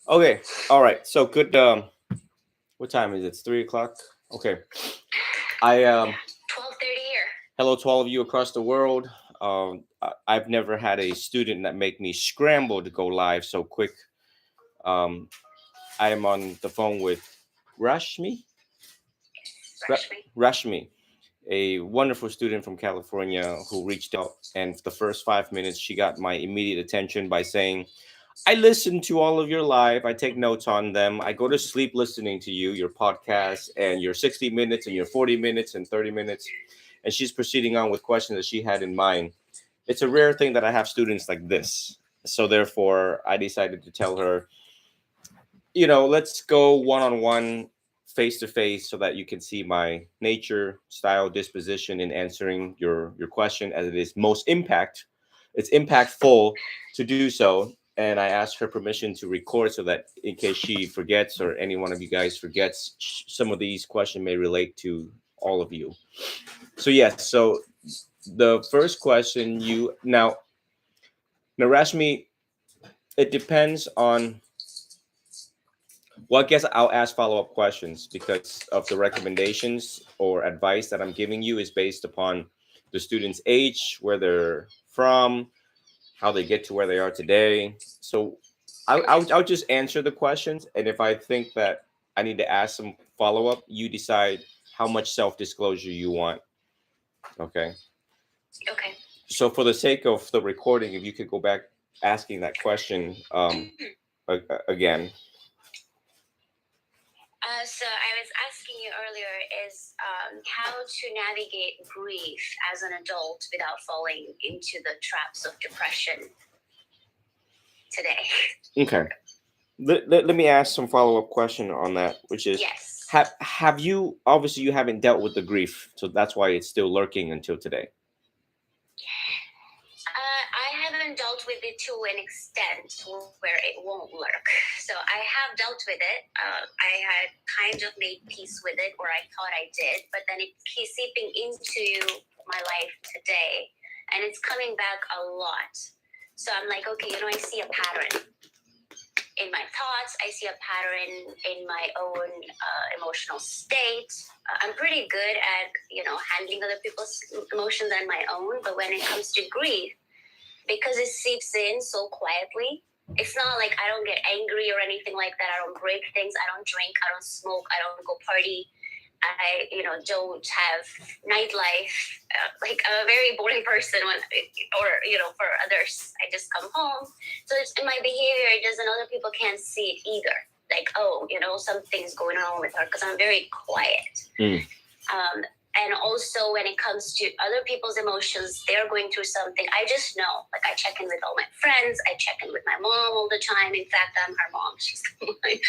Okay. All right. So good. What time is it? It's 3 o'clock. Okay. I Yeah, 12:30 here. Hello to all of you across the world. I've never had a student that make me scramble to go live so quick. Um, I am on the phone with Rashmi. Ra- Rush me. Rashmi, a wonderful student from California who reached out, and for the first 5 minutes, she got my immediate attention by saying, I listen to all of your live. I take notes on them. I go to sleep listening to you, your podcast, and your 60 minutes and your 40 minutes and 30 minutes. And she's proceeding on with questions that she had in mind. It's a rare thing that I have students like this. So therefore, I decided to tell her, let's go one on one, face to face, so that you can see my nature, style, disposition in answering your question as it is most it's impactful to do so. And I asked her permission to record so that in case she forgets or any one of you guys forgets, some of these questions may relate to all of you. So yes, so the first question you now Rashmi, it depends on, well, I guess I'll ask follow up questions because of the recommendations or advice that I'm giving you is based upon the student's age, where they're from, how they get to where they are today. So I'll just answer the questions. And if I think that I need to ask some follow up, you decide how much self disclosure you want. Okay. Okay. So, for the sake of the recording, if you could go back asking that question again. So I was asking you earlier is how to navigate grief as an adult without falling into the traps of depression today. Okay. Let me ask some follow up question on that, which is, Yes. have you, obviously you haven't dealt with the grief, so that's why it's still lurking until today. I haven't dealt with it to an extent where it won't lurk. So I have dealt with it. I had kind of made peace with it, or I thought I did, but then it keeps seeping into my life today, and it's coming back a lot. So I'm like, okay, I see a pattern in my thoughts. I see a pattern in my own emotional state. I'm pretty good at, handling other people's emotions and my own, but when it comes to grief, because it seeps in so quietly. It's not like I don't get angry or anything like that. I don't break things. I don't drink. I don't smoke. I don't go party. I, don't have nightlife. Like I'm a very boring person for others. I just come home. So it's in my behavior, it doesn't, other people can't see it either. Like, oh, something's going on with her because I'm very quiet. And also when it comes to other people's emotions, they're going through something. I just know, like I check in with all my friends. I check in with my mom all the time. In fact, I'm her mom. She's mine.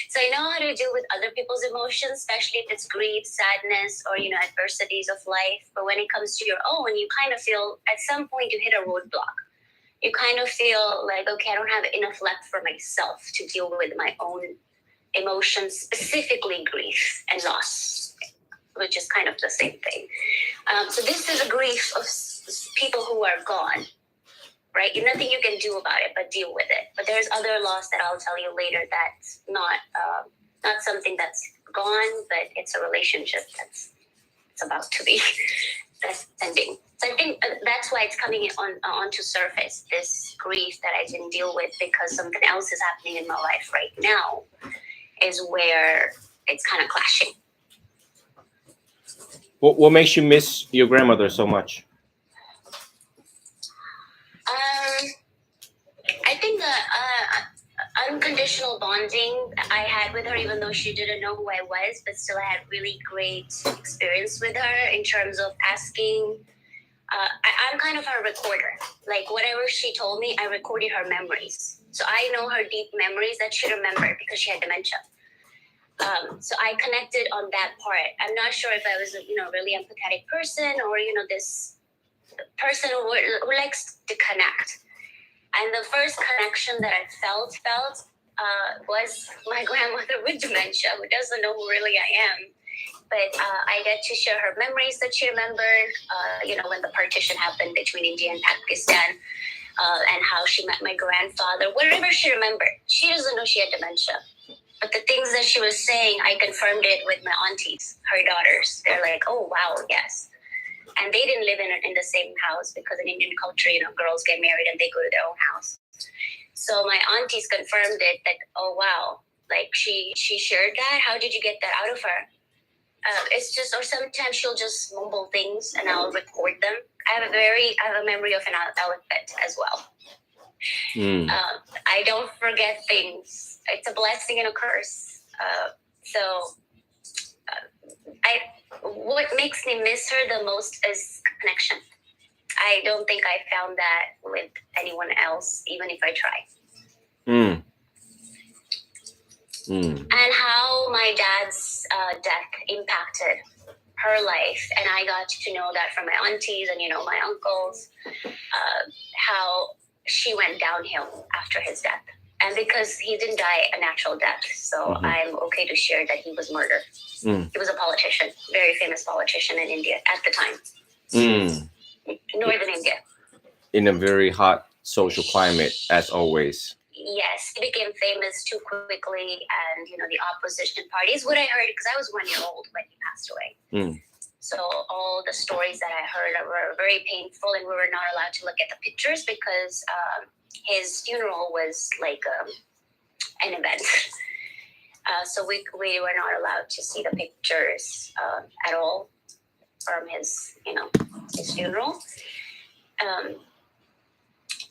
So I know how to deal with other people's emotions, especially if it's grief, sadness, or, adversities of life. But when it comes to your own, you kind of feel at some point you hit a roadblock. You kind of feel like, okay, I don't have enough left for myself to deal with my own emotions, specifically grief and loss, which is kind of the same thing. So this is a grief of people who are gone, right? Nothing you can do about it but deal with it. But there's other loss that I'll tell you later that's not something that's gone, but it's a relationship it's about to be that's ending. So I think that's why it's coming onto surface, this grief that I didn't deal with because something else is happening in my life right now is where it's kind of clashing. What makes you miss your grandmother so much? I think the unconditional bonding I had with her, even though she didn't know who I was, but still I had really great experience with her in terms of asking. I'm kind of her recorder. Like whatever she told me, I recorded her memories. So I know her deep memories that she remembered because she had dementia. So I connected on that part. I'm not sure if I was a really empathetic person or this person who likes to connect. And the first connection that I felt was my grandmother with dementia, who doesn't know who really I am. But I get to share her memories that she remembered, when the partition happened between India and Pakistan, and how she met my grandfather. Whatever she remembered, she doesn't know she had dementia. But the things that she was saying, I confirmed it with my aunties, her daughters. They're like, oh, wow, yes. And they didn't live in the same house because in Indian culture, girls get married and they go to their own house. So my aunties confirmed it that, oh, wow, like she shared that. How did you get that out of her? It's just, or sometimes she'll just mumble things and I'll record them. I have a memory of an elephant as well. I don't forget things. It's a blessing and a curse. What makes me miss her the most is connection. I don't think I found that with anyone else, even if I try. And how my dad's death impacted her life, and I got to know that from my aunties and my uncles, how she went downhill after his death. And because he didn't die a natural death, so I'm okay to share that he was murdered. He was a politician, very famous politician in India at the time. Northern India. In a very hot social climate, as always. Yes, he became famous too quickly, and the opposition parties. What I heard, because I was 1 year old when he passed away. So all the stories that I heard were very painful, and we were not allowed to look at the pictures because his funeral was like an event. So we were not allowed to see the pictures at all from his funeral.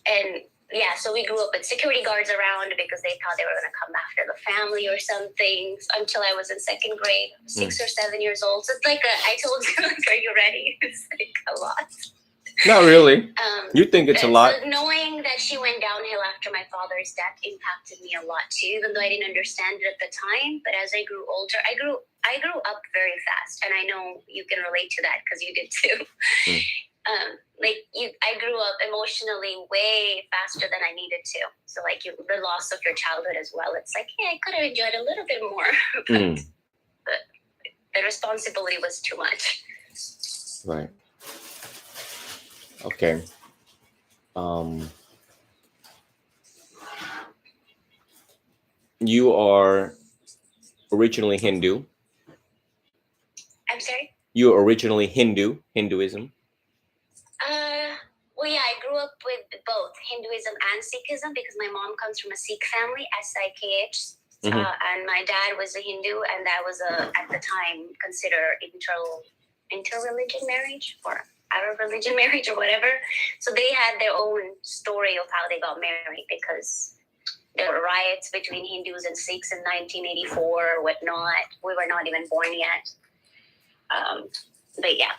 And yeah, so we grew up with security guards around because they thought they were going to come after the family or something, until I was in second grade, 6 or 7 years old. So it's like I told you, like, are you ready? It's like a lot. Not really. You think it's a lot? So knowing that she went downhill after my father's death impacted me a lot too, even though I didn't understand it at the time. But as I grew older, I grew up very fast, and I know you can relate to that because you did too. I grew up emotionally way faster than I needed to. So the loss of your childhood as well. It's like, I could have enjoyed a little bit more, but the responsibility was too much. Right. Okay. You are originally Hindu. I'm sorry? You are originally Hinduism. Well, yeah, I grew up with both Hinduism and Sikhism because my mom comes from a Sikh family, SIKH, and my dad was a Hindu, and that was at the time considered inter-religion marriage or out-of-religion marriage or whatever. So they had their own story of how they got married because there were riots between Hindus and Sikhs in 1984 or whatnot. We were not even born yet. But yeah,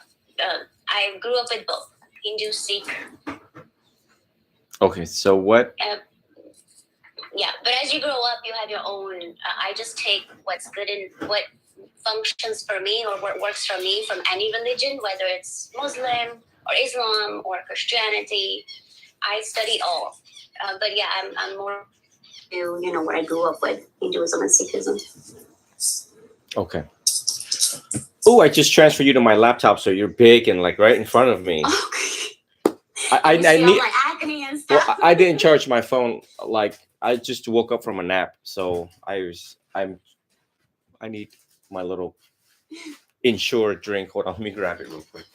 I grew up with both. Hindu, Sikh. Okay, so what? Yeah, but as you grow up, you have your own. I just take what's good and what functions for me or what works for me from any religion, whether it's Muslim or Islam or Christianity. I study all. But yeah, I'm more to what I grew up with, Hinduism and Sikhism. Okay. Oh, I just transferred you to my laptop, so you're big and right in front of me. I need all my acne and stuff. Well, I didn't charge my phone. I just woke up from a nap, so I need my little insured drink. Hold on, let me grab it real quick.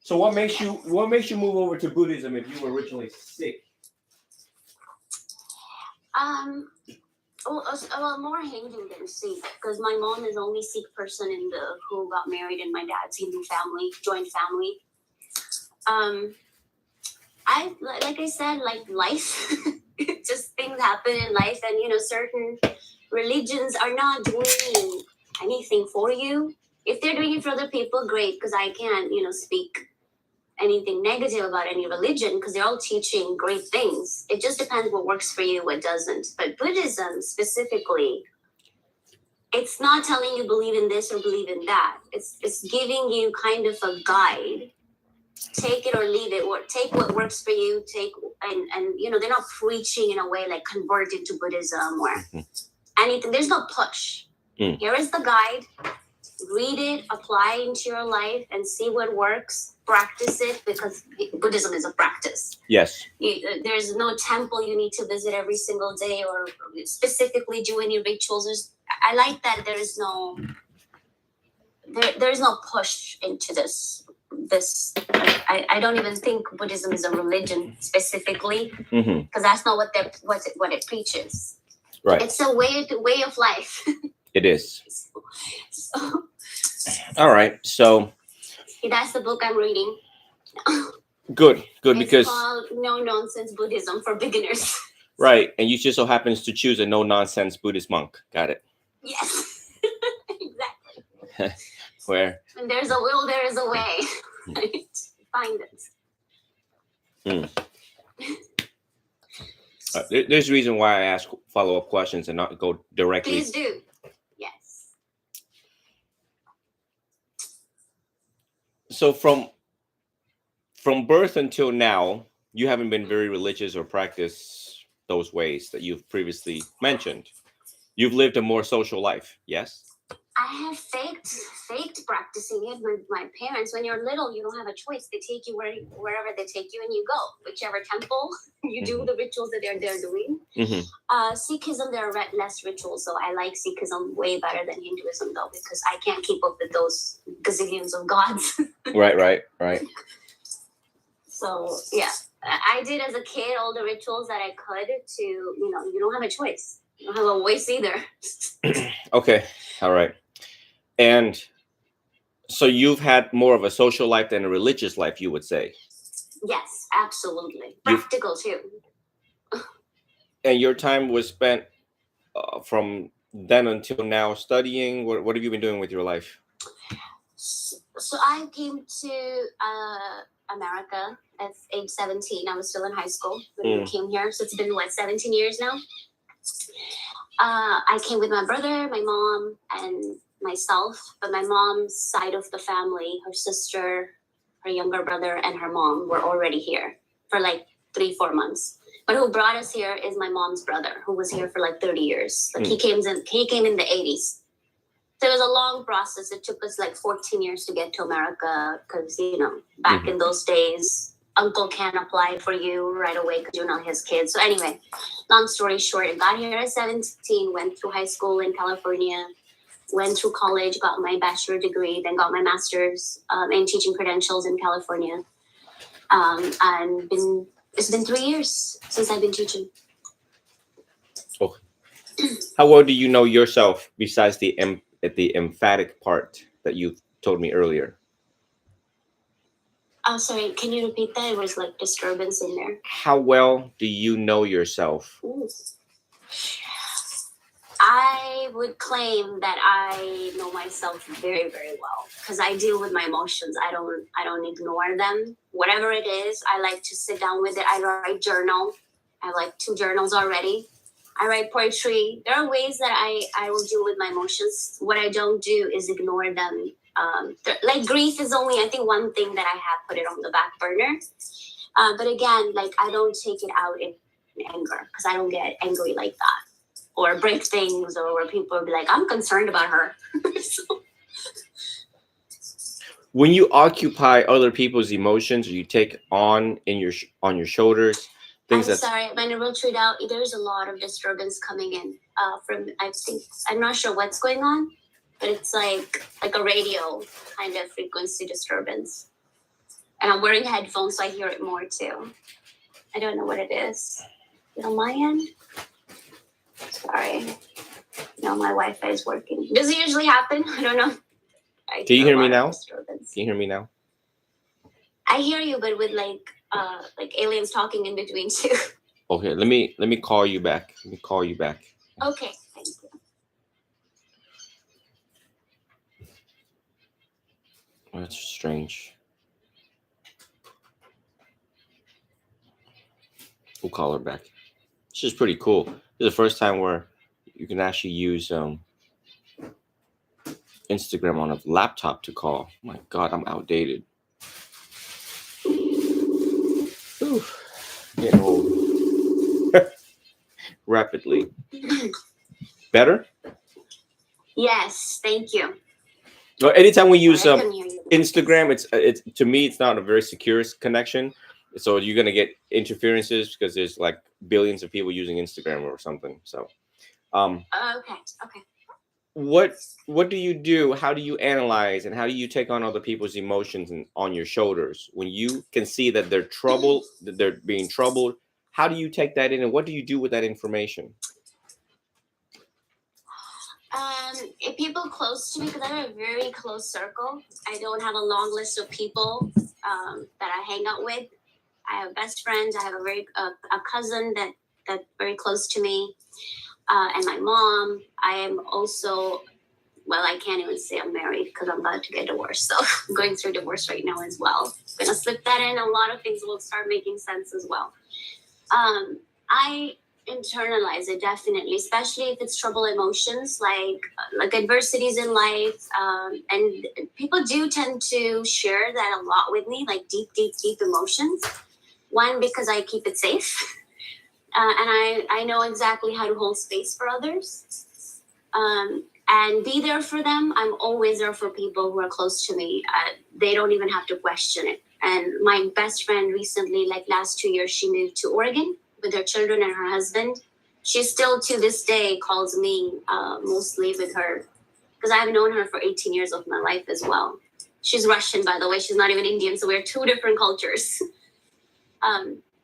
So what makes you move over to Buddhism if you were originally Sikh? Well, more Hindu than Sikh, because my mom is the only Sikh person who got married in my dad's Hindu family, joint family. Like I said, life, just things happen in life, and certain religions are not doing anything for you. If they're doing it for other people, great, because I can't, speak anything negative about any religion because they're all teaching great things. It just depends what works for you, what doesn't. But Buddhism specifically, it's not telling you believe in this or believe in that. It's giving you kind of a guide. Take it or leave it, or take what works for you. And they're not preaching in a way like convert into Buddhism or anything. There's no push. Here is the guide. Read it, apply it into your life, and see what works. practice it because Buddhism is a practice. Yes. There's no temple you need to visit every single day or specifically do any rituals. I like that there's no push into this. I don't even think Buddhism is a religion specifically, because that's not what it preaches. Right. It's a way of life. It is. So, all right. So that's the book I'm reading. Good, It's because called No Nonsense Buddhism for Beginners. right, and you just so happens to choose a no nonsense Buddhist monk. Got it. Yes, exactly. Where When there's a will, there is a way. Right? Find it. There's a reason why I ask follow-up questions and not go directly. Please do. Yes. So from birth until now, you haven't been very religious or practice those ways that you've previously mentioned. You've lived a more social life, yes? I have faked practicing it with my parents. When you're little, you don't have a choice. They take you wherever they take you, and you go. Whichever temple, you do the rituals that they're doing. Sikhism, there are less rituals, so I like Sikhism way better than Hinduism, though, because I can't keep up with those gazillions of gods. Right. So, yeah. I did as a kid all the rituals that I could to, you don't have a choice. You don't have a voice either. Okay, all right. And so you've had more of a social life than a religious life, you would say? Yes, absolutely. Practical, too. And your time was spent from then until now studying? What have you been doing with your life? So I came to America at age 17. I was still in high school when I came here. So it's been, 17 years now? I came with my brother, my mom, and myself. But my mom's side of the family, her sister, her younger brother, and her mom were already here for like 3-4 months. But who brought us here is my mom's brother, who was here for like 30 years. Like he came in the 80s. So it was a long process. It took us like 14 years to get to America because, back in those days, uncle can't apply for you right away because you're not his kid. So anyway, long story short, I got here at 17, went through high school in California, went through college, got my bachelor degree, then got my master's in teaching credentials in California. And it's been 3 years since I've been teaching. Oh. How well do you know yourself besides the emphatic part that you told me earlier? Oh, sorry. Can you repeat that? It was like disturbance in there. How well do you know yourself? Ooh. I would claim that I know myself very, very well because I deal with my emotions. I don't ignore them. Whatever it is, I like to sit down with it. I write journal. I have like 2 journals already. I write poetry. There are ways that I will deal with my emotions. What I don't do is ignore them. Like grief is only, I think, one thing that I have put it on the back burner. But again, like I don't take it out in anger because I don't get angry like that. Or break things, or where people will be like, I'm concerned about her. So. When you occupy other people's emotions, or you take on your shoulders things. Sorry, my remote read out. There's a lot of disturbance coming in from. I think I'm not sure what's going on, but it's like a radio kind of frequency disturbance. And I'm wearing headphones, so I hear it more too. I don't know what it is. Is it on my end? Sorry. No, my Wi-Fi is working. Does it usually happen? I don't know. Can you hear me now? Can you hear me now? I hear you, but with like aliens talking in between too. Okay, let me call you back. Let me call you back. Okay, thank you. That's strange. We'll call her back. This is pretty cool. This is the first time where you can actually use Instagram on a laptop to call. Oh my God, I'm outdated. Whew. Getting old. Rapidly. Better? Yes, thank you. Well, anytime we use Sorry, I couldn't hear you. Instagram, it's to me it's not a very secure connection. So you're gonna get interferences because there's like billions of people using Instagram or something. So, um, Okay. Okay. what what do you do? How do you analyze and how do you take on other people's emotions and on your shoulders when you can see that they're troubled, that they're being troubled? How do you take that in, and what do you do with that information? If people close to me, because I have a very close circle. I don't have a long list of people that I hang out with. I have best friends. I have a cousin that's very close to me, and my mom. I am also, well, I can't even say I'm married because I'm about to get divorced. So I'm going through divorce right now as well. I'm gonna slip that in. A lot of things will start making sense as well. I internalize it definitely, especially if it's trouble emotions like adversities in life. And people do tend to share that a lot with me, like deep emotions. One, because I keep it safe, and I know exactly how to hold space for others. And be there for them. I'm always there for people who are close to me. They don't even have to question it. And my best friend recently, like last 2 years, she moved to Oregon with her children and her husband. She still to this day calls me mostly with her because I've known her for 18 years of my life as well. She's Russian, by the way. She's not even Indian, so we're two different cultures.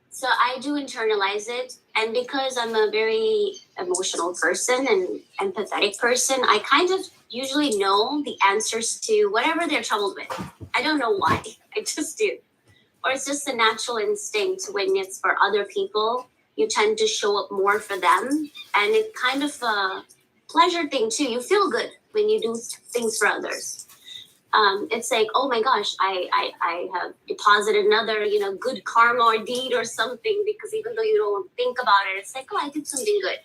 So I do internalize it. And because I'm a very emotional person and empathetic person, I kind of usually know the answers to whatever they're troubled with. I don't know why. I just do. Or it's just a natural instinct when it's for other people. You tend to show up more for them. And it's kind of a pleasure thing too. You feel good when you do things for others. It's like, oh my gosh, I have deposited another, good karma or deed or something, because even though you don't think about it, it's like, oh, I did something good.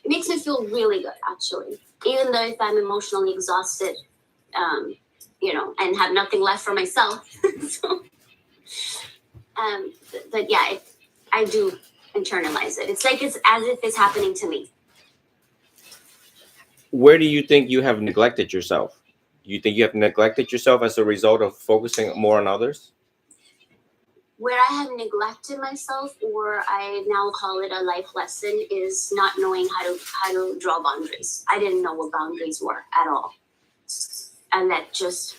It makes me feel really good, actually. Even though if I'm emotionally exhausted, and have nothing left for myself. So, but yeah, I do internalize it. It's like it's as if it's happening to me. Where do you think you have neglected yourself? Do you think you have neglected yourself as a result of focusing more on others? Where I have neglected myself, or I now call it a life lesson, is not knowing how to draw boundaries. I didn't know what boundaries were at all, and that just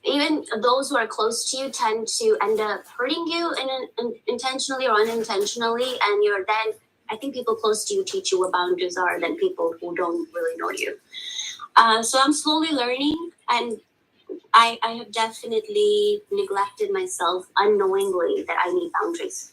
even those who are close to you tend to end up hurting you intentionally or unintentionally, and you're then. I think people close to you teach you what boundaries are than people who don't really know you. So I'm slowly learning, and I have definitely neglected myself unknowingly that I need boundaries.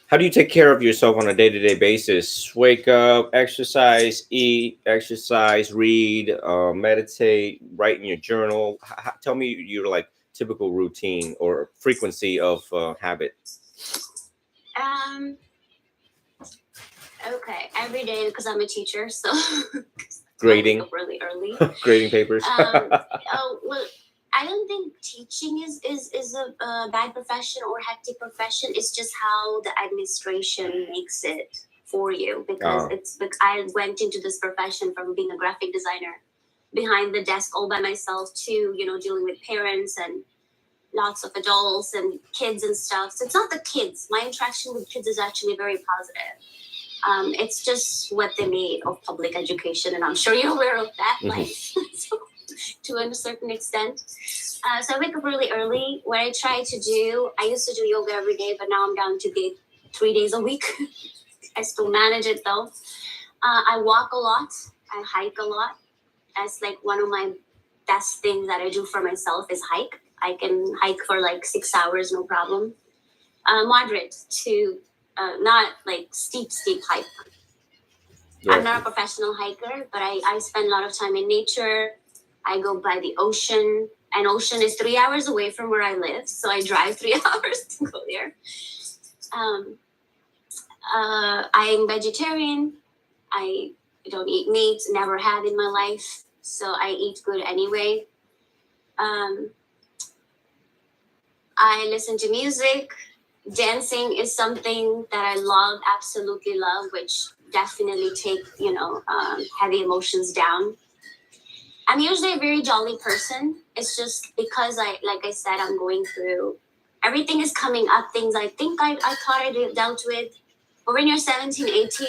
How do you take care of yourself on a day-to-day basis? Wake up, exercise, eat, exercise, read, meditate, write in your journal. Tell me your like typical routine or frequency of habit. Okay, every day because I'm a teacher, so Grading. I wake up really early. Grading papers. Well, I don't think teaching is a bad profession or hectic profession. It's just how the administration makes it for you, because I went into this profession from being a graphic designer behind the desk all by myself to dealing with parents and lots of adults and kids and stuff. So it's not the kids. My interaction with kids is actually very positive. It's just what they made of public education, and I'm sure you're aware of that, life, so, to a certain extent. So I wake up really early. What I try to do, I used to do yoga every day, but now I'm down to 3 days a week. I still manage it though. I walk a lot. I hike a lot. That's like one of my best things that I do for myself is hike. I can hike for like 6 hours, no problem. Moderate to not like steep hike. Right. I'm not a professional hiker, but I spend a lot of time in nature. I go by the ocean, and ocean is 3 hours away from where I live, so I drive 3 hours to go there. I'm vegetarian. I don't eat meat, never have in my life, so I eat good anyway. I listen to music. Dancing is something that I love, absolutely love, which definitely take, heavy emotions down. I'm usually a very jolly person. It's just because like I said, I'm going through, everything is coming up, things I think I thought dealt with. But when you're 17, 18,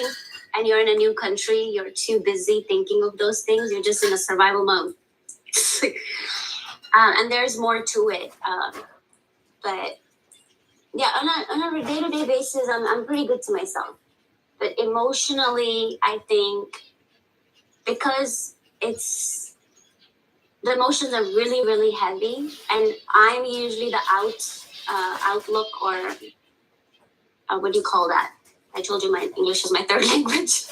and you're in a new country, you're too busy thinking of those things. You're just in a survival mode. And there's more to it. But yeah, on a day-to-day basis, I'm pretty good to myself. But emotionally, I think because the emotions are really, really heavy, and I'm usually the outlook, or what do you call that? I told you my English is my third language.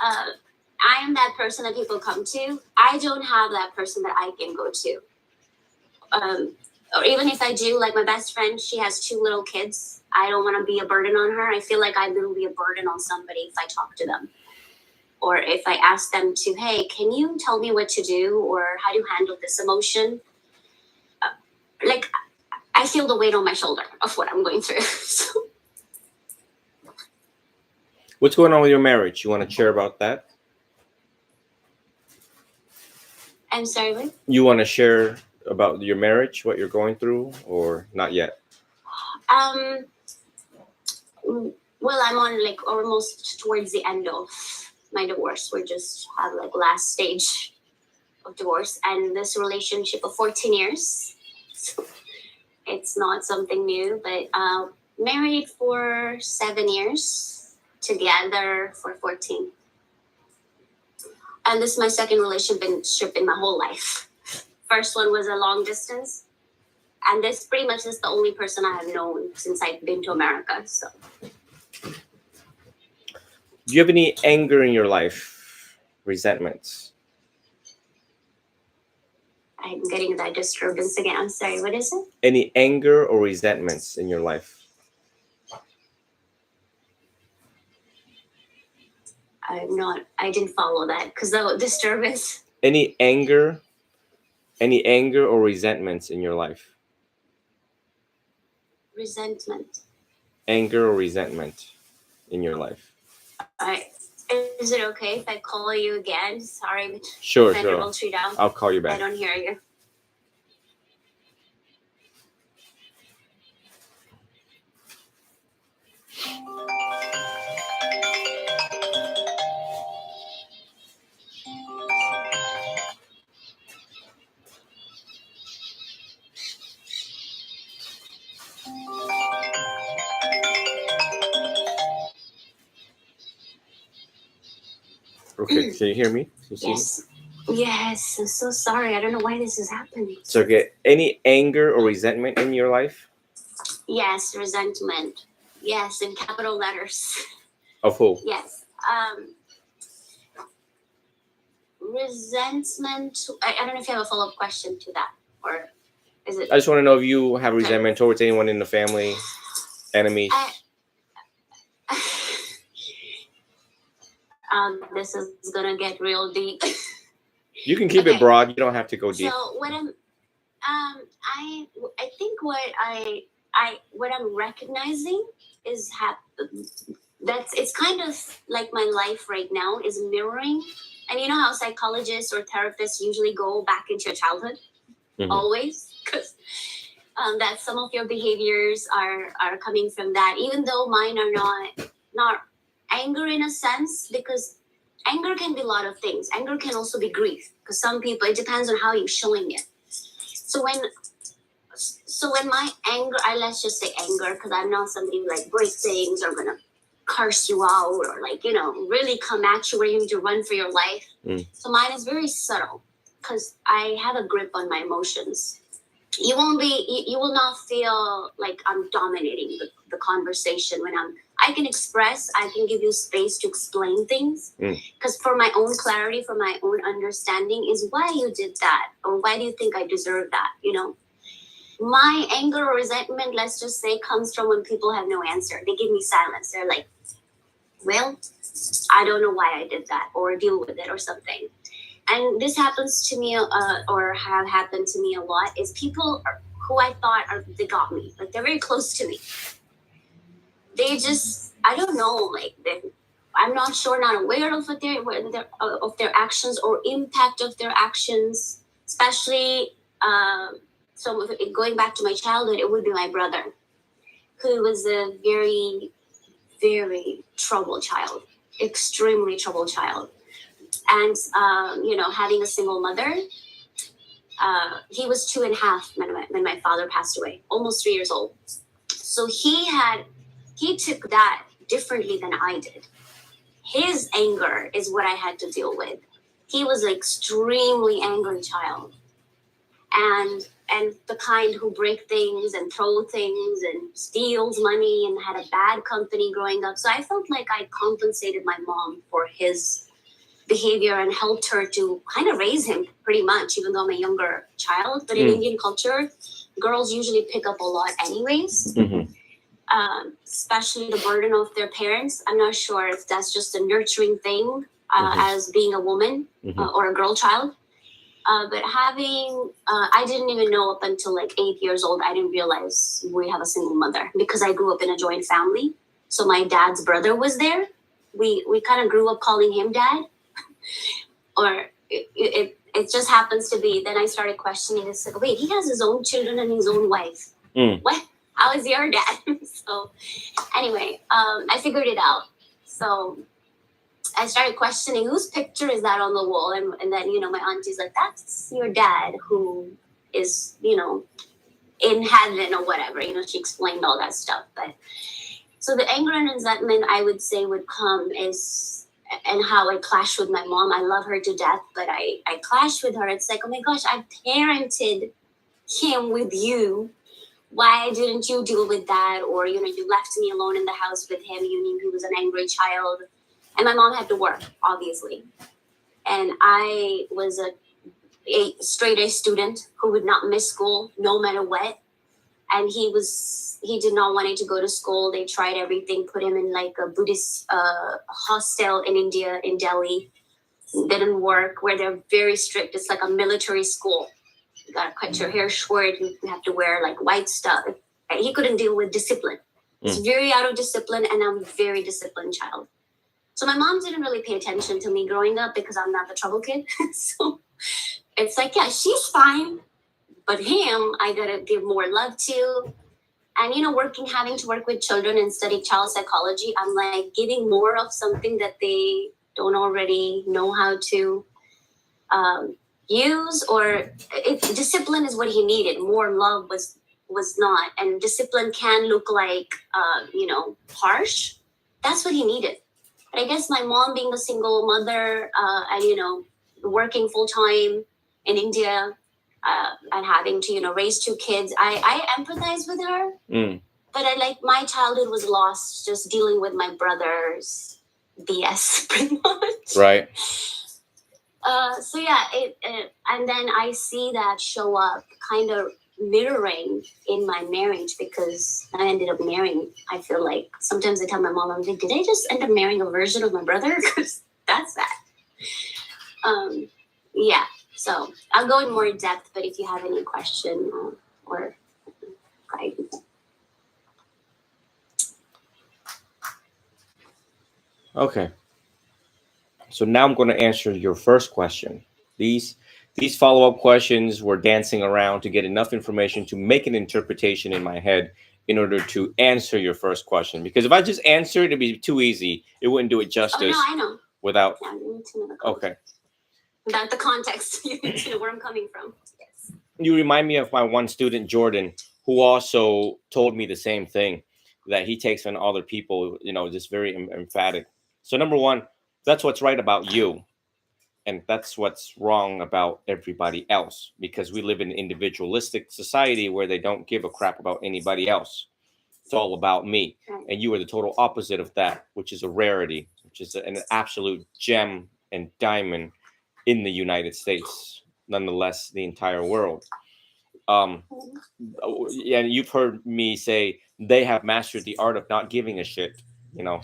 I am that person that people come to. I don't have that person that I can go to. Or even if I do, like my best friend, she has 2 little kids. I don't want to be a burden on her. I feel like I will be a burden on somebody if I talk to them. Or if I ask them to, hey, can you tell me what to do? Or how do you handle this emotion? Like, I feel the weight on my shoulder of what I'm going through. So, What's going on with your marriage? You want to share about that? I'm sorry, what? You want to share about your marriage, what you're going through, or not yet? Well, I'm on like almost towards the end of my divorce. We're just have like last stage of divorce, and this relationship of 14 years. So it's not something new, but married for 7 years, together for 14. And this is my second relationship in my whole life. First one was a long distance, and this pretty much is the only person I have known since I've been to America. So, Do you have any anger in your life? Resentments? I'm getting that disturbance again. I'm sorry, what is it? Any anger or resentments in your life? I didn't follow that because the disturbance. Any anger or resentments in your life? Resentment. Anger or resentment in your life? Is it okay if I call you again? Sorry, but Sure. down. I'll call you back. I don't hear you. Okay, can you hear me? Can you see me? Yes. Yes, I'm so sorry. I don't know why this is happening. It's okay. Any anger or resentment in your life? Yes, resentment. Yes, in capital letters. Of who? Yes. Resentment. I don't know if you have a follow-up question to that, or is it? I just want to know if you have resentment towards anyone in the family, enemies. This is gonna get real deep. You can keep it broad. You don't have to go deep. So what I think what I'm recognizing is it's kind of like my life right now is mirroring. And you know how psychologists or therapists usually go back into your childhood, always, because that some of your behaviors are coming from that, even though mine are not anger in a sense, because anger can be a lot of things. Anger can also be grief, because some people, it depends on how you're showing it. So when my anger, let's just say anger, because I'm not somebody who like break things or gonna curse you out or like, really come at you where you need to run for your life. So mine is very subtle because I have a grip on my emotions. You will not feel like I'm dominating the conversation when I can express, I can give you space to explain things. Because for my own clarity, for my own understanding is why you did that, or why do you think I deserve that, My anger or resentment, let's just say, comes from when people have no answer. They give me silence. They're like, well, I don't know why I did that, or deal with it or something. And this happens to me, or have happened to me a lot, is people who I thought they got me. Like, they're very close to me. They just, I don't know, like, I'm not sure, not aware of of their actions or impact of their actions, especially. So going back to my childhood, it would be my brother, who was a very, very troubled child, extremely troubled child, and having a single mother. He was 2.5 when my father passed away, almost 3 years old. So he took that differently than I did. His anger is what I had to deal with. He was an extremely angry child, and the kind who break things and throw things and steals money and had a bad company growing up. So I felt like I compensated my mom for his behavior and helped her to kind of raise him pretty much, even though I'm a younger child. But in Indian culture, girls usually pick up a lot anyways. Especially the burden of their parents. I'm not sure if that's just a nurturing thing as being a woman or a girl child. But I didn't even know up until like 8 years old, I didn't realize we have a single mother because I grew up in a joint family. So my dad's brother was there. We kind of grew up calling him dad. Or it just happens to be. Then I started questioning this. Like, wait, he has his own children and his own wife. What? How is your dad? So anyway, I figured it out. So I started questioning whose picture is that on the wall, and then my auntie's like, that's your dad who is in heaven or whatever. She explained all that stuff. But so the anger and resentment I would say would come and how I clash with my mom. I love her to death, but I clash with her. It's like, oh my gosh, I parented him with you. Why didn't you deal with that? Or, you left me alone in the house with him. You knew he was an angry child. And my mom had to work, obviously. And I was a straight A student who would not miss school no matter what. And he did not want to go to school. They tried everything, put him in like a Buddhist hostel in India, in Delhi. Didn't work, where they're very strict. It's like a military school. You gotta cut your hair short. You have to wear like white stuff. And he couldn't deal with discipline. It's very out of discipline, and I'm a very disciplined child. So my mom didn't really pay attention to me growing up because I'm not the trouble kid. So it's like, yeah, she's fine. But him, I gotta give more love to. And, having to work with children and study child psychology, I'm like giving more of something that they don't already know how to use. Or discipline is what he needed. More love was not. And discipline can look like, harsh. That's what he needed. But I guess my mom being a single mother and, working full time in India, and having to raise 2 kids, I empathize with her. But my childhood was lost just dealing with my brother's BS pretty much. Right. So yeah, and then I see that show up kind of mirroring in my marriage, because I ended up marrying, I feel like sometimes I tell my mom, I'm like, did I just end up marrying a version of my brother? Because that's that. Yeah. So I'll go in more depth, but if you have any question or guidance. Okay. So now I'm going to answer your first question. These follow-up questions were dancing around to get enough information to make an interpretation in my head in order to answer your first question. Because if I just answered, it'd be too easy. It wouldn't do it justice. Oh, no, I know. Without. Yeah, you need to know the context. Okay. Without the context, you need to know where I'm coming from. Yes. You remind me of my one student, Jordan, who also told me the same thing, that he takes on other people, just very emphatic. So number one, that's what's right about you. And that's what's wrong about everybody else, because we live in an individualistic society where they don't give a crap about anybody else. It's all about me. And you are the total opposite of that, which is a rarity, which is an absolute gem and diamond in the United States, nonetheless, the entire world. Yeah, you've heard me say they have mastered the art of not giving a shit,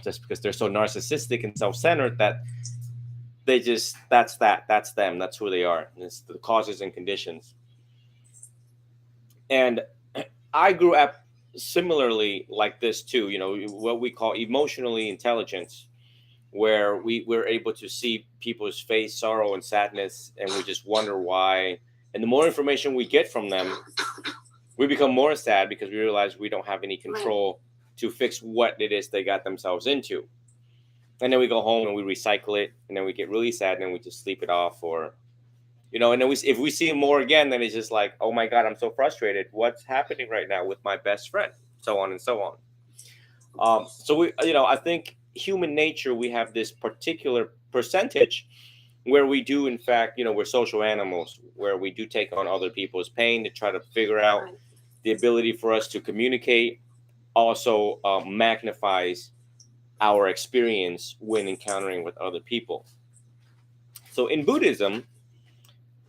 just because they're so narcissistic and self-centered that they just, that's them, that's who they are. It's the causes and conditions. And I grew up similarly like this too, what we call emotionally intelligent, where we're able to see people's face, sorrow and sadness, and we just wonder why. And the more information we get from them, we become more sad because we realize we don't have any control to fix what it is they got themselves into. And then we go home and we recycle it, and then we get really sad, and then we just sleep it off, or and then if we see him more again, then it's just like, oh my God, I'm so frustrated. What's happening right now with my best friend? So on and so on. So I think human nature, we have this particular percentage where we do, in fact, we're social animals, where we do take on other people's pain to try to figure out. The ability for us to communicate also magnifies our experience when encountering with other people. So in Buddhism,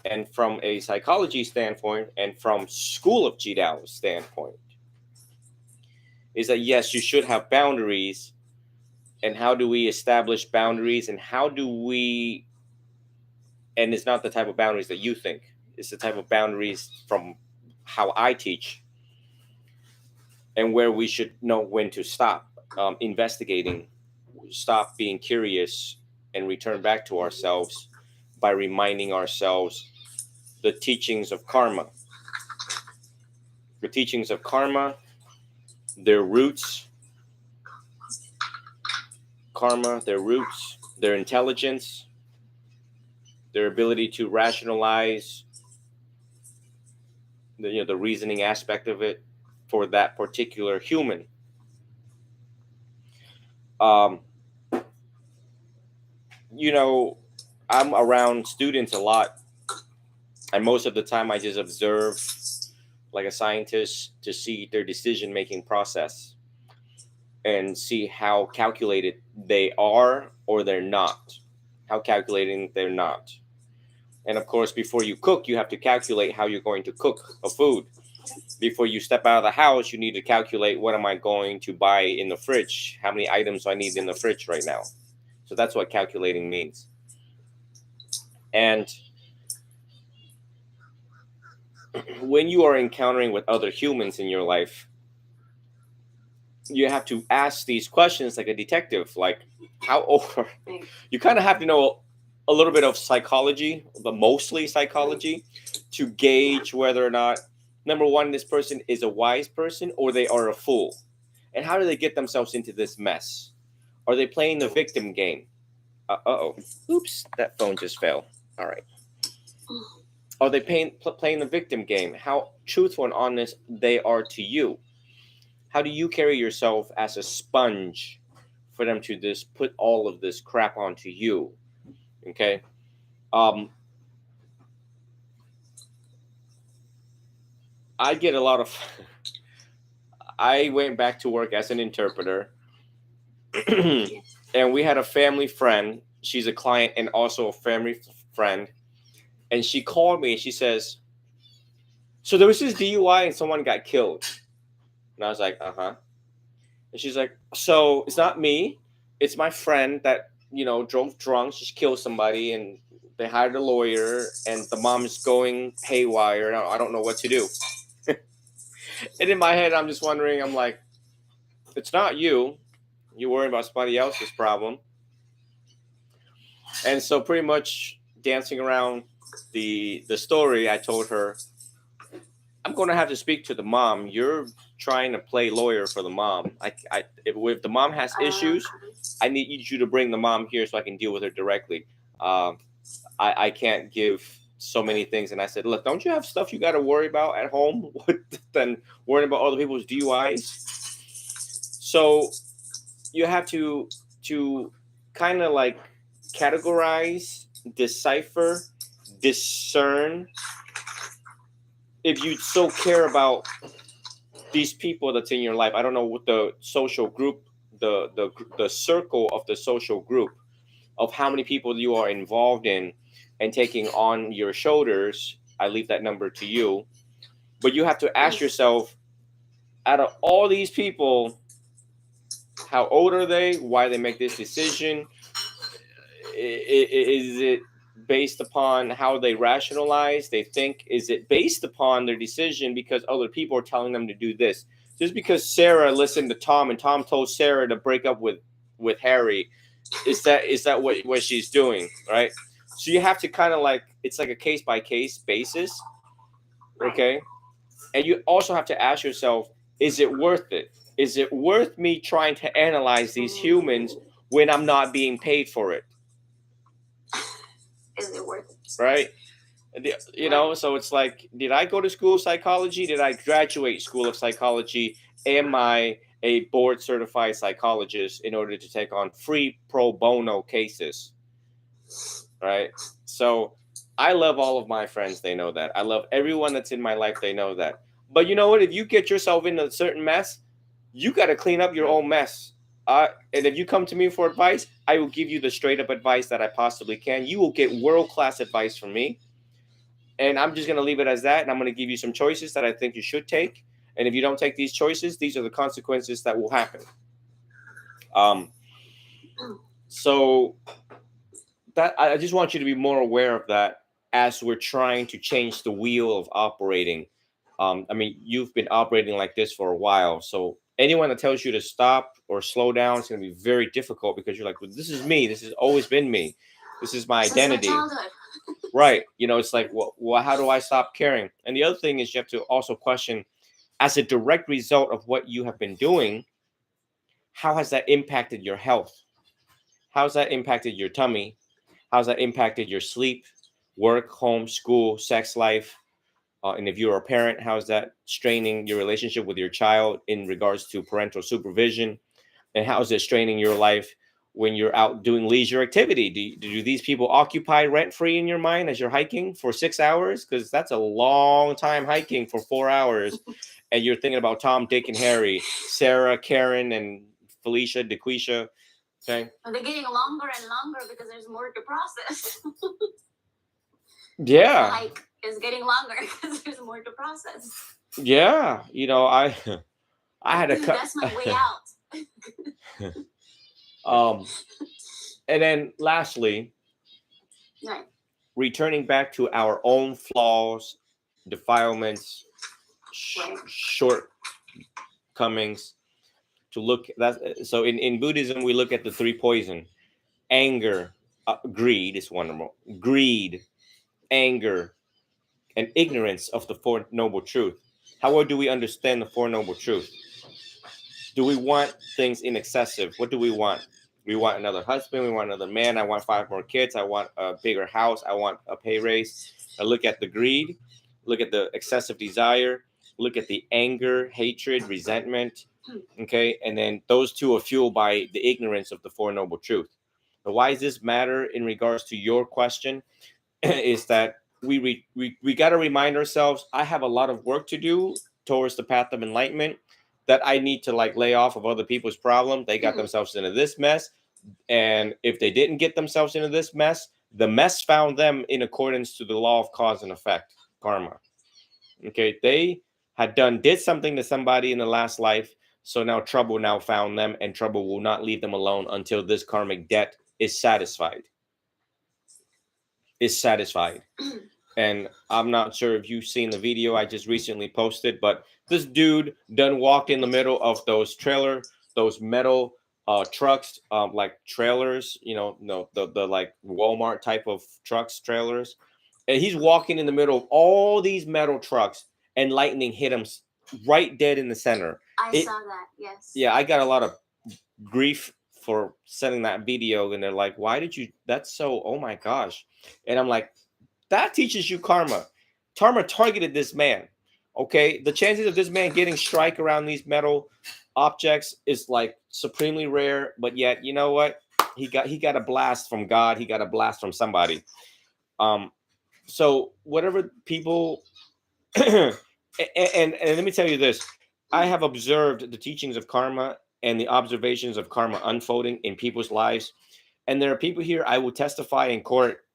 and from a psychology standpoint, and from School of Jidao standpoint, is that yes, you should have boundaries. And how do we establish boundaries? And how do we? And it's not the type of boundaries that you think. It's the type of boundaries from how I teach, and where we should know when to stop investigating, stop being curious, and return back to ourselves by reminding ourselves the teachings of karma. The teachings of karma, their roots, their intelligence, their ability to rationalize the reasoning aspect of it for that particular human. I'm around students a lot, and most of the time I just observe like a scientist to see their decision-making process and see how calculated they are or they're not, how calculating they're not. And of course, before you cook, you have to calculate how you're going to cook a food. Before you step out of the house, you need to calculate, what am I going to buy in the fridge? How many items do I need in the fridge right now? So that's what calculating means. And when you are encountering with other humans in your life, you have to ask these questions like a detective, like how old. You kind of have to know a little bit of psychology, but mostly psychology, to gauge whether or not, number one, this person is a wise person or they are a fool. And how do they get themselves into this mess? Are they playing the victim game? Oops, that phone just fell. All right. Are they playing the victim game? How truthful and honest they are to you? How do you carry yourself as a sponge for them to just put all of this crap onto you? Okay. I get a lot of. I went back to work as an interpreter, and we had a family friend. She's a client and also a family friend. And she called me and she says, so there was this DUI and someone got killed. And I was like, uh-huh. And she's like, so it's not me. It's my friend that, drove drunk. She killed somebody and they hired a lawyer and the mom is going haywire. And I don't know what to do. And in my head, I'm just wondering, I'm like, it's not you. You're worrying about somebody else's problem. And so pretty much dancing around the story, I told her, I'm going to have to speak to the mom. You're trying to play lawyer for the mom. If the mom has issues, I need you to bring the mom here so I can deal with her directly. I can't give so many things. And I said, look, don't you have stuff you got to worry about at home than worrying about other people's DUIs? So you have to kind of like categorize, decipher, discern. If you so care about these people that's in your life, I don't know what the social group, the circle of the social group of how many people you are involved in and taking on your shoulders. I leave that number to you. But you have to ask yourself, out of all these people, how old are they? Why they make this decision? Is it based upon how they rationalize, they think? Is it based upon their decision because other people are telling them to do this? Just because Sarah listened to Tom and Tom told Sarah to break up with Harry, Is that what she's doing, right? So you have to kind of like, it's like a case by case basis, Right. okay? And you also have to ask yourself, is it worth it? Is it worth me trying to analyze these humans when I'm not being paid for it? Is it worth it? Right? You know, so it's like, did I go to school of psychology? Did I graduate school of psychology? Am I a board certified psychologist in order to take on free pro bono cases? Right? So I love all of my friends. They know that. I love everyone that's in my life. They know that. But you know what? If you get yourself in a certain mess, you got to clean up your own mess. And if you come to me for advice, I will give you the straight up advice that I possibly can. You will get world class advice from me. And I'm just going to leave it as that. And I'm going to give you some choices that I think you should take. And if you don't take these choices, these are the consequences that will happen. So that I just want you to be more aware of that as we're trying to change the wheel of operating. I mean, you've been operating like this for a while. So anyone that tells you to stop or slow down, it's going to be very difficult because you're like, well, this is me. This has always been me. This is my identity. Right. You know, it's like, well, how do I stop caring? And the other thing is you have to also question, as a direct result of what you have been doing, how has that impacted your health? How's that impacted your tummy? How's that impacted your sleep, work, home, school, sex life? And if you're a parent, how's that straining your relationship with your child in regards to parental supervision? And how is it straining your life when you're out doing leisure activity? Do these people occupy rent-free in your mind as you're hiking for 6 hours? Because that's a long time hiking for 4 hours. And you're thinking about Tom, Dick, and Harry, Sarah, Karen, and Felicia, DeQuisha. Okay. And they're getting longer and longer because there's more to process. Yeah. Like it's getting longer because there's more to process. Yeah. You know, I had a cut. That's my way out. And then lastly, Right. returning back to our own flaws, defilements, shortcomings, to look that. So in Buddhism, we look at the three poison: anger, greed is one of them. Greed, anger, and ignorance of the Four Noble Truth. How do we understand the Four Noble Truth? Do we want things in excessive? What do we want? We want another husband. We want another man. I want 5 more kids. I want a bigger house. I want a pay raise. I look at the greed, look at the excessive desire, look at the anger, hatred, resentment. Okay. And then those two are fueled by the ignorance of the Four Noble Truth. But why does this matter in regards to your question? Is that we got to remind ourselves, I have a lot of work to do towards the path of enlightenment, that I need to like lay off of other people's problem. They got themselves into this mess. And if they didn't get themselves into this mess, the mess found them in accordance to the law of cause and effect, karma. Okay. They did something to somebody in the last life. So now trouble now found them, and trouble will not leave them alone until this karmic debt is satisfied. And I'm not sure if you've seen the video I just recently posted, but this dude done walked in the middle of those metal trucks, like trailers, the like Walmart type of trucks, trailers. And he's walking in the middle of all these metal trucks, and lightning hit him right dead in the center. I saw that, yes. Yeah, I got a lot of grief for sending that video, and they're like, why did you, that's so, oh my gosh. And I'm like, that teaches you karma. Karma targeted this man. Okay, the chances of this man getting strike around these metal objects is like supremely rare, but yet, you know what, he got a blast from God. He got a blast from somebody. So whatever people and let me tell you this, I have observed the teachings of karma and the observations of karma unfolding in people's lives. And there are people here, I will testify in court.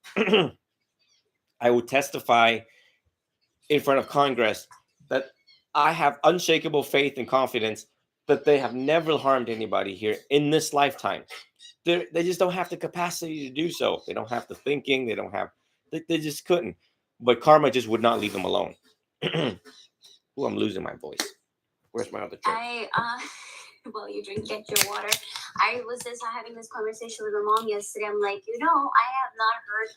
I will testify in front of Congress that I have unshakable faith and confidence that they have never harmed anybody here in this lifetime. They just don't have the capacity to do so. They don't have the thinking. They just couldn't. But karma just would not leave them alone. Ooh, I'm losing my voice. Where's my other trick? while you get your water. I was just having this conversation with my mom yesterday. I'm like, I have not heard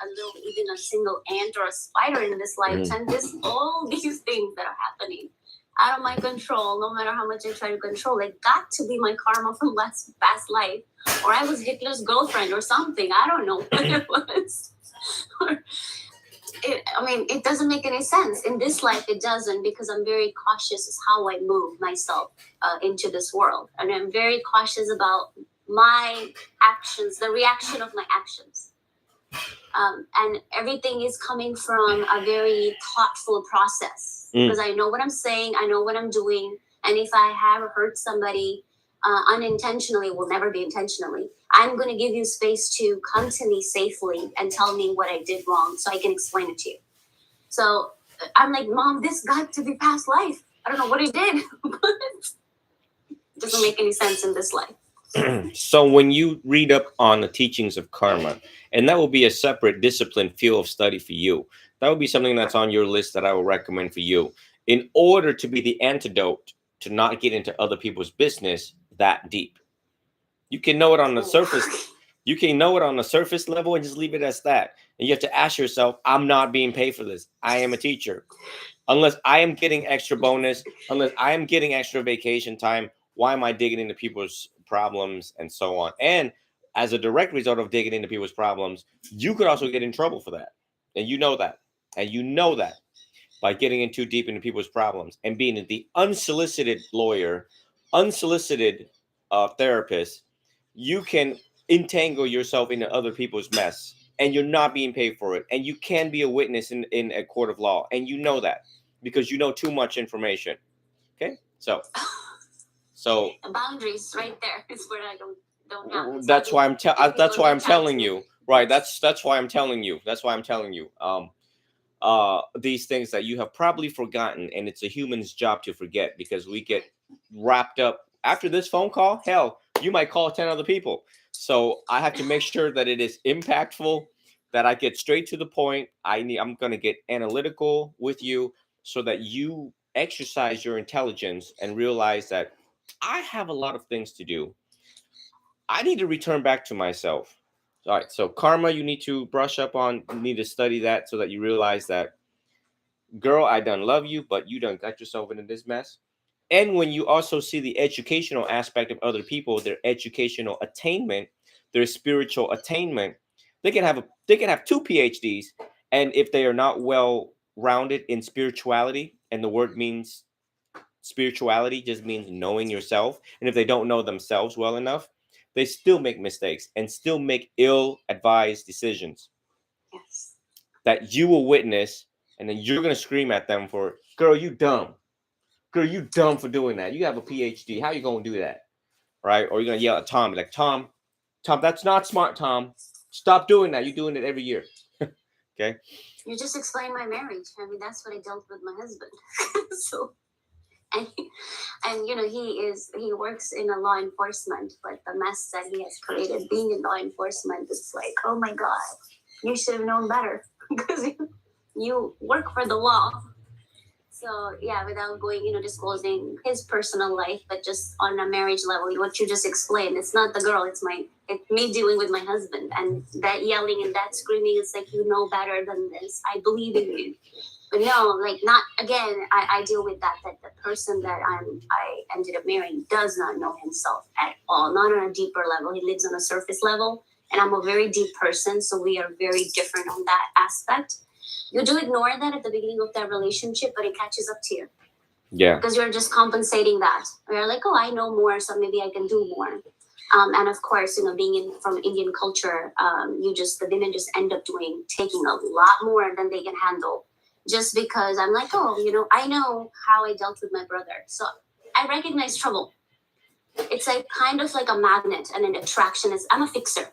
even a single ant or a spider in this lifetime. Just all these things that are happening out of my control, no matter how much I try to control. It got to be my karma from past life, or I was Hitler's girlfriend or something. I don't know what it was. It doesn't make any sense. In this life, it doesn't, because I'm very cautious as how I move myself into this world. And I'm very cautious about my actions, the reaction of my actions. And everything is coming from a very thoughtful process, because I know what I'm saying, I know what I'm doing. And if I have hurt somebody unintentionally, will never be intentionally, I'm going to give you space to come to me safely and tell me what I did wrong so I can explain it to you. So I'm like, Mom, this got to be past life. I don't know what he did, but it doesn't make any sense in this life. So when you read up on the teachings of karma, and that will be a separate discipline field of study for you, that would be something that's on your list that I will recommend for you, in order to be the antidote to not get into other people's business that deep. You can know it on the surface. You can know it on the surface level and just leave it as that. And you have to ask yourself, I'm not being paid for this. I am a teacher. Unless I am getting extra bonus, unless I am getting extra vacation time, why am I digging into people's problems and so on? And as a direct result of digging into people's problems, you could also get in trouble for that. And you know that. And you know that by getting in too deep into people's problems and being the unsolicited lawyer, unsolicited therapist, you can entangle yourself into other people's mess, and you're not being paid for it. And you can be a witness in a court of law. And you know that because you know too much information. Okay? So the boundaries right there is where I don't have. That's why I'm telling you. Right. That's why I'm telling you. That's why I'm telling you. These things that you have probably forgotten, and it's a human's job to forget, because we get wrapped up after this phone call. Hell, you might call 10 other people. So I have to make sure that it is impactful, that I get straight to the point. I'm going to get analytical with you so that you exercise your intelligence and realize that I have a lot of things to do. I need to return back to myself. All right, so karma, you need to brush up on, you need to study that so that you realize that, girl, I done love you, but you done got yourself into this mess. And when you also see the educational aspect of other people, their educational attainment, their spiritual attainment, they can have 2 PhDs, and if they are not well rounded in spirituality, and the word means spirituality just means knowing yourself, and if they don't know themselves well enough, they still make mistakes and still make ill-advised decisions. Yes. That you will witness, and then you're going to scream at them for, girl, you dumb. Girl, you dumb for doing that. You have a PhD. How you going to do that? Right? Or you're going to yell at Tom, like, Tom, that's not smart, Tom. Stop doing that. You're doing it every year. Okay? You just explained my marriage. That's what I dealt with my husband. So... And he works in a law enforcement, but the mess that he has created being in law enforcement is like, oh my God, you should have known better because you work for the law. So yeah, without going, disclosing his personal life, but just on a marriage level, what you just explained, it's not the girl, it's me dealing with my husband, and that yelling and that screaming, it's like, you know better than this. I believe in you. But no, not again. I deal with that the person that I ended up marrying does not know himself at all, not on a deeper level. He lives on a surface level, and I'm a very deep person, so we are very different on that aspect. You do ignore that at the beginning of that relationship, but it catches up to you. Yeah. Because you're just compensating that. You're like, oh, I know more, so maybe I can do more. And of course, being from Indian culture, the women just end up taking a lot more than they can handle. Just because I'm like, oh, I know how I dealt with my brother. So I recognize trouble. It's kind of like a magnet and an attraction. I'm a fixer.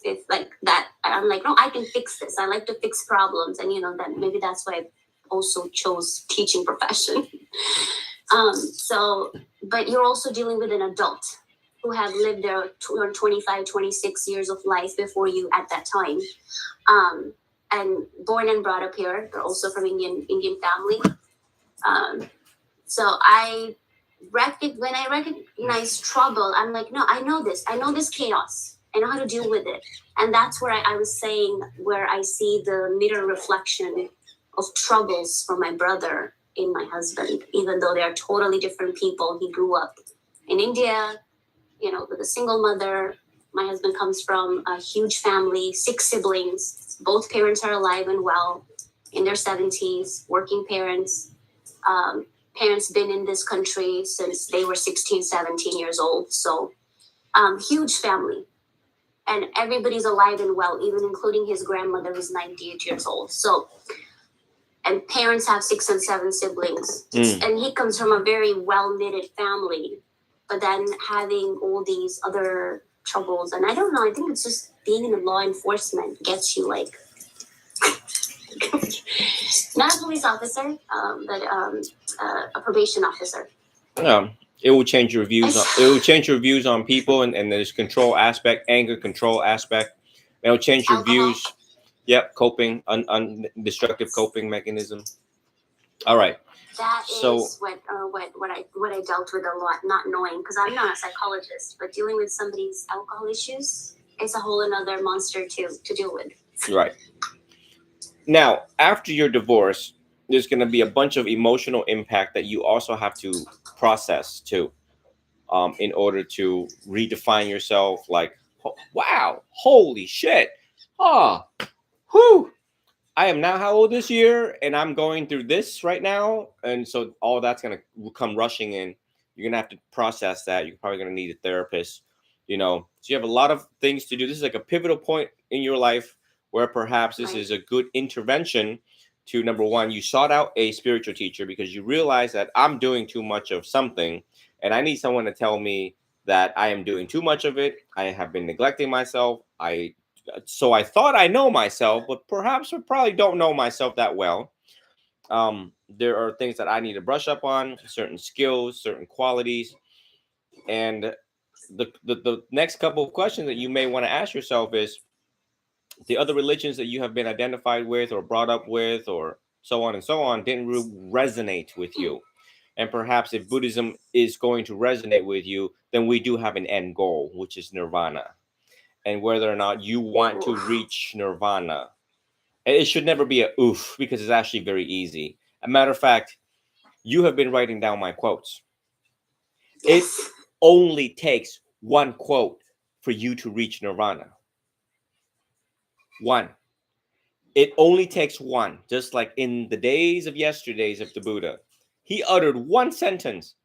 It's like that. I'm like, no, I can fix this. I like to fix problems. And, then maybe that's why I also chose teaching profession. But you're also dealing with an adult who have lived their 25, 26 years of life before you at that time. And born and brought up here. They're also from Indian family. So I when I recognize trouble, I'm like, no, I know this. I know this chaos. I know how to deal with it. And that's where I was saying, where I see the mirror reflection of troubles from my brother in my husband, even though they are totally different people. He grew up in India, with a single mother. My husband comes from a huge family, 6 siblings. Both parents are alive and well, in their 70s, working parents. Parents been in this country since they were 16, 17 years old. So huge family. And everybody's alive and well, even including his grandmother who's 98 years old. So, and parents have 6 and 7 siblings. And he comes from a very well-knitted family, but then having all these other troubles. And I don't know, I think it's just being in law enforcement gets you like, not a police officer, but a probation officer. Yeah. It will change your views. It will change your views on people, and there's control aspect, anger control aspect. It will change your views. Yep, coping, destructive coping mechanism. All right. That is what I dealt with a lot, not knowing, because I'm not a psychologist, but dealing with somebody's alcohol issues, it's a whole another monster to deal with. Right. Now, after your divorce, there's going to be a bunch of emotional impact that you also have to process too, in order to redefine yourself. Like, wow, holy shit, whew. I am now how old this year, and I'm going through this right now, and so all that's going to come rushing in. You're going to have to process that. You're probably going to need a therapist, so you have a lot of things to do. This is like a pivotal point in your life where perhaps this is a good intervention to, number one, you sought out a spiritual teacher because you realize that I'm doing too much of something, and I need someone to tell me that I am doing too much of it. I have been neglecting myself. So I thought I know myself, but perhaps I probably don't know myself that well. There are things that I need to brush up on, certain skills, certain qualities. And the next couple of questions that you may want to ask yourself is, the other religions that you have been identified with or brought up with or so on and so on didn't resonate with you. And perhaps if Buddhism is going to resonate with you, then we do have an end goal, which is nirvana. And whether or not you want to reach nirvana, it should never be a oof, because it's actually very easy. A matter of fact, you have been writing down my quotes. It only takes one quote for you to reach nirvana. One. It only takes one. Just like in the days of yesterdays of the Buddha, he uttered one sentence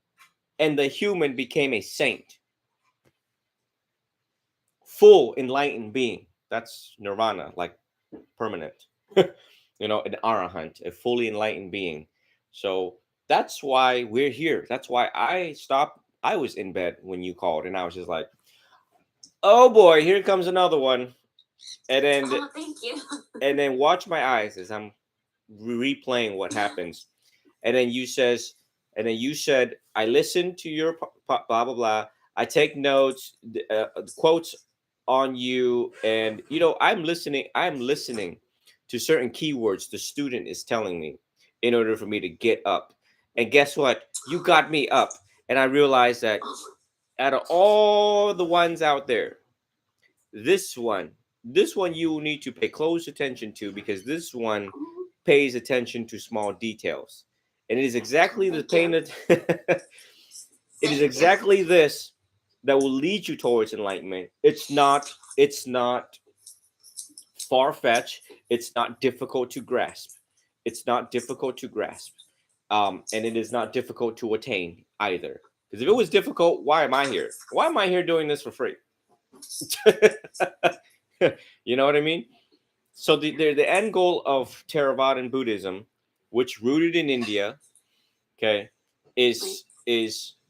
and the human became a saint. Full enlightened being. That's nirvana, like permanent. An arahant, a fully enlightened being. So that's why we're here. That's why I stopped. I was in bed when you called, and I was just like, oh boy, here comes another one. And then thank you. And then watch my eyes as I'm replaying what happens. And then you said, I listen to your blah blah blah. I take notes, quotes on you, and I'm listening to certain keywords the student is telling me in order for me to get up. And guess what? You got me up, and I realized that out of all the ones out there, this one you will need to pay close attention to, because this one pays attention to small details, and it is exactly the pain that it is exactly this that will lead you towards enlightenment. It's not far-fetched. It's not difficult to grasp. And it is not difficult to attain either. Because if it was difficult, why am I here? Why am I here doing this for free? You know what I mean? So the end goal of Theravadan Buddhism, which rooted in India, okay, is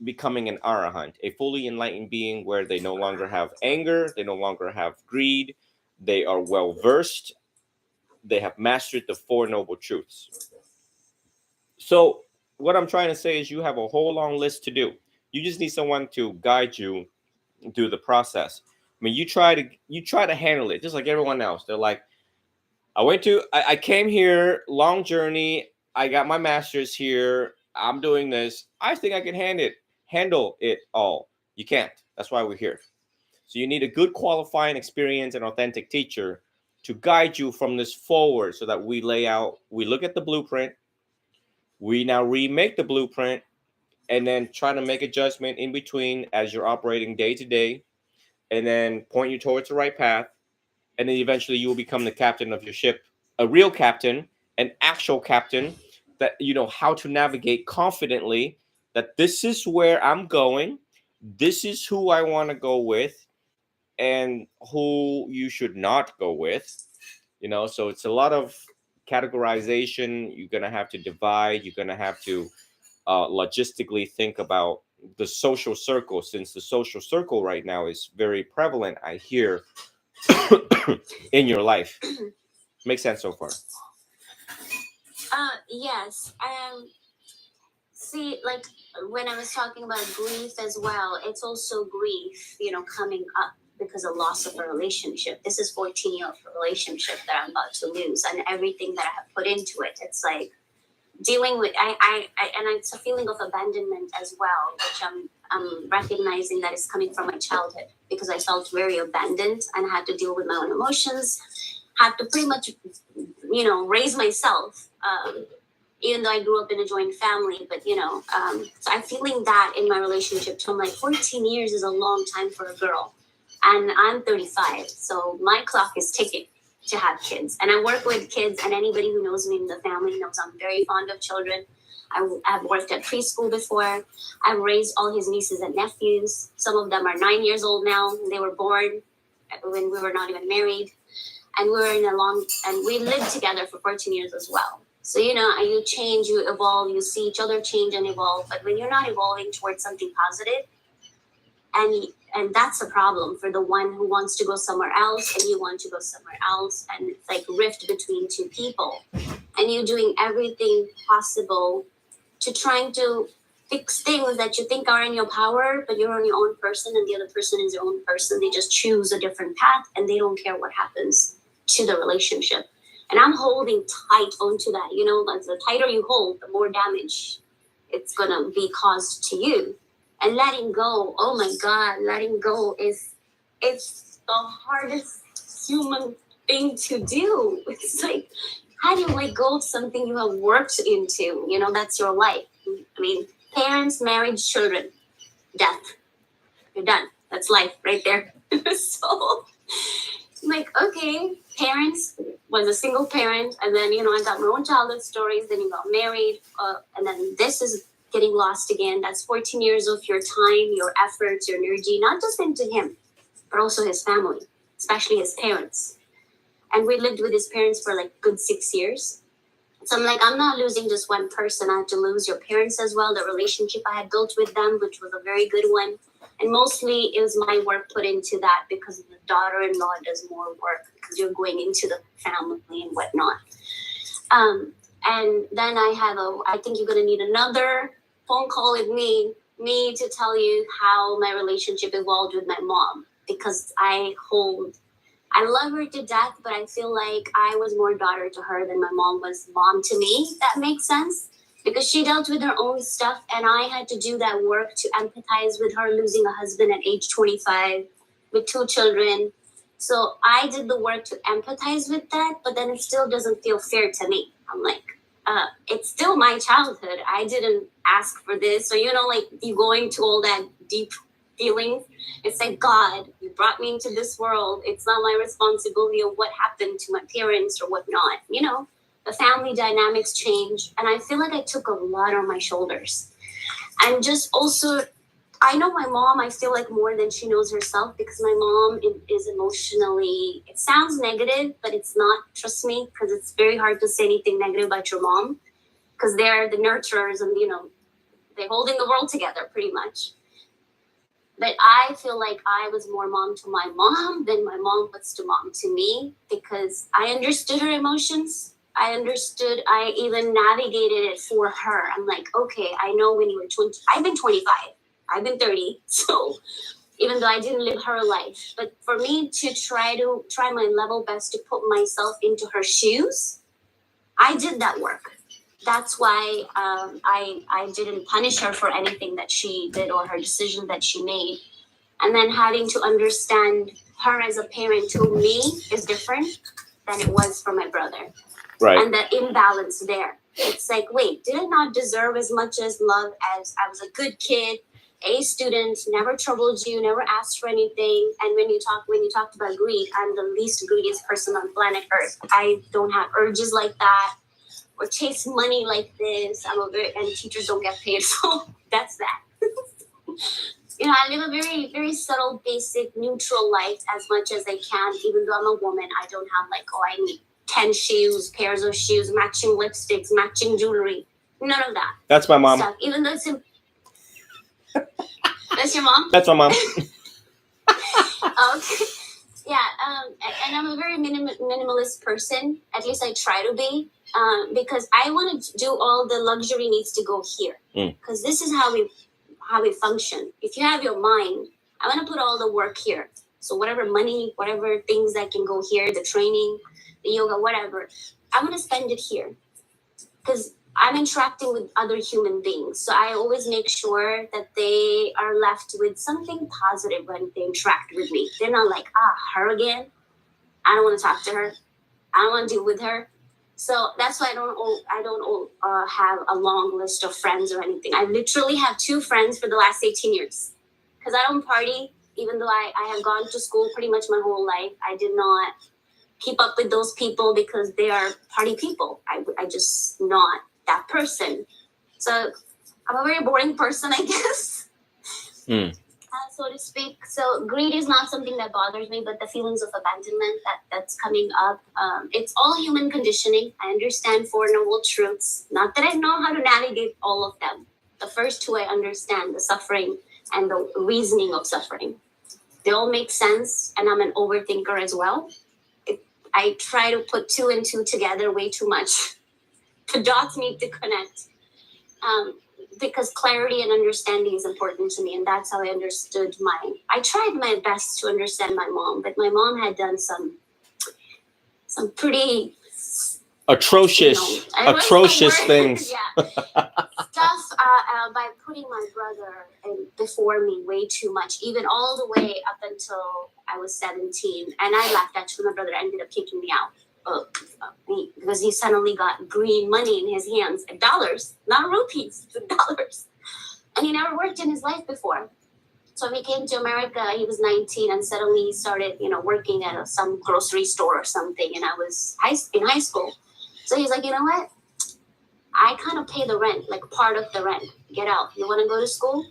becoming an arahant, a fully enlightened being where they no longer have anger, they no longer have greed, they are well versed, they have mastered the Four Noble Truths. So what I'm trying to say is you have a whole long list to do. You just need someone to guide you through the process. I mean, you try to handle it just like everyone else. They're like, I came here, long journey. I got my master's here. I'm doing this. I think I can handle it all. You can't. That's why we're here. So you need a good qualifying experience and authentic teacher to guide you from this forward, so that we look at the blueprint, we now remake the blueprint, and then try to make a judgment in between as you're operating day to day, and then point you towards the right path. And then eventually you will become the captain of your ship, a real captain, an actual captain, that you know how to navigate confidently, that this is where I'm going, this is who I want to go with, and who you should not go with. So it's a lot of categorization. You're going to have to divide, you're going to have to logistically think about the social circle, since the social circle right now is very prevalent, I hear, in your life. Makes sense so far? Yes. See, like when I was talking about grief as well, it's also grief, coming up because of loss of a relationship. This is 14-year relationship that I'm about to lose, and everything that I have put into it. It's like dealing with and it's a feeling of abandonment as well, which I'm recognizing that is coming from my childhood, because I felt very abandoned and had to deal with my own emotions, had to pretty much raise myself, even though I grew up in a joint family. But so I'm feeling that in my relationship. So I'm like, 14 years is a long time for a girl, and I'm 35, so my clock is ticking to have kids. And I work with kids, and anybody who knows me in the family knows I'm very fond of children. I've worked at preschool before. I've raised all his nieces and nephews. Some of them are 9 years old now. They were born when we were not even married. And we were and we lived together for 14 years as well. So, you change, you evolve, you see each other change and evolve. But when you're not evolving towards something positive, and that's a problem for the one who wants to go somewhere else, and you want to go somewhere else, and it's like rift between two people, and you're doing everything possible to trying to fix things that you think are in your power, but you're on your own person, and the other person is your own person. They just choose a different path, and they don't care what happens to the relationship. And I'm holding tight onto that. Like the tighter you hold, the more damage it's gonna be caused to you. And letting go, oh my God, letting go it's the hardest human thing to do. It's like, how do you let go of something you have worked into? That's your life. I mean, parents, marriage, children, death. You're done. That's life right there. So, I'm like, okay, parents, was a single parent, and then, I got my own childhood stories, then you got married, and then this is getting lost again. That's 14 years of your time, your efforts, your energy, not just into him, but also his family, especially his parents. And we lived with his parents for like good 6 years. So I'm like, I'm not losing just one person. I have to lose your parents as well, the relationship I had built with them, which was a very good one. And mostly it was my work put into that, because the daughter-in-law does more work because you're going into the family and whatnot. And then I think you're going to need another phone call with me to tell you how my relationship evolved with my mom, because I love her to death, but I feel like I was more daughter to her than my mom was mom to me. That makes sense, because she dealt with her own stuff, and I had to do that work to empathize with her losing a husband at age 25 with 2 children. So I did the work to empathize with that, but then it still doesn't feel fair to me. I'm like, it's still my childhood. I didn't ask for this. So, like you going to all that deep feelings. It's like, God, you brought me into this world. It's not my responsibility of what happened to my parents or whatnot. The family dynamics change. And I feel like I took a lot on my shoulders. And just also, I know my mom, I feel like more than she knows herself, because my mom is emotionally, it sounds negative, but it's not, trust me, because it's very hard to say anything negative about your mom, because they're the nurturers and, they're holding the world together pretty much. But I feel like I was more mom to my mom than my mom was to mom to me, because I understood her emotions. I even navigated it for her. I'm like, okay, I know when you were 20, I've been 25. I've been 30, so even though I didn't live her life, but for me to try my level best to put myself into her shoes, I did that work. that's why I didn't punish her for anything that she did or her decision that she made. And then having to understand her as a parent to me is different than it was for my brother. Right. And the imbalance there. It's like, wait, did I not deserve as much as love as I was a good kid, A student, never troubled you, never asked for anything? And when you talked about greed, I'm the least greediest person on planet Earth. I don't have urges like that or chase money like this. And teachers don't get paid, so that's that. I live a very, very subtle, basic, neutral life as much as I can. Even though I'm a woman, I don't have like, I need 10 shoes, pairs of shoes, matching lipsticks, matching jewelry. None of that. That's my mom. Stuff. Even though it's That's your mom? That's my mom. Okay. Yeah, and I'm a very minimalist person. At least I try to be, because I want to do all the luxury needs to go here. Because this is how we function. If you have your mind, I want to put all the work here. So whatever money, whatever things that can go here, the training, the yoga, whatever, I want to spend it here. Because I'm interacting with other human beings. So I always make sure that they are left with something positive when they interact with me. They're not like, her again. I don't want to talk to her. I don't want to deal with her. So that's why I don't have a long list of friends or anything. I literally have 2 friends for the last 18 years. Because I don't party, even though I have gone to school pretty much my whole life. I did not keep up with those people because they are party people. I just not that person. So I'm a very boring person, I guess. So to speak. So greed is not something that bothers me, but the feelings of abandonment that's coming up, it's all human conditioning. I understand 4 noble truths. Not that I know how to navigate all of them. The first 2 I understand, the suffering and the reasoning of suffering. They all make sense, and I'm an overthinker as well. I try to put 2 and 2 together way too much. The dots need to connect. Because clarity and understanding is important to me, and that's how I understood I tried my best to understand my mom, but my mom had done some pretty atrocious things. Yeah. Stuff by putting my brother before me way too much, even all the way up until I was 17, and I left. Actually, my brother ended up kicking me out. Because he suddenly got green money in his hands, dollars, not rupees, dollars. And he never worked in his life before. So when he came to America, he was 19, and suddenly he started, working at some grocery store or something. And I was in high school. So he's like, you know what? I kind of pay the rent, like part of the rent. Get out. You want to go to school?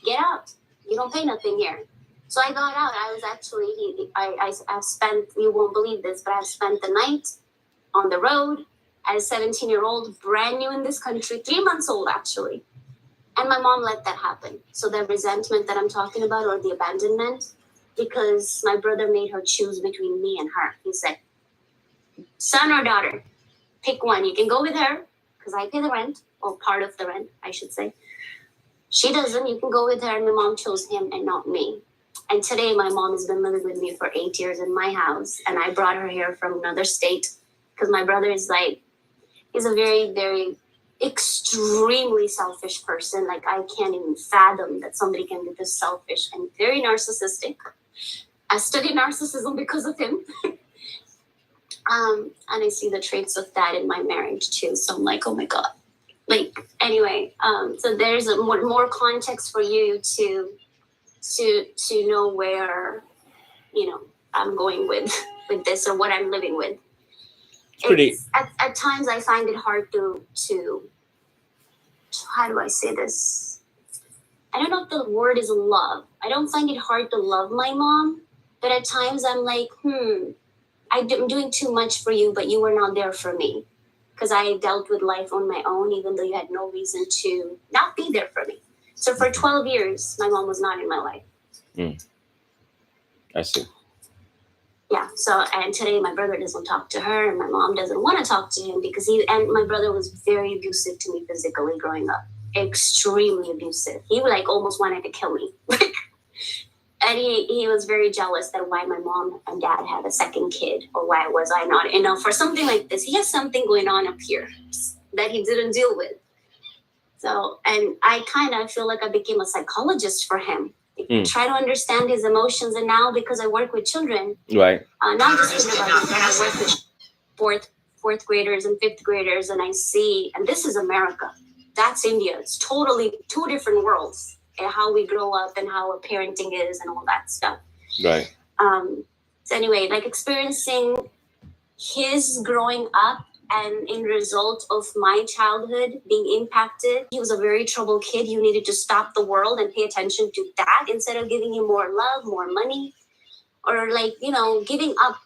Get out. You don't pay nothing here. So I got out. I was actually, I've spent, you won't believe this, but I've spent the night on the road as a 17-year-old, brand new in this country, 3 months old actually. And my mom let that happen. So the resentment that I'm talking about, or the abandonment, because my brother made her choose between me and her. He said, son or daughter, pick one. You can go with her, because I pay the rent, or part of the rent, I should say. She doesn't. You can go with her. And my mom chose him and not me. And today, my mom has been living with me for 8 years in my house. And I brought her here from another state because my brother is he's a very, very extremely selfish person. Like, I can't even fathom that somebody can be this selfish and very narcissistic. I studied narcissism because of him. And I see the traits of that in my marriage too. So I'm like, oh my God. Anyway, so there's more context for you to know where, I'm going with this, or what I'm living with. At times I find it hard to how do I say this? I don't know if the word is love. I don't find it hard to love my mom, but at times I'm like, I'm doing too much for you, but you were not there for me. Because I dealt with life on my own, even though you had no reason to not be there for me. So for 12 years, my mom was not in my life. I see. Yeah. So, and today my brother doesn't talk to her, and my mom doesn't want to talk to him because my brother was very abusive to me physically growing up. Extremely abusive. He almost wanted to kill me. And he was very jealous that why my mom and dad had a second kid, or why was I not enough for something like this. He has something going on up here. that he didn't deal with. So, and I kind of feel like I became a psychologist for him. Try to understand his emotions. And now, because I work with children, right, not just kindergarten, but I work with fourth graders and fifth graders, and I see, and this is America. That's India. It's totally two different worlds, and how we grow up and how parenting is and all that stuff. right. So anyway, like experiencing his growing up and in result of my childhood being impacted. He was a very troubled kid. You needed to stop the world and pay attention to that instead of giving him more love, more money, or like, you know, giving up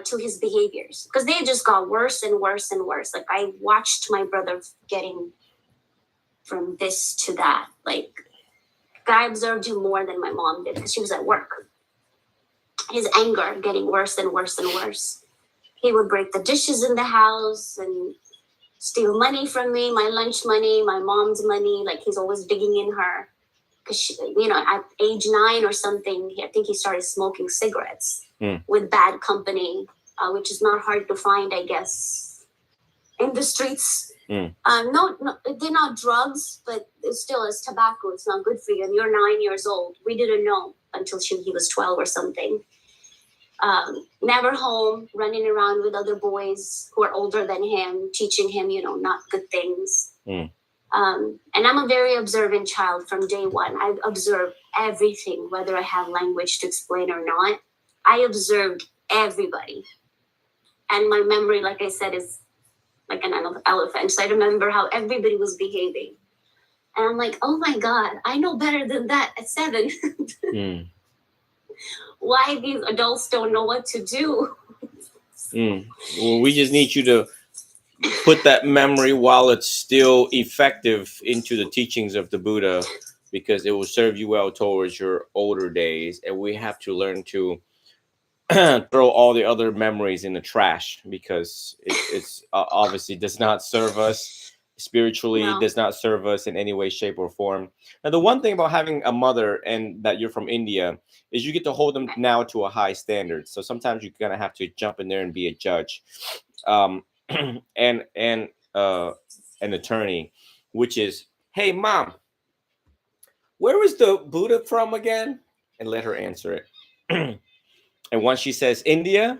to his behaviors, because they just got worse and worse and worse. Like I watched my brother getting from this to that. Like I observed him more than my mom did because she was at work. His anger getting worse and worse and worse. He would break the dishes in the house and steal money from me, my lunch money, my mom's money. Like he's always digging in her. Because, you know, at age 9 or something, I think he started smoking cigarettes with bad company, which is not hard to find, I guess, in the streets. No, they're not drugs, but it still is tobacco. It's not good for you. And you're 9 years old. We didn't know until he was 12 or something. Never home, running around with other boys who are older than him, teaching him, you know, not good things. And I'm a very observant child from day one. I observe everything, whether I have language to explain or not. I observed everybody. And my memory, like I said, is like an elephant. So I remember how everybody was behaving. And I'm like, oh my God, I know better than that at 7. Why these adults don't know what to do? Well, we just need you to put that memory while it's still effective into the teachings of the Buddha, because it will serve you well towards your older days. And we have to learn to throw all the other memories in the trash, because it's obviously does not serve us spiritually, does not serve us in any way, shape, or form. Now, the one thing about having a mother and that you're from India is you get to hold them now to a high standard. So sometimes you're gonna have to jump in there and be a judge, and an attorney, which is, hey mom, where is the Buddha from again? And let her answer it. And once she says India,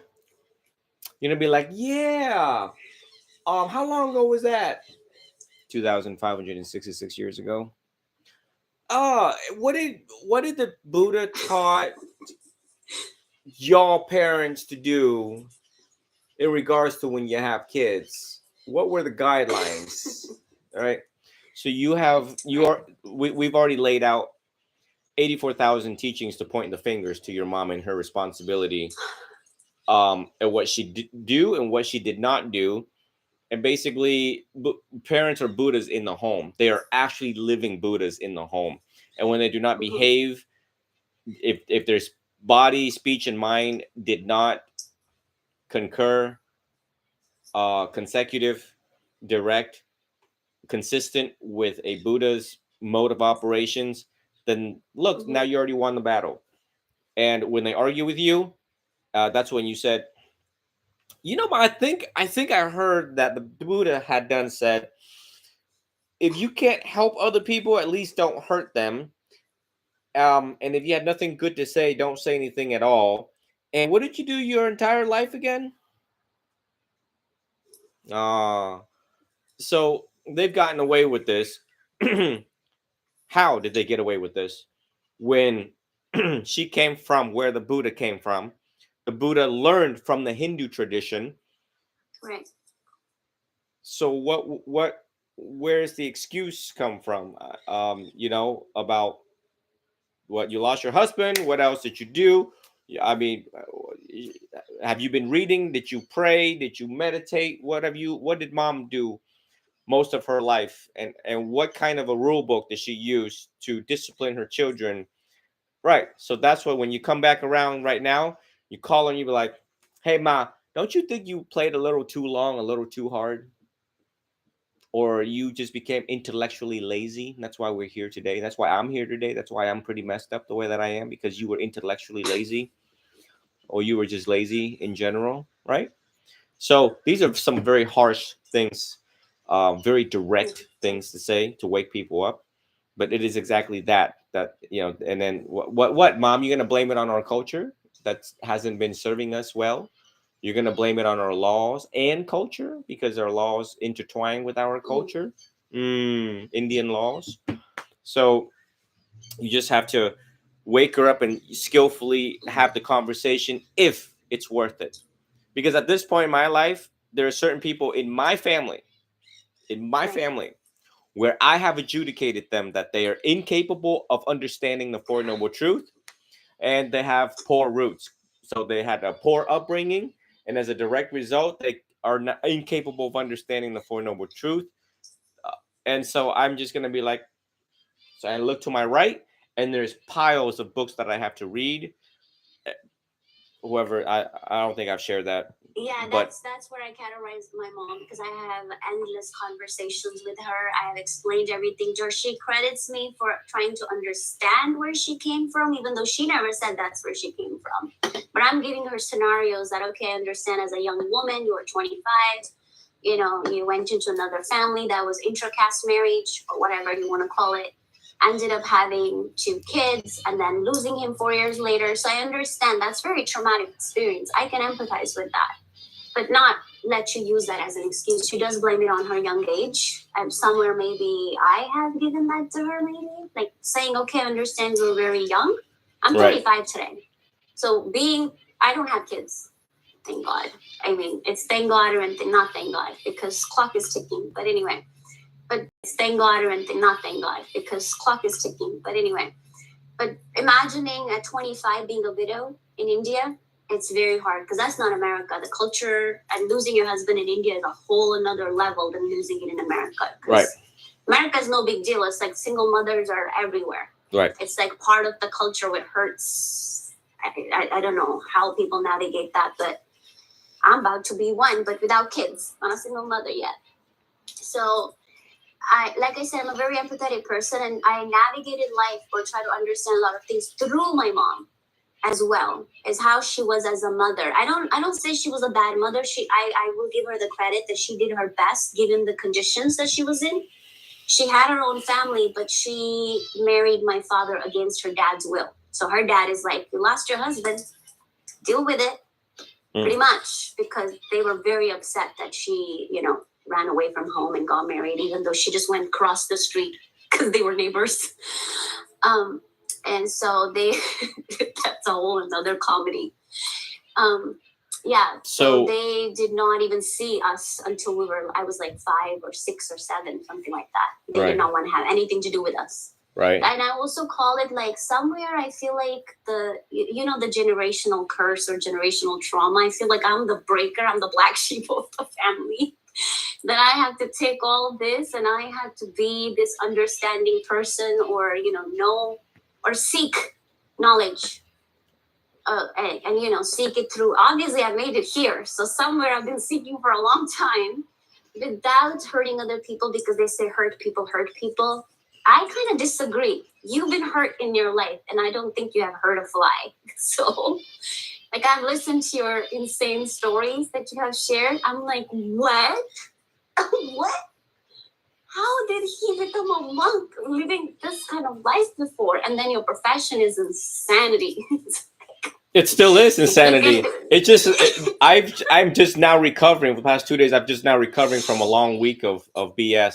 you're gonna be like, yeah. How long ago was that? 2,566 years ago. What did the Buddha taught y'all parents to do in regards to when you have kids? What were the guidelines? All right. So we've already laid out 84,000 teachings to point the fingers to your mom and her responsibility, and what she did do and what she did not do. And basically, parents are Buddhas in the home. They are actually living Buddhas in the home. And when they do not behave, if their body, speech, and mind did not concur, consecutive, direct, consistent with a Buddha's mode of operations, then look, now you already won the battle. And when they argue with you, that's when you said, you know, but I think I heard that the Buddha had said, if you can't help other people, at least don't hurt them. And if you had nothing good to say, don't say anything at all. And what did you do your entire life again? So they've gotten away with this. How did they get away with this? When she came from where the Buddha came from, the Buddha learned from the Hindu tradition. Right. So where's the excuse come from? You know, about what, you lost your husband. What else did you do? I mean, have you been reading? Did you pray? Did you meditate? What did mom do most of her life? And what kind of a rule book did she use to discipline her children? Right. So that's what, when you come back around right now, you call and you be like, hey ma, don't you think you played a little too long, a little too hard? Or you just became intellectually lazy? That's why we're here today. That's why I'm here today. That's why I'm pretty messed up the way that I am, because you were intellectually lazy, or you were just lazy in general, right? So these are some very harsh things very direct things to say to wake people up. But it is exactly that, and then what mom, you're going to blame it on our culture that hasn't been serving us well? You're going to blame it on our laws and culture because our laws intertwine with our culture, Indian laws. So you just have to wake her up and skillfully have the conversation if it's worth it. Because at this point in my life, there are certain people in my family where I have adjudicated them that they are incapable of understanding the Four Noble Truth, and they have poor roots. So they had a poor upbringing, and as a direct result, they are not incapable of understanding the Four Noble Truth. Uh, and so I'm just gonna be like, so I look to my right, and there's piles of books that I have to read. Whoever, I don't think I've shared that. Yeah, but that's where I categorize my mom, because I have endless conversations with her. I have explained everything to her. She credits me for trying to understand where she came from, even though she never said that's where she came from. But I'm giving her scenarios that, okay, I understand as a young woman, you were 25, you went into another family that was intra-caste marriage or whatever you want to call it, ended up having 2 kids and then losing him 4 years later. So I understand that's very traumatic experience. I can empathize with that, but not let you use that as an excuse. She does blame it on her young age. And somewhere maybe I have given that to her, maybe. Like saying, okay, I understand you're very young. I'm 35 today. So I don't have kids. Thank God. I mean, it's thank God or anything, not thank God, because clock is ticking. But anyway. But it's thank God or anything, not thank God, because clock is ticking. But anyway. But imagining at 25 being a widow in India, it's very hard because that's not America. The culture and losing your husband in India is a whole another level than losing it in America. Right. America is no big deal. It's like single mothers are everywhere. Right. It's like part of the culture where it hurts. I don't know how people navigate that, but I'm about to be one, but without kids, not a single mother yet. So like I said, I'm a very empathetic person, and I navigated life or try to understand a lot of things through my mom as well, as how she was as a mother. I don't say she was a bad mother. I will give her the credit that she did her best given the conditions that she was in. She had her own family, but she married my father against her dad's will. So her dad is like, you lost your husband, deal with it, pretty much, because they were very upset that she, ran away from home and got married, even though she just went across the street because they were neighbors. And so that's a whole another comedy. So they did not even see us until I was like 5 or 6 or 7, something like that. They did not want to have anything to do with us. Right. And I also call it like somewhere I feel like the generational curse or generational trauma. I feel like I'm the breaker. I'm the black sheep of the family. That I have to take all of this and I have to be this understanding person or, know or seek knowledge and seek it through. Obviously, I made it here. So somewhere I've been seeking for a long time without hurting other people because they say hurt people. I kind of disagree. You've been hurt in your life and I don't think you have hurt a fly. So like I've listened to your insane stories that you have shared. I'm like, what? What? How did he become a monk living this kind of life before? And then your profession is insanity. It still is insanity. I'm just now recovering. For the past 2 days, I'm just now recovering from a long week of BS.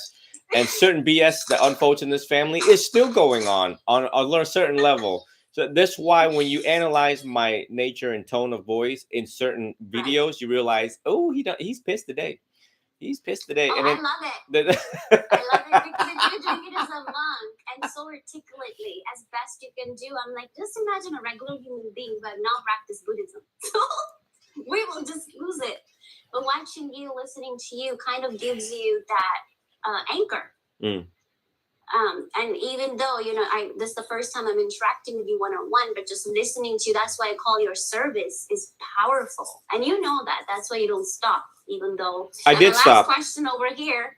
And certain BS that unfolds in this family is still going on a certain level. So that's why when you analyze my nature and tone of voice in certain videos, you realize, oh, he's pissed today. He's pissed today. Oh, and I love it. I love it because you're doing it as a monk and so articulately, as best you can do. I'm like, just imagine a regular human being who have not practiced Buddhism. So we will just lose it. But watching you, listening to you kind of gives you that anchor. And even though, this is the first time I'm interacting with you one-on-one, but just listening to you, that's why I call your service is powerful. And you know that. That's why you don't stop, even though I did stop. Last question over here,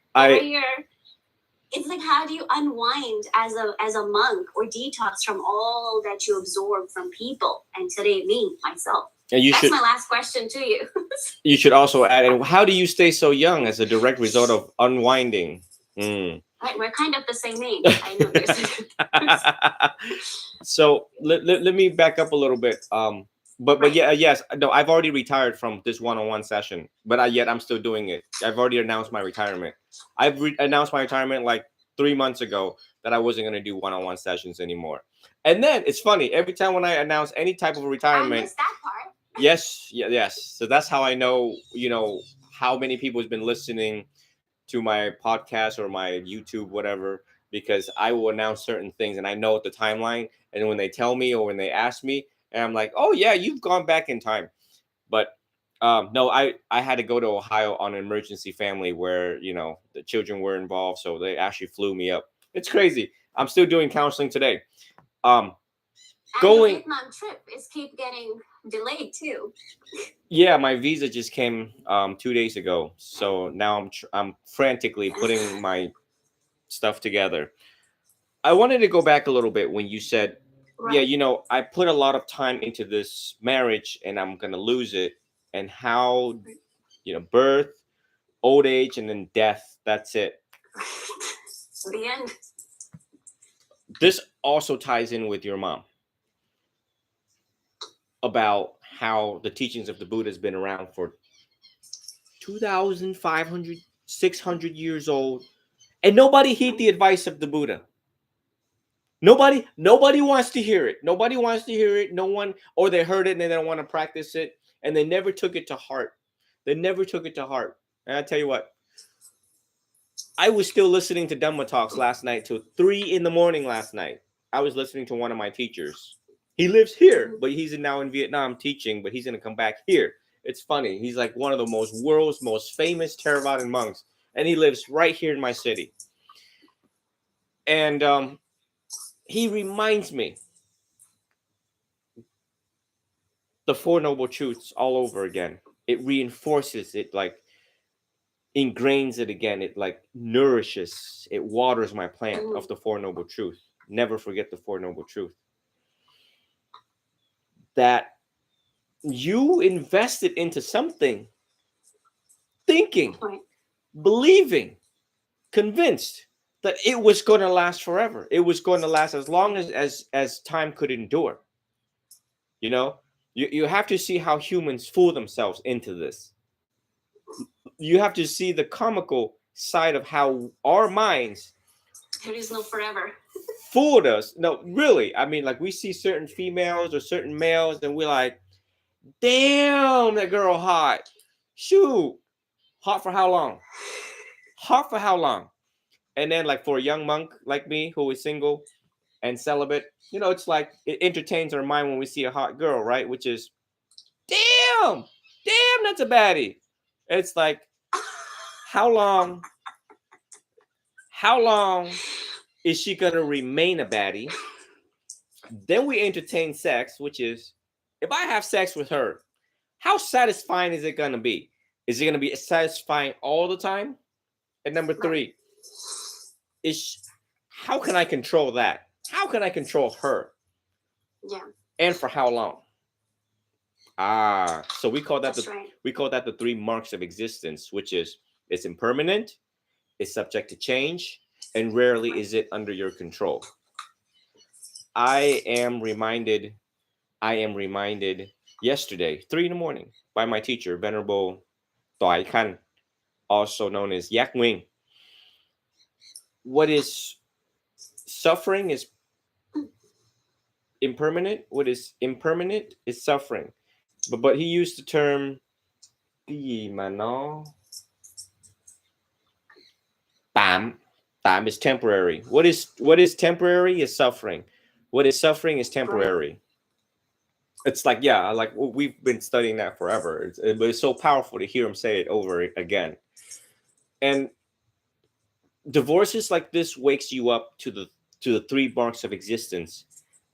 it's like, how do you unwind as a monk or detox from all that you absorb from people? And today, myself. And you That's should my last question to you. you should also add, and how do you stay so young as a direct result of unwinding? Mm. Right, we're kind of the same age. I know there's So let me back up a little bit. But Right. yeah, yes, no, I've already retired from this one-on-one session, but yet I'm still doing it. I've already announced my retirement. I've announced my retirement like 3 months ago that I wasn't going to do one-on-one sessions anymore. And then it's funny, every time when I announce any type of I retirement, missed that part. yes, yes. So that's how I know, how many people has been listening to my podcast or my YouTube, whatever, because I will announce certain things and I know the timeline. And when they tell me or when they ask me, and I'm like, oh yeah, you've gone back in time. But no, I had to go to Ohio on an emergency family where, the children were involved. So they actually flew me up. It's crazy. I'm still doing counseling today. And Going- your Vietnam trip is keep getting delayed too. Yeah, my visa just came 2 days ago. So now I'm frantically putting my stuff together. I wanted to go back a little bit when you said, Right. yeah, I put a lot of time into this marriage and I'm going to lose it. And how, birth, old age, and then death. That's it. The end. This also ties in with your mom about how the teachings of the Buddha has been around for 2,500, 600 years old. And nobody heed the advice of the Buddha. Nobody wants to hear it. Nobody wants to hear it. No one, or they heard it and they don't want to practice it. And they never took it to heart. They never took it to heart. And I tell you what, I was still listening to Dhamma talks last night till 3 a.m. last night. I was listening to one of my teachers. He lives here, but he's now in Vietnam teaching, but he's going to come back here. It's funny. He's like one of the world's most famous Theravadan monks. And he lives right here in my city. And he reminds me the Four Noble Truths all over again. It reinforces it, like ingrains it again. It like nourishes, it waters my plant of the Four Noble Truths. Never forget the Four Noble Truths. That you invested into something, thinking, believing, convinced that it was going to last forever. It was going to last as long as time could endure. You have to see how humans fool themselves into this. You have to see the comical side of how our minds There is no forever. fooled us. No, really. I mean, like we see certain females or certain males and we're like, damn, that girl hot. Shoot. Hot for how long? Hot for how long? And then like for a young monk like me who is single and celibate, it's like it entertains our mind when we see a hot girl, right? Which is, damn, that's a baddie. It's like, how long is she gonna remain a baddie? Then we entertain sex, which is, if I have sex with her, how satisfying is it gonna be? Is it gonna be satisfying all the time? And number three is, how can I control that? How can I control her? Yeah. And for how long? So we call that the 3 marks of existence, which is it's impermanent, it's subject to change, and rarely is it under your control. I am reminded yesterday, 3 a.m, by my teacher, Venerable Toai Khan, also known as Yak Nguyen. What is suffering is impermanent. What is impermanent is suffering. But he used the term Tam is temporary. What is temporary is suffering. What is suffering is temporary. It's like, like we've been studying that forever. But it's so powerful to hear him say it over again. And divorces like this wakes you up to the 3 marks of existence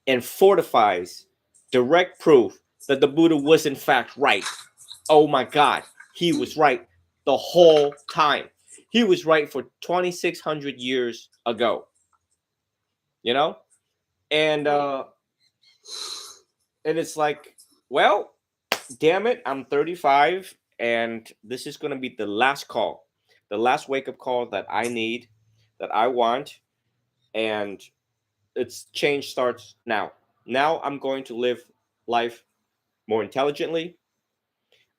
and fortifies direct proof that the Buddha was in fact right. Oh my God, he was right the whole time. He was right for 2,600 years ago. And it's like, well, damn it, I'm 35, and this is going to be the last call, the last wake up call that I need, that I want, and it's change starts now. Now I'm going to live life more intelligently.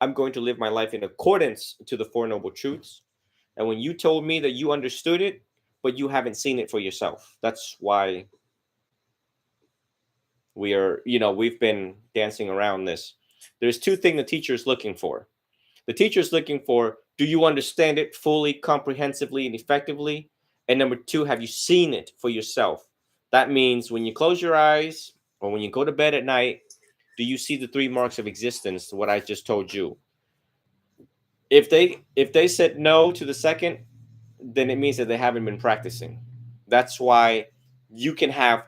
I'm going to live my life in accordance to the Four Noble Truths. And when you told me that you understood it, but you haven't seen it for yourself, that's why we've been dancing around this. There's two things the teacher is looking for. The teacher is looking for, do you understand it fully, comprehensively, and effectively? And number two, have you seen it for yourself? That means when you close your eyes or when you go to bed at night, do you see the three marks of existence, what I just told you? If they said no to the second, then it means that they haven't been practicing. That's why you can have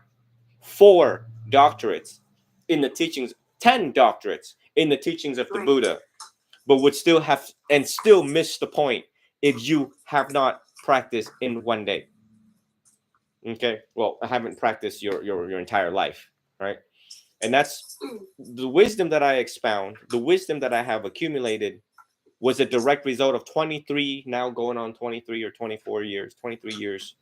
4 doctorates in the teachings, 10 doctorates in the teachings of the Right. Buddha, but would still have and still miss the point if you have not practiced in one day. Okay, well, I haven't practiced your entire life, right? And that's the wisdom that I expound, the wisdom that I have accumulated was a direct result of 23, now going on 23 or 24 years, 23 years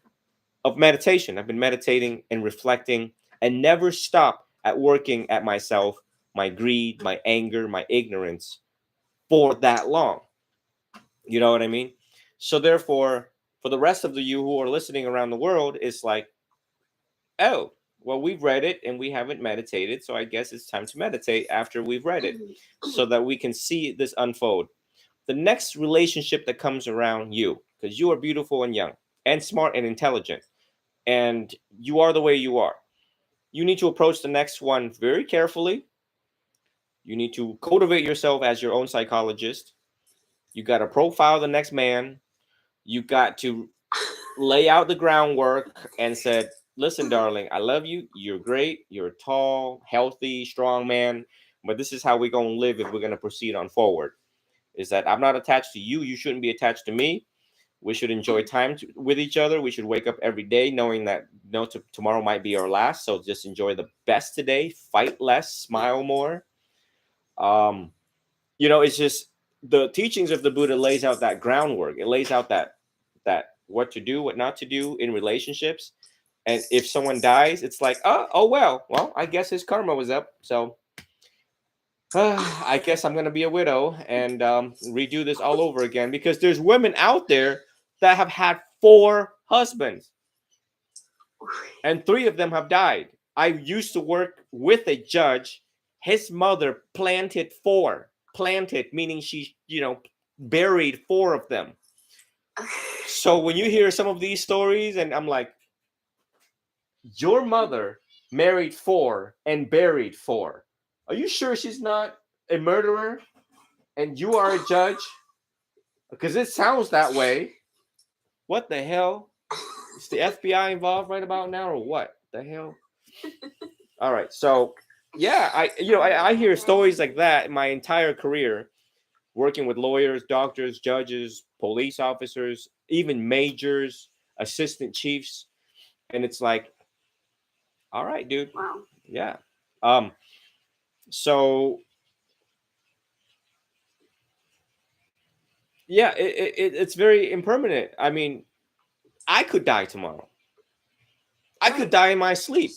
of meditation. I've been meditating and reflecting and never stop at working at myself, my greed, my anger, my ignorance for that long. You know what I mean? So therefore, for the rest of you who are listening around the world, it's like, oh, well, we've read it and we haven't meditated. So I guess it's time to meditate after we've read it so that we can see this unfold. The next relationship that comes around you, because you are beautiful and young and smart and intelligent, and you are the way you are. You need to approach the next one very carefully. You need to cultivate yourself as your own psychologist. You got to profile the next man. You got to lay out the groundwork and said, listen, darling, I love you. You're great. You're tall, healthy, strong man. But this is how we're going to live if we're going to proceed on forward. Is that I'm not attached to you. You shouldn't be attached to me. We should enjoy time with each other. We should wake up every day knowing that tomorrow might be our last. So just enjoy the best today. Fight less, smile more. Um, it's just the teachings of the Buddha lays out that groundwork. It lays out that what to do, what not to do in relationships. And if someone dies, it's like, well, I guess his karma was up. So I guess I'm gonna be a widow and redo this all over again, because there's women out there that have had 4 husbands and 3 of them have died. I used to work with a judge. His mother planted meaning she buried 4 of them. So when you hear some of these stories, and I'm like, your mother married 4 and buried 4. Are you sure she's not a murderer and you are a judge? Because it sounds that way. What the hell? Is the FBI involved right about now, or what the hell? All right. So yeah, I hear stories like that my entire career, working with lawyers, doctors, judges, police officers, even majors, assistant chiefs. And it's like, all right, dude. Wow. Yeah. So yeah, it's very impermanent. I mean, I could die tomorrow. I could die in my sleep.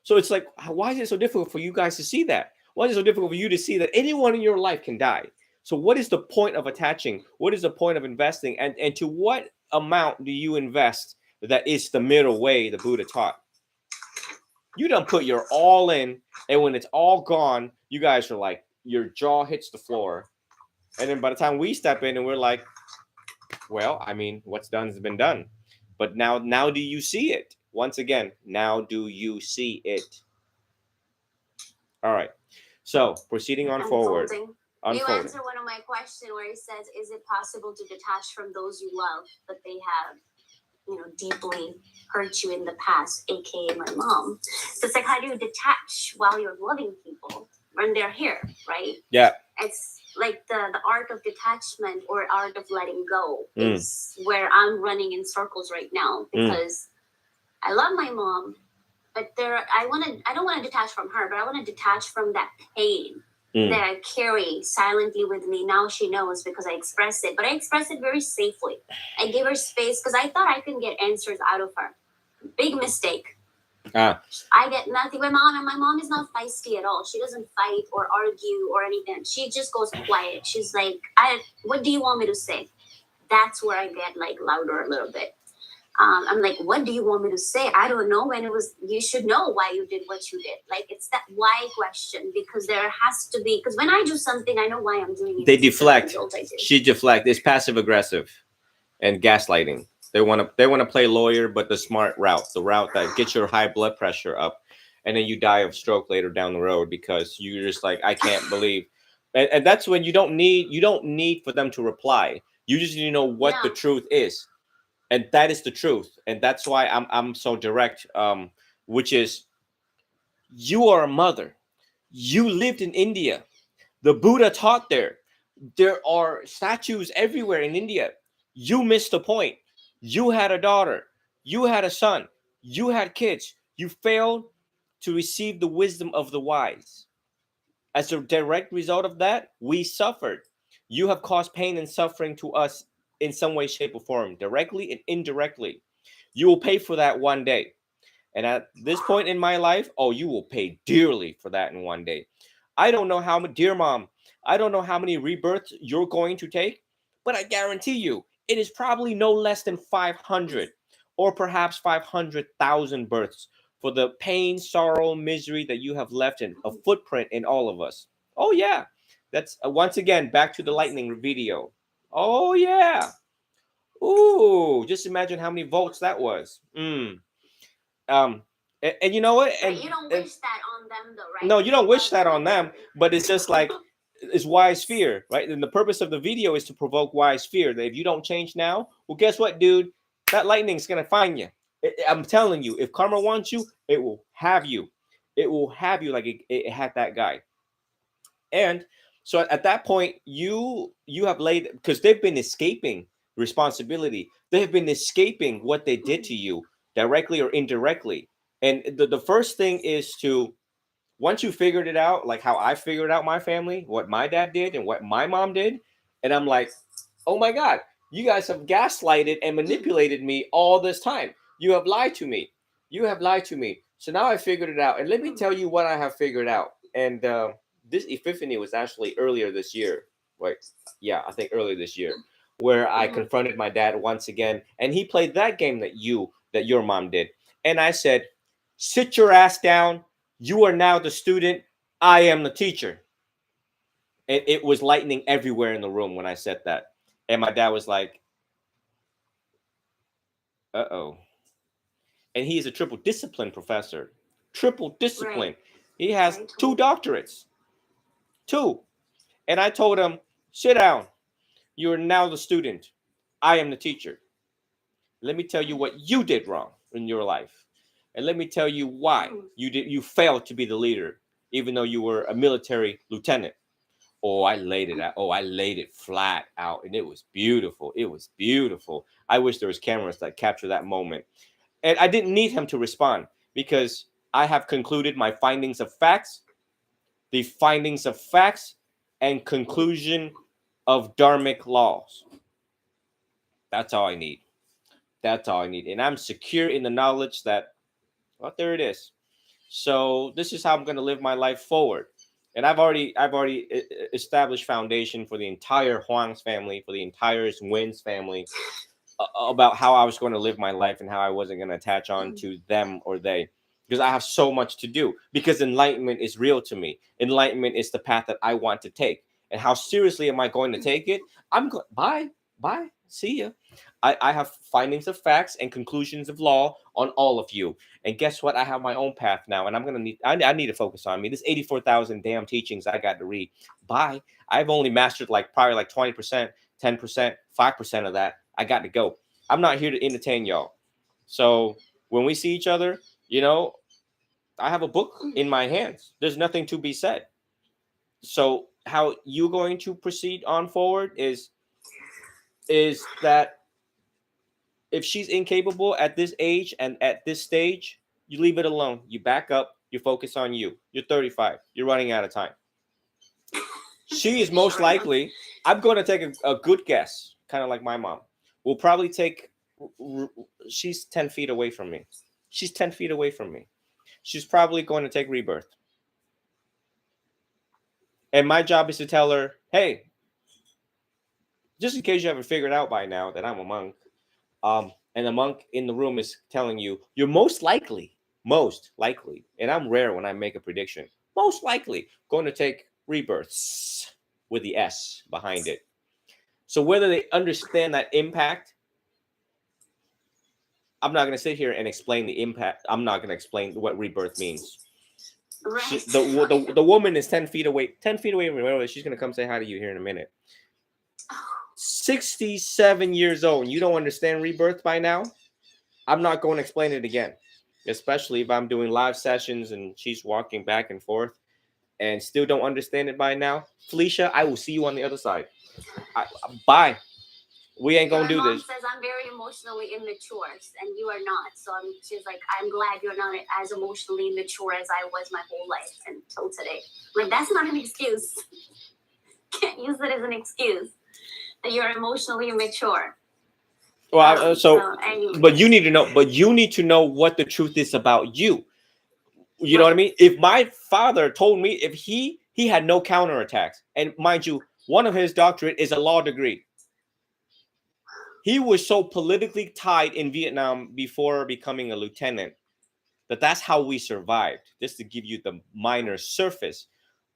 So it's like, why is it so difficult for you guys to see that? Why is it so difficult for you to see that anyone in your life can die? So what is the point of attaching? What is the point of investing? And to what amount do you invest that is the middle way the Buddha taught? You don't put your all in, and when it's all gone, you guys are like, your jaw hits the floor. And then by the time we step in and we're like, well, I mean, what's done has been done. But now do you see it? Once again, now do you see it? All right. So proceeding on forward. You answer one of my questions where he says, is it possible to detach from those you love, but they have, deeply hurt you in the past, aka my mom? So it's like, how do you detach while you're loving people when they're here, right? Yeah. It's like the art of detachment or art of letting go is where I'm running in circles right now, because I love my mom, but I don't want to detach from her, but I want to detach from that pain that I carry silently with me. Now she knows because I express it, but I express it very safely. I give her space because I thought I could get answers out of her. Big mistake. I get nothing. My mom is not feisty at all. She doesn't fight or argue or anything. She just goes quiet. She's like, what do you want me to say? That's where I get like louder a little bit. I'm like, what do you want me to say? I don't know. And you should know why you did what you did. Like, it's that why question, because there has to be, because when I do something, I know why I'm doing it. They deflect. She deflect. It's passive aggressive and gaslighting. They want to play lawyer, but the smart route, the route that gets your high blood pressure up, and then you die of stroke later down the road because you're just like, I can't believe. And that's when you don't need for them to reply. You just need to know what the truth is. And that is the truth. And that's why I'm so direct, which is, you are a mother. You lived in India. The Buddha taught there. There are statues everywhere in India. You missed the point. You had a daughter. You had a son. You had kids. You failed to receive the wisdom of the wise. As a direct result of that, we suffered. You have caused pain and suffering to us in some way, shape, or form, directly and indirectly. You will pay for that one day. And at this point in my life, you will pay dearly for that in one day. I don't know how many, dear mom, I don't know how many rebirths you're going to take, but I guarantee you, it is probably no less than 500 or perhaps 500,000 births for the pain, sorrow, misery that you have left in a footprint in all of us. Oh, yeah. That's once again, back to the lightning video. Oh, yeah. Ooh, just imagine how many volts that was. And you know what? And you don't wish that on them, though, right? No, you don't wish that on them, but it's just like, it's wise fear, right? And the purpose of the video is to provoke wise fear. That if you don't change now, well, guess what, dude? That lightning's gonna find you. I'm telling you, if karma wants you, it will have you. It will have you like it had that guy. And so at that point, you have laid, because they've been escaping responsibility. They have been escaping what they did to you, directly or indirectly. And the first thing is to, once you figured it out, like how I figured out my family, what my dad did and what my mom did, and I'm like, oh my God, you guys have gaslighted and manipulated me all this time. You have lied to me. You have lied to me. So now I figured it out. And let me tell you what I have figured out. And this epiphany was actually earlier this year. Wait, yeah, I think earlier this year, where I confronted my dad once again. And he played that game that your mom did. And I said, sit your ass down. You are now the student. I am the teacher. And it was lightning everywhere in the room when I said that. And my dad was like, uh-oh. And he is a triple discipline professor. Triple discipline. Right. He has 2 doctorates. 2. And I told him, sit down. You are now the student. I am the teacher. Let me tell you what you did wrong in your life. And let me tell you why you failed to be the leader, even though you were a military lieutenant. Oh, I laid it out. Oh, I laid it flat out. And it was beautiful. It was beautiful. I wish there was cameras that capture that moment. And I didn't need him to respond because I have concluded my findings of facts, the findings of facts, and conclusion of dharmic laws. That's all I need. That's all I need. And I'm secure in the knowledge that, well, there it is. So this is how I'm going to live my life forward. And I've already established foundation for the entire Huang's family, for the entire Nguyen's family, about how I was going to live my life and how I wasn't going to attach on to them or they, because I have so much to do. Because enlightenment is real to me. Enlightenment is the path that I want to take. And how seriously am I going to take it? Bye. See ya. I have findings of facts and conclusions of law on all of you. And guess what? I have my own path now, and I need to focus on me. This 84,000 damn teachings I got to read. Bye. I've only mastered probably 20%, 10%, 5% of that. I got to go. I'm not here to entertain y'all. So when we see each other, I have a book in my hands. There's nothing to be said. So how you going to proceed on forward is that if she's incapable at this age and at this stage, you leave it alone. You back up. You focus on you. You're 35. You're running out of time. She is most Sure enough. likely. I'm going to take a good guess, kind of like my mom. Will probably take. She's 10 feet away from me. She's 10 feet away from me. She's probably going to take rebirth. And my job is to tell her, hey, just in case you haven't figured out by now that I'm a monk, and the monk in the room is telling you, you're most likely, and I'm rare when I make a prediction, most likely going to take rebirths with the S behind it. So whether they understand that impact, I'm not going to sit here and explain the impact. I'm not going to explain what rebirth means. Right. The woman is 10 feet away. 10 feet away from me. She's going to come say hi to you here in a minute. 67 years old. You don't understand rebirth by now? I'm not going to explain it again. Especially if I'm doing live sessions and she's walking back and forth and still don't understand it by now. Felicia, I will see you on the other side. Bye. We ain't gonna do my mom this. says I'm very emotionally immature, and you are not. So she's like, I'm glad you're not as emotionally immature as I was my whole life until today. Like, that's not an excuse. Can't use it as an excuse that you're emotionally immature. Well, Anyway. but you need to know. But you need to know what the truth is about you. You know what I mean? If my father told me, if he had no counterattacks, and mind you, one of his doctorate is a law degree. He was so politically tied in Vietnam before becoming a lieutenant that's how we survived. Just to give you the minor surface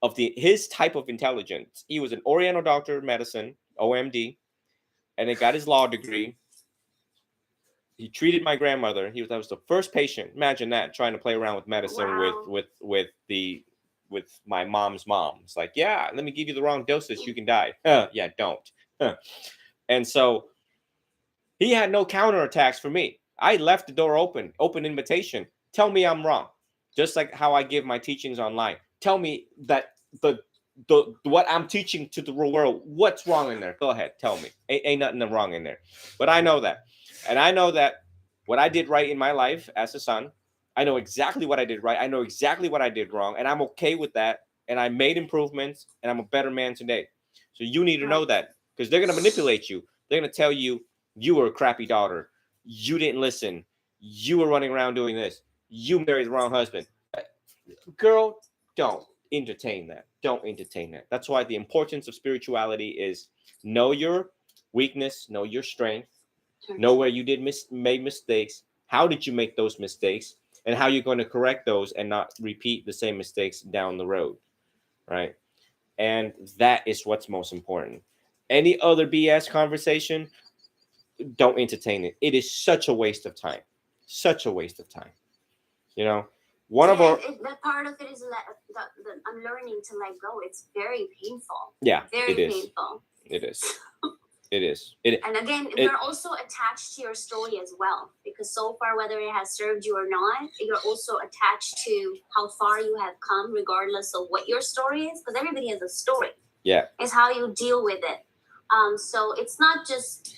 of his type of intelligence. He was an Oriental doctor of medicine, OMD, and he got his law degree. He treated my grandmother. That was the first patient. Imagine that, trying to play around with medicine. Wow. with my mom's mom. It's like, yeah, let me give you the wrong dosage, you can die. Yeah, don't. And so he had no counterattacks for me. I left the door open invitation. Tell me I'm wrong. Just like how I give my teachings online. Tell me that the what I'm teaching to the world, what's wrong in there? Go ahead, tell me. Ain't nothing wrong in there. But I know that. And I know that what I did right in my life as a son, I know exactly what I did right. I know exactly what I did wrong. And I'm okay with that. And I made improvements. And I'm a better man today. So you need to know that. Because they're going to manipulate you. They're going to tell you, you were a crappy daughter. You didn't listen. You were running around doing this. You married the wrong husband. Girl, don't entertain that. Don't entertain that. That's why the importance of spirituality is know your weakness, know your strength, know where you made mistakes. How did you make those mistakes? And how you're going to correct those and not repeat the same mistakes down the road. Right? And that is what's most important. Any other BS conversation, don't entertain it. It is such a waste of time. Such a waste of time. You know, the part of it is that I'm learning to let go. It's very painful. Yeah, very painful. It is. It is. And again, you're also attached to your story as well, because so far, whether it has served you or not, you're also attached to how far you have come, regardless of what your story is, because everybody has a story. Yeah. It's how you deal with it. So it's not just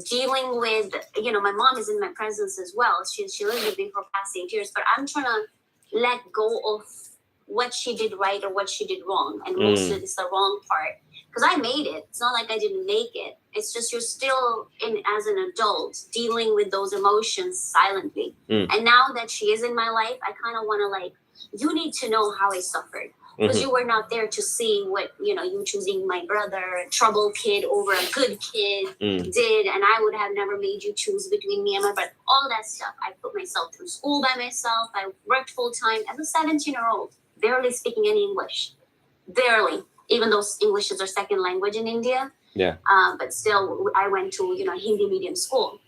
dealing with, my mom is in my presence as well. She lived with me for past 8 years, but I'm trying to let go of what she did right or what she did wrong. And most of it's the wrong part. Because I made it. It's not like I didn't make it. It's just you're still as an adult dealing with those emotions silently. And now that she is in my life, I kind of want to you need to know how I suffered. Because you were not there to see what, you choosing my brother, a trouble kid over a good kid did. And I would have never made you choose between me and my brother. All that stuff. I put myself through school by myself. I worked full time as a 17-year-old, barely speaking any English. Barely. Even though English is our second language in India. Yeah. But still, I went to, Hindi medium school.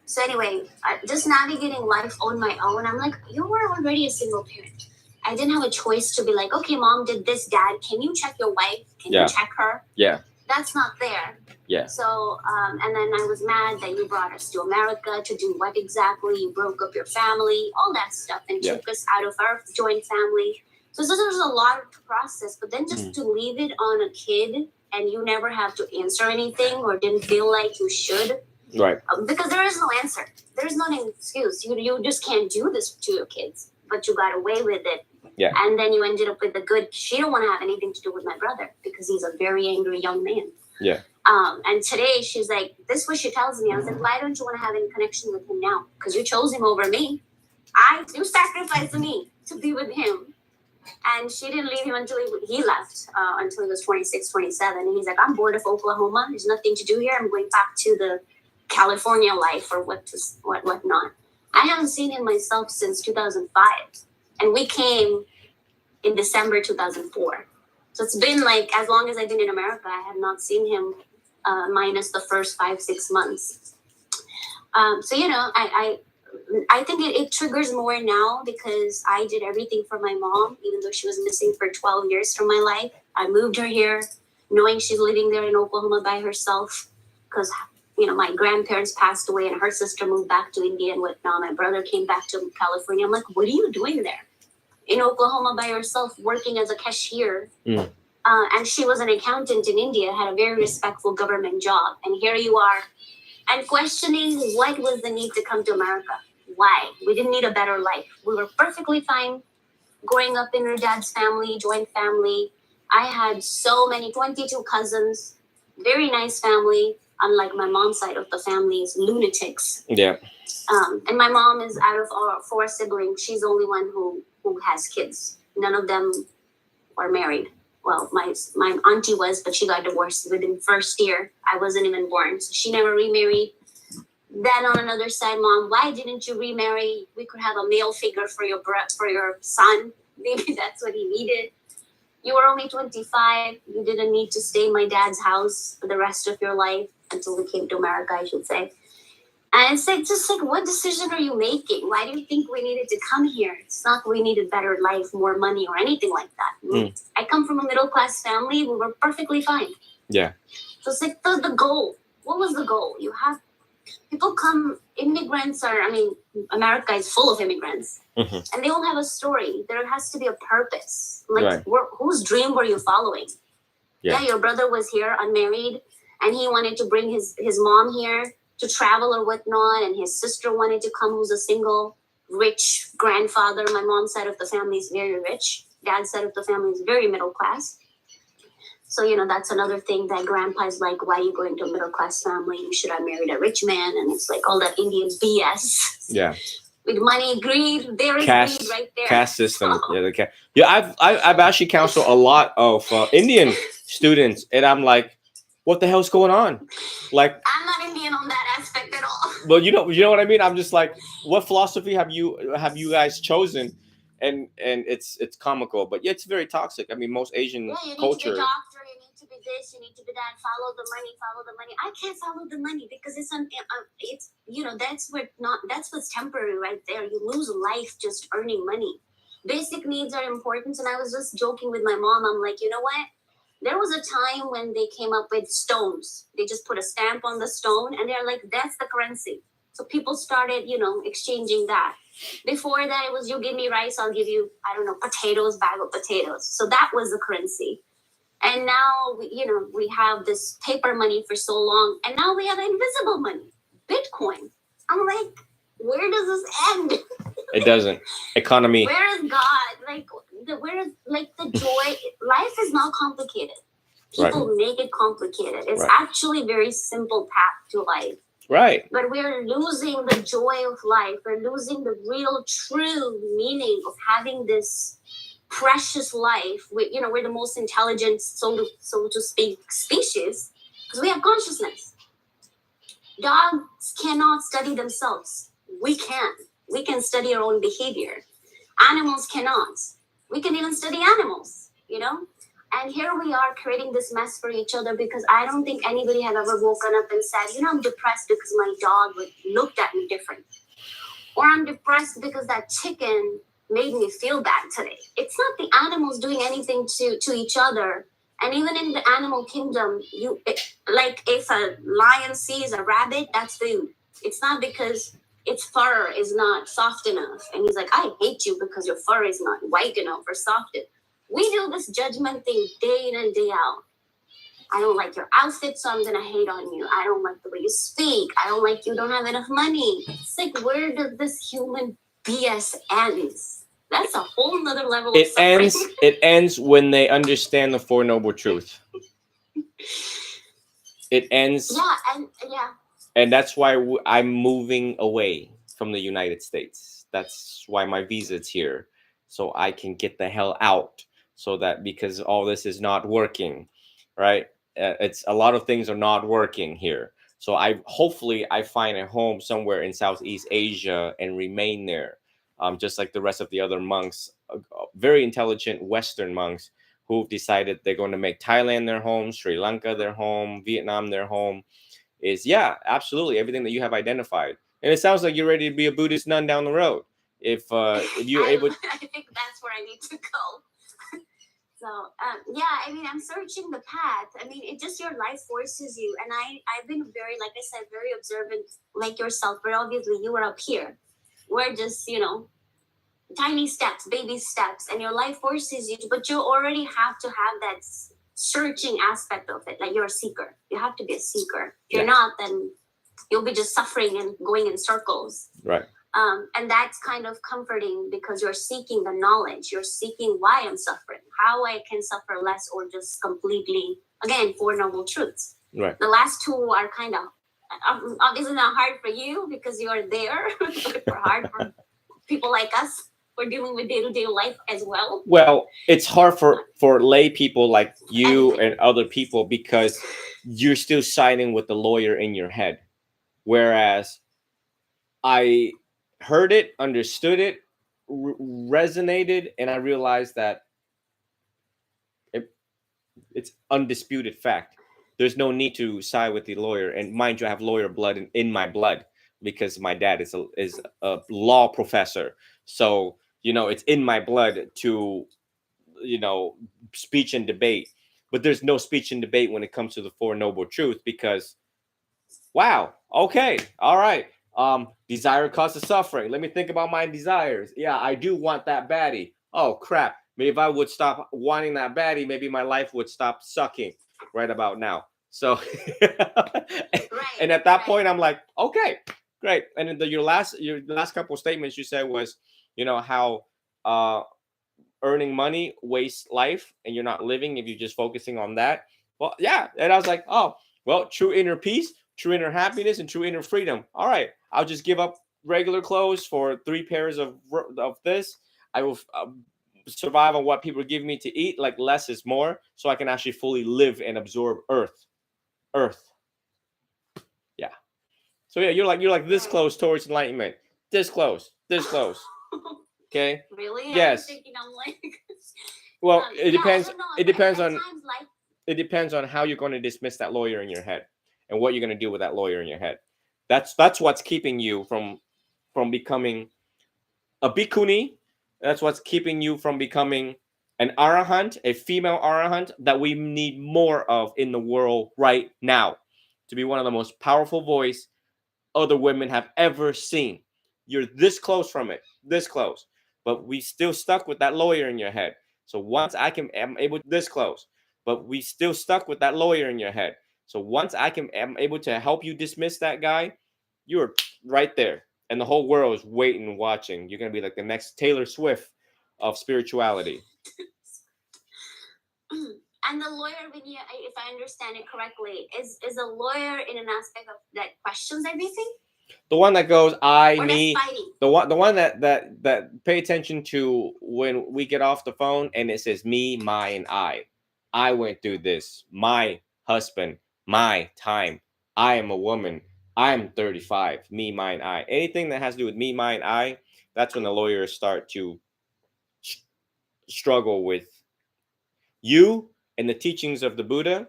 So anyway, just navigating life on my own. I'm like, you were already a single parent. I didn't have a choice to be like, okay, mom did this, dad, can you check your wife? Can you check her? Yeah. That's not there. Yeah. So, and then I was mad that you brought us to America to do what exactly? You broke up your family, all that stuff, and took us out of our joint family. So there's a lot to process, but then just to leave it on a kid and you never have to answer anything or didn't feel like you should. Right. Because there is no answer. There's no excuse. You just can't do this to your kids, but you got away with it Yeah. And then you ended up with the good. She don't want to have anything to do with my brother because he's a very angry young man. Yeah. And today she's like, this is what she tells me. I was like, why don't you want to have any connection with him now? Because you chose him over me. You sacrificed me to be with him. And she didn't leave him until he left, until he was 26, 27. And he's like, I'm bored of Oklahoma. There's nothing to do here. I'm going back to the California life or whatnot. I haven't seen him myself since 2005. And we came in December 2004. So it's been like, as long as I've been in America, I have not seen him minus the first 5-6 months. So, you know, I think it triggers more now because I did everything for my mom, even though she was missing for 12 years from my life. I moved her here knowing she's living there in Oklahoma by herself because, you know, my grandparents passed away and her sister moved back to India and whatnot. My brother came back to California. I'm like, what are you doing there in Oklahoma by yourself working as a cashier? And she was an accountant in India, had a very respectful government job. And here you are. And questioning what was the need to come to America. Why? We didn't need a better life. We were perfectly fine growing up in her dad's family, joint family. I had so many, 22 cousins, very nice family, unlike my mom's side of the family is lunatics. Yeah. And my mom is out of our 4 siblings. She's the only one who has kids. None of them are married. Well, my auntie was, but she got divorced within first year. I wasn't even born, so she never remarried. Then on another side, Mom, why didn't you remarry? We could have a male figure for your son. Maybe that's what he needed. You were only 25. You didn't need to stay in my dad's house for the rest of your life until we came to America, I should say. And it's like, just like, what decision are you making? Why do you think we needed to come here? It's not we needed better life, more money, or anything like that. I come from a middle-class family. We were perfectly fine. Yeah. So it's like the goal. What was the goal? You have people come, immigrants are, I mean, America is full of immigrants. And they all have a story. There has to be a purpose. Like, whose dream were you following? Yeah, your brother was here unmarried, and he wanted to bring his mom here to travel or whatnot, and his sister wanted to come who's a single, rich grandfather. My mom's side of the family is very rich. Dad's side of the family is very middle class. So, you know, that's another thing that grandpa's like, why are you going to a middle class family? You should have married a rich man. And it's like all that Indian BS. Yeah. With money, greed, there is greed right there. Caste system. Yeah, I've actually counseled a lot of Indian students, and I'm like, what the hell's going on? Like, I'm not Indian on that aspect at all. Well, you know what I mean. I'm just like, what philosophy have you guys chosen? And it's comical, but yeah, it's very toxic. I mean, most Asian culture. You need to be a doctor. You need to be this. You need to be that. Follow the money. Follow the money. I can't follow the money because it's you know, that's what's temporary right there. You lose life just earning money. Basic needs are important, and I was just joking with my mom. I'm like, you know what? There was a time when they came up with stones. They just put a stamp on the stone and they're like, that's the currency. So people started, you know, exchanging that. Before that, it was, you give me rice, I'll give you, I don't know, potatoes, bag of potatoes. So that was the currency. And now, we have this paper money for so long. And now we have invisible money, Bitcoin. I'm like, where does this end? It doesn't. Economy. Where is God? Where is the joy? Life is not complicated. People make it complicated. It's actually a very simple path to life. Right. But we're losing the joy of life. We're losing the real, true meaning of having this precious life. We're the most intelligent, so to speak, species because we have consciousness. Dogs cannot study themselves. We can. We can study our own behavior. Animals cannot. We can even study animals, And here we are creating this mess for each other because I don't think anybody had ever woken up and said, I'm depressed because my dog looked at me different. Or I'm depressed because that chicken made me feel bad today. It's not the animals doing anything to each other. And even in the animal kingdom, if a lion sees a rabbit, that's food. It's not because its fur is not soft enough. And he's like, I hate you because your fur is not white enough or soft enough. We do this judgment thing day in and day out. I don't like your outfit, so I'm going to hate on you. I don't like the way you speak. I don't like you don't have enough money. It's like, where does this human BS end? That's a whole nother level It of suffering. ends. It ends when they understand the Four Noble Truths. It ends, and that's why I'm moving away from the United States. That's why my visa's here, so I can get the hell out. So that, because all this is not working, right? It's a lot of things are not working here. So hopefully I find a home somewhere in Southeast Asia and remain there, just like the rest of the other monks, very intelligent Western monks who've decided they're going to make Thailand their home, Sri Lanka their home, Vietnam their home. Is, yeah, absolutely everything that you have identified. And it sounds like you're ready to be a Buddhist nun down the road. If you're able, I think that's where I need to go. So I mean, I'm searching the path. I mean, it just, your life forces you, and I've been very, like I said, very observant, like yourself. But obviously, you were up here. We're just, tiny steps, baby steps, and your life forces you to. But you already have to have that searching aspect of it. Like, you're a seeker. You have to be a seeker. If you're not, then you'll be just suffering and going in circles. right. And that's kind of comforting, because you're seeking the knowledge. You're seeking why I'm suffering, how I can suffer less, or just completely, again, Four Noble Truths. Right. The last two are kind of obviously not hard for you because you are there, but they're hard for people like us. We're dealing with day-to-day life as well. Well, it's hard for lay people like you and other people, because you're still siding with the lawyer in your head. Whereas I heard it, understood it, resonated, and I realized that it's undisputed fact. There's no need to side with the lawyer. And mind you, I have lawyer blood in my blood, because my dad is a law professor. So, it's in my blood to, speech and debate. But there's no speech and debate when it comes to the Four Noble Truths, because, wow, okay, all right. Desire causes suffering. Let me think about my desires. Yeah, I do want that baddie. Oh crap. Maybe if I would stop wanting that baddie, maybe my life would stop sucking right about now. So and at that point I'm like, okay, great. And your last couple of statements you said was, how earning money wastes life and you're not living if you're just focusing on that. Well, yeah. And I was like, oh, well, true inner peace, true inner happiness, and true inner freedom. All right, I'll just give up regular clothes for 3 pairs of this. I will survive on what people give me to eat. Like, less is more, so I can actually fully live and absorb earth. Yeah. So yeah, you're like this close towards enlightenment. This close. Okay. Really? Yes. I'm like, well, it depends. It depends on. It depends on how you're going to dismiss that lawyer in your head, and what you're going to do with that lawyer in your head. That's what's keeping you from becoming a bhikkhuni. That's what's keeping you from becoming an arahant, a female arahant that we need more of in the world right now, to be one of the most powerful voice other women have ever seen. You're this close from it, this close, but we still stuck with that lawyer in your head. So once am able this close, but we still stuck with that lawyer in your head. So once am able to help you dismiss that guy, you're right there, and the whole world is waiting and watching. You're gonna be like the next Taylor Swift of spirituality. And the lawyer, if I understand it correctly, is a lawyer in an aspect of that questions everything. The one that goes, I, or me, the one that pay attention to when we get off the phone and it says me, my, and I. I went through this. My husband, my time. I am a woman. I'm 35. Me, mine, I. Anything that has to do with me, mine, I, that's when the lawyers start to struggle with you and the teachings of the Buddha,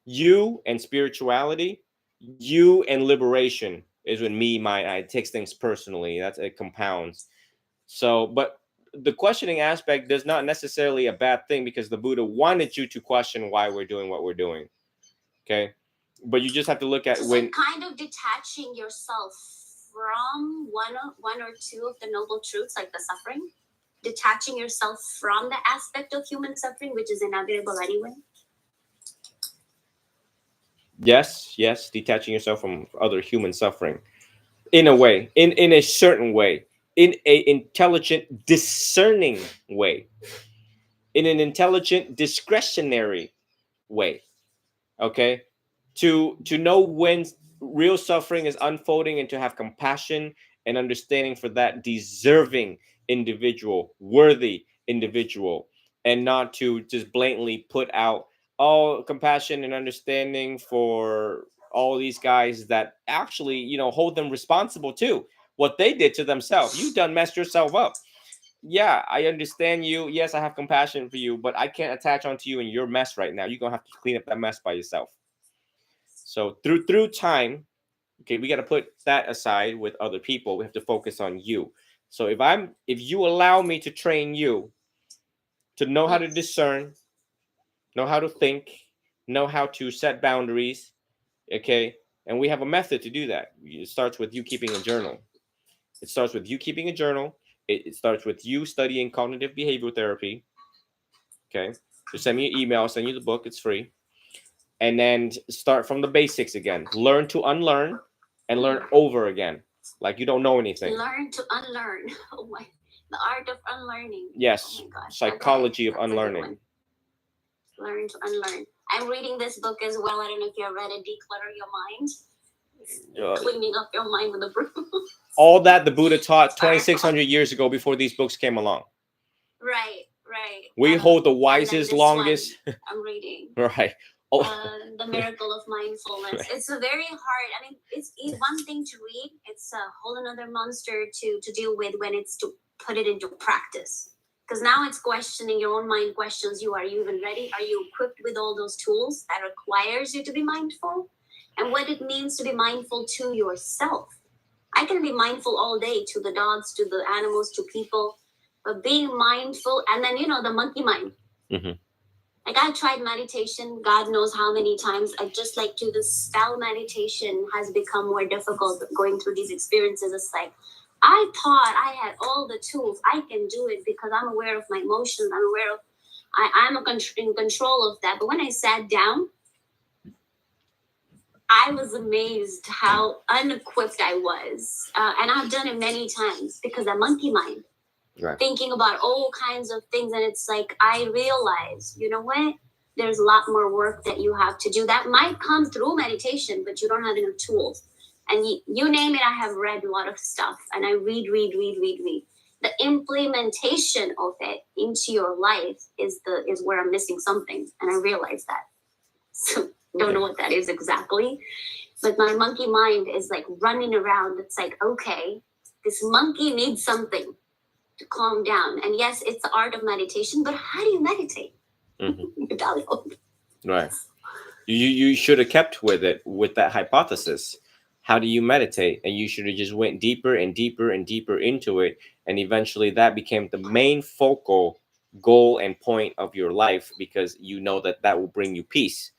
you and spirituality, you and liberation is when me, mine, I. It takes things personally. It compounds. So, but the questioning aspect does not necessarily a bad thing, because the Buddha wanted you to question why we're doing what we're doing. Okay. But you just have to look at when kind of detaching yourself from one or two of the noble truths, like the suffering, detaching yourself from the aspect of human suffering, which is inevitable anyway. Yes, detaching yourself from other human suffering in a way, in a certain way. in a intelligent, discerning way, in an intelligent, discretionary way. Okay, to know when real suffering is unfolding and to have compassion and understanding for that deserving individual, worthy individual, and not to just blatantly put out all compassion and understanding for all these guys that actually, hold them responsible too. What they did to themselves, you done messed yourself up. Yeah, I understand you. Yes, I have compassion for you, but I can't attach onto you in your mess right now. You're gonna have to clean up that mess by yourself. So through time, okay, we got to put that aside with other people. We have to focus on you. So if you allow me to train you to know how to discern, know how to think, know how to set boundaries, okay, and we have a method to do that. It starts with you keeping a journal. It starts with you keeping a journal. It starts with you studying cognitive behavioral therapy. Okay, just send me an email. I'll send you the book. It's free. And then start from the basics again. Learn to unlearn and learn over again, like you don't know anything. Learn to unlearn. Oh my, the art of unlearning. Yes, Oh my gosh. psychology Okay, of unlearning. Learn to unlearn. I'm reading this book as well. I don't know if you have read it, Declutter Your Mind. Cleaning up your mind with a broom. All that the Buddha taught 2,600 years ago before these books came along. Right. We hold the wisest, longest. I'm reading. Right. The Miracle of Mindfulness. Right. It's a very hard. I mean, it's one thing to read. It's a whole another monster to deal with when it's to put it into practice. Because now it's questioning your own mind. Questions you: Are you even ready? Are you equipped with all those tools that requires you to be mindful, and what it means to be mindful to yourself? I can be mindful all day to the dogs, to the animals, to people, but being mindful, and then the monkey mind. Mm-hmm. Like I tried meditation, God knows how many times. I just like to the spell meditation has become more difficult going through these experiences. It's like, I thought I had all the tools. I can do it because I'm aware of my emotions. I'm aware of, I'm in control of that. But when I sat down, I was amazed how unequipped I was. And I've done it many times because I'm monkey mind. Right. Thinking about all kinds of things, and it's like I realize, you know what? There's a lot more work that you have to do. That might come through meditation, but you don't have enough tools. And you name it, I have read a lot of stuff, and I read. The implementation of it into your life is where I'm missing something, and I realize that. So don't know what that is exactly, but my monkey mind is like running around. It's like, okay, this monkey needs something to calm down. And yes, it's the art of meditation, but how do you meditate? Mm-hmm. Right. You should have kept with it, with that hypothesis. How do you meditate? And you should have just went deeper and deeper and deeper into it. And eventually that became the main focal goal and point of your life, because you know that will bring you peace.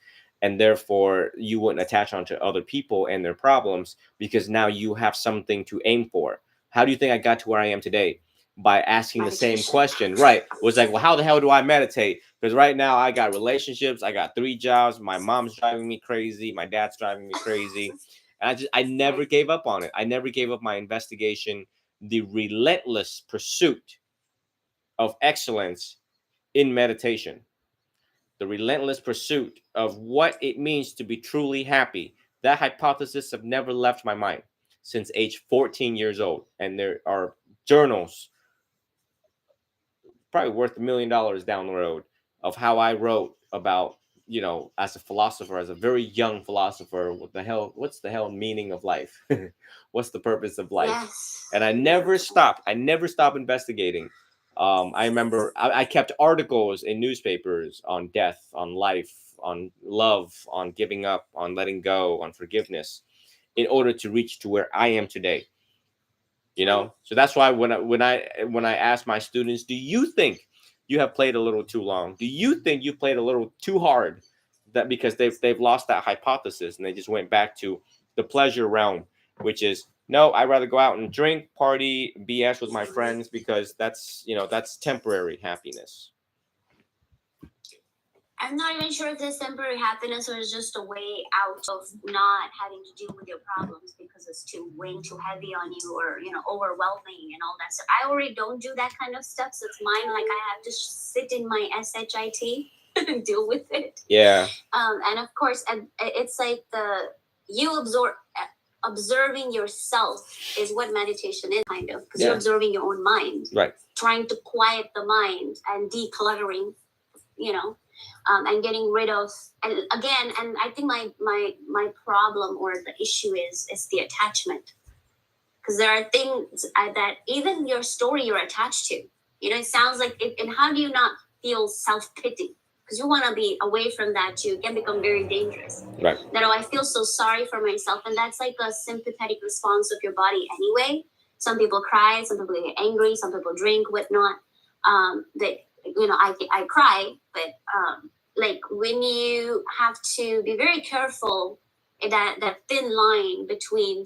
And therefore you wouldn't attach onto other people and their problems, because now you have something to aim for. How do you think I got to where I am today? By asking the same question, right? It was like, well, how the hell do I meditate? Because right now I got relationships, I got 3 jobs, my mom's driving me crazy, my dad's driving me crazy, and I never gave up on it. I never gave up my investigation, the relentless pursuit of excellence in meditation, the relentless pursuit of what it means to be truly happy. That hypothesis have never left my mind since age 14 years old, and there are journals probably worth $1 million down the road of how I wrote about, as a philosopher, as a very young philosopher, what's the hell meaning of life? What's the purpose of life? Yes. And I never stopped investigating. I remember I kept articles in newspapers on death, on life, on love, on giving up, on letting go, on forgiveness, in order to reach to where I am today. So that's why when I ask my students, do you think you have played a little too long? Do you think you played a little too hard? That because they've lost that hypothesis and they just went back to the pleasure realm, which is, no, I'd rather go out and drink, party, BS with my friends, because that's temporary happiness. I'm not even sure if this temporary happiness was just a way out of not having to deal with your problems because it's weighing too heavy on you, or overwhelming and all that stuff. I already don't do that kind of stuff, so it's mine. Like, I have to sit in my shit and deal with it. Yeah. And of course, and it's like observing yourself is what meditation is, kind of, because you're observing your own mind, right? Trying to quiet the mind and decluttering, and getting rid of, and again, and I think my problem or the issue is the attachment, because there are things that even your story you're attached to. It sounds like it, and how do you not feel self-pity? Because you want to be away from that too. It can become very dangerous. Right. That, I feel so sorry for myself, and that's like a sympathetic response of your body anyway. Some people cry, some people get angry, some people drink, whatnot. I cry, but like, when you have to be very careful, that thin line between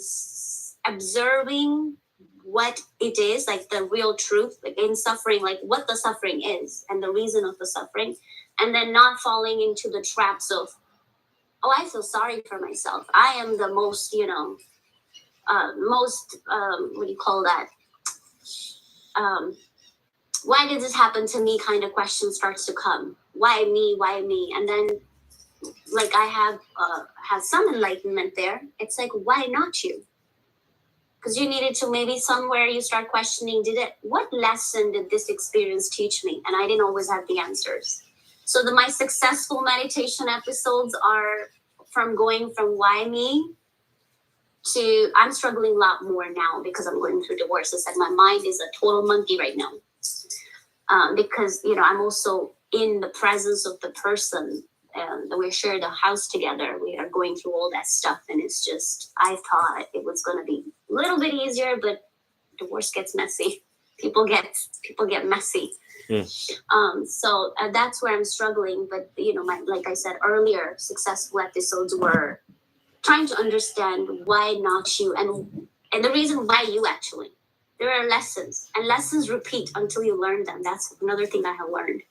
observing what it is, like the real truth, like in suffering, like what the suffering is and the reason of the suffering, and then not falling into the traps of, oh, I feel sorry for myself. I am the most, what do you call that? Why did this happen to me? Kind of question starts to come. Why me? Why me? And then, like, I have some enlightenment there. It's like, why not you? Because you needed to, maybe somewhere you start questioning, what lesson did this experience teach me? And I didn't always have the answers. So my successful meditation episodes are from going from why me to, I'm struggling a lot more now because I'm going through divorce. It's like my mind is a total monkey right now. Because, I'm also in the presence of the person that we share the house together. We are going through all that stuff, and it's just, I thought it was going to be a little bit easier, but divorce gets messy. People get messy. So that's where I'm struggling. But like I said earlier, successful episodes were trying to understand why not you, and the reason why you actually. There are lessons, and lessons repeat until you learn them. That's another thing I have learned.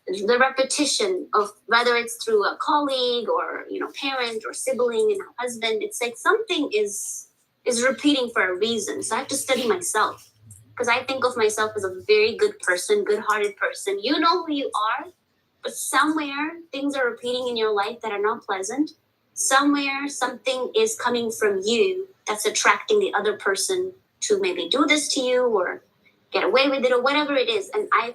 The repetition of, whether it's through a colleague or parent or sibling and a husband, it's like something is repeating for a reason. So I have to study myself, because I think of myself as a very good person, good-hearted person. You know who you are, but somewhere things are repeating in your life that are not pleasant. Somewhere something is coming from you that's attracting the other person to maybe do this to you or get away with it or whatever it is. And I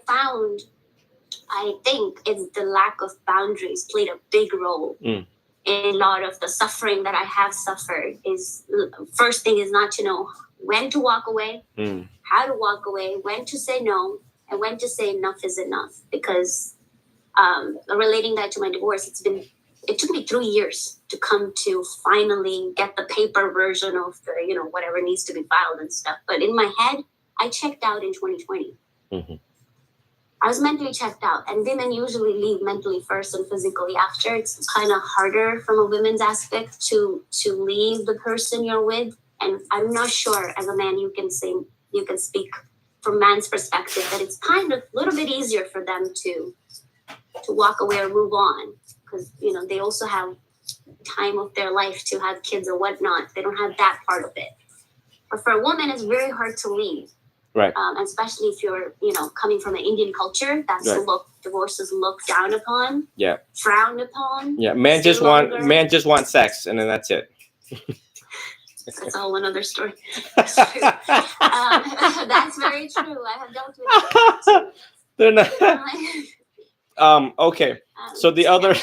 think it's the lack of boundaries played a big role in a lot of the suffering that I have suffered. Is first thing is not to know when to walk away, how to walk away, when to say no, and when to say enough is enough. Because relating that to my divorce, it took me 3 years to come to finally get the paper version of the, whatever needs to be filed and stuff. But in my head, I checked out in 2020. Mm-hmm. I was mentally checked out, and women usually leave mentally first and physically after. It's kind of harder from a women's aspect to leave the person you're with. And I'm not sure, as a man, you can speak from man's perspective, that it's kind of a little bit easier for them to walk away or move on. Because, they also have time of their life to have kids or whatnot. They don't have that part of it. But for a woman, it's very hard to leave. Right. Especially if you're, coming from an Indian culture, that's divorce is looked down upon. Yeah. Frowned upon. Yeah. Men just want sex, and then that's it. That's a whole another story. That's very true. I have dealt with it. They're not. Okay. So the other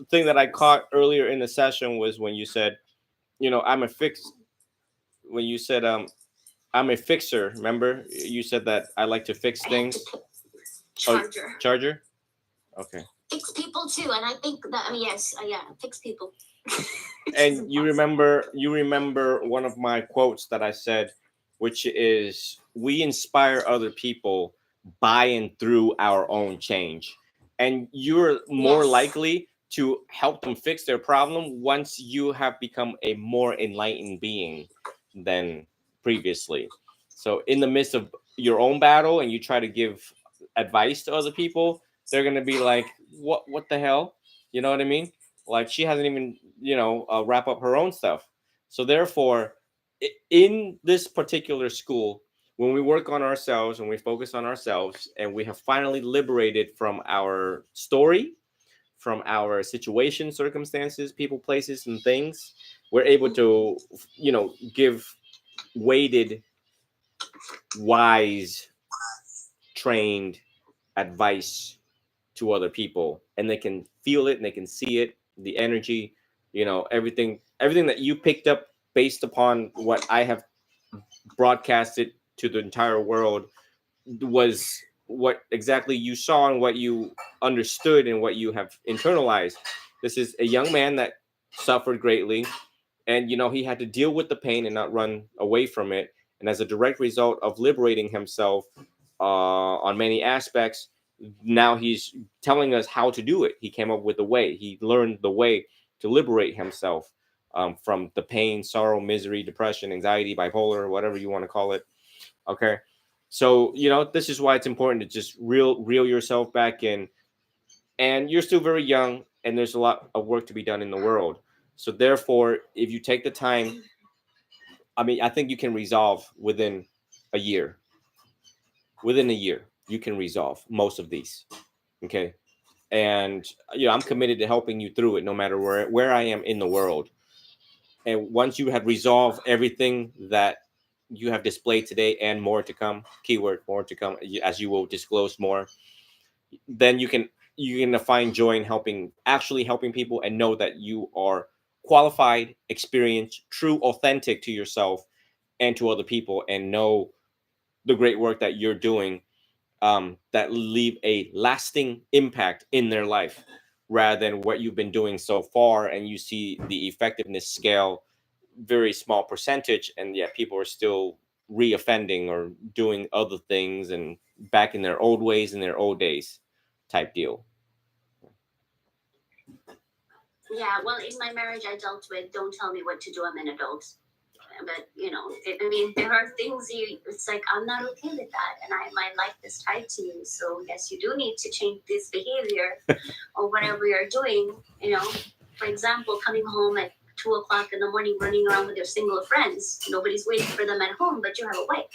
thing that I caught earlier in the session was when you said, when you said, I'm a fixer. Remember, you said that I like to fix things. Charger. Okay. Fix people too, and I think that fix people. And you remember one of my quotes that I said, which is, we inspire other people by and through our own change, and you're more likely to help them fix their problem once you have become a more enlightened being than previously. So in the midst of your own battle, and you try to give advice to other people, they're gonna be like, what the hell? You know what I mean? Like she hasn't even, wrap up her own stuff. So therefore, in this particular school, when we work on ourselves and we focus on ourselves and we have finally liberated from our story, from our situation, circumstances, people, places, and things, we're able to, give weighted, wise, trained advice to other people, and they can feel it and they can see it, the energy, everything that you picked up based upon what I have broadcasted to the entire world was what exactly you saw and what you understood and what you have internalized. This is a young man that suffered greatly, and he had to deal with the pain and not run away from it. And as a direct result of liberating himself on many aspects, now he's telling us how to do it. He came up with a way. He learned the way to liberate himself from the pain, sorrow, misery, depression, anxiety, bipolar, whatever you want to call it. Okay. So, this is why it's important to just reel yourself back in. And you're still very young, and there's a lot of work to be done in the world. So therefore, if you take the time, I think you can resolve within a year. Within a year, you can resolve most of these. Okay. And I'm committed to helping you through it, no matter where I am in the world. And once you have resolved everything that you have displayed today and more to come, keyword more to come, as you will disclose more, then you can find joy in actually helping people, and know that you are qualified, experienced, true, authentic to yourself and to other people, and know the great work that you're doing, that leave a lasting impact in their life, rather than what you've been doing so far, and you see the effectiveness scale very small percentage, and yet people are still reoffending or doing other things and back in their old ways in their old days type deal. Yeah, well, in my marriage, I dealt with don't tell me what to do. I'm an adult. But, there are things it's like, I'm not okay with that. And my life is tied to you. So, yes, you do need to change this behavior or whatever you're doing. For example, coming home at 2:00 in the morning, running around with your single friends. Nobody's waiting for them at home, but you have a wife.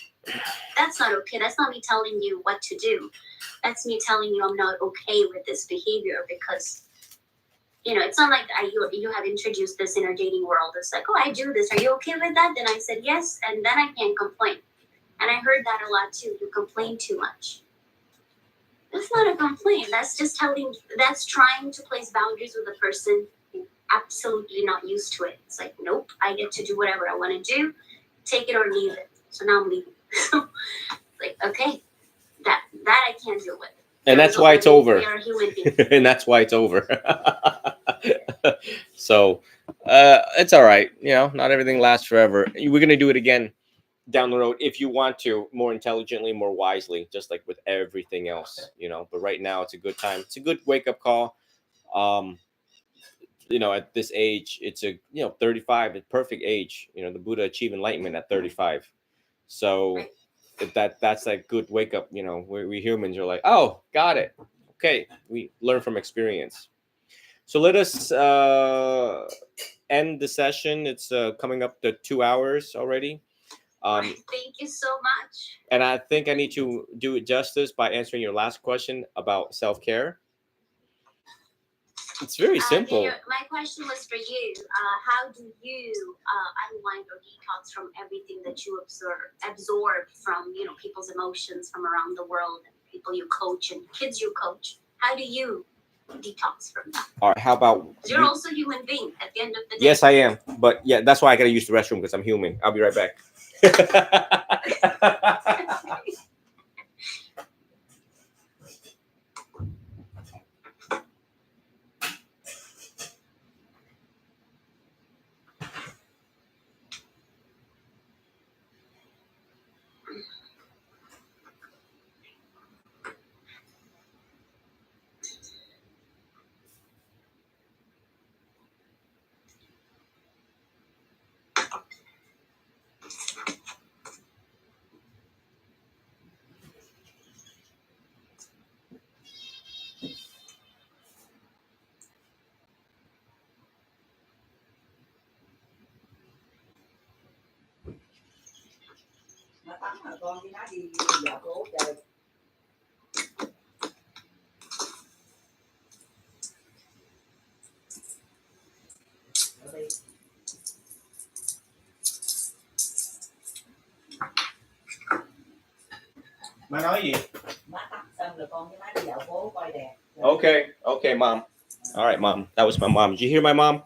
That's not okay. That's not me telling you what to do. That's me telling you I'm not okay with this behavior, because it's not like you have introduced this in our dating world. It's like, oh, I do this. Are you okay with that? Then I said yes, and then I can't complain. And I heard that a lot too. You complain too much. That's not a complaint. That's just that's trying to place boundaries with a person who's absolutely not used to it. It's like, nope, I get to do whatever I want to do. Take it or leave it. So now I'm leaving. So, like, okay, that I can't deal with. And that's why it's over. We are human beings. And that's why it's over. So it's all right. Not everything lasts forever. We're going to do it again down the road if you want to, more intelligently, more wisely, just like with everything else, but right now it's a good time. It's a good wake-up call. At this age, it's 35, a perfect age. The Buddha achieved enlightenment at 35. So that's a good wake up. We humans are like, oh, got it. Okay, we learn from experience. So let us end the session. It's coming up to 2 hours already. Thank you so much. And I think I need to do it justice by answering your last question about self-care. It's very simple. My question was for you. How do you unwind or detox from everything that you absorb from people's emotions from around the world, and people you coach and kids you coach? How do you detox from that? All right. How about you're also a human being at the end of the day? Yes, I am. But yeah, that's why I gotta use the restroom, because I'm human. I'll be right back. với má đi dạo phố chơi. Ở đây Má nói gì? má tắm xong rồi con với má đi dạo phố coi đẹp. Okay, okay, mom. All right, mom. That was my mom. Did you hear my mom?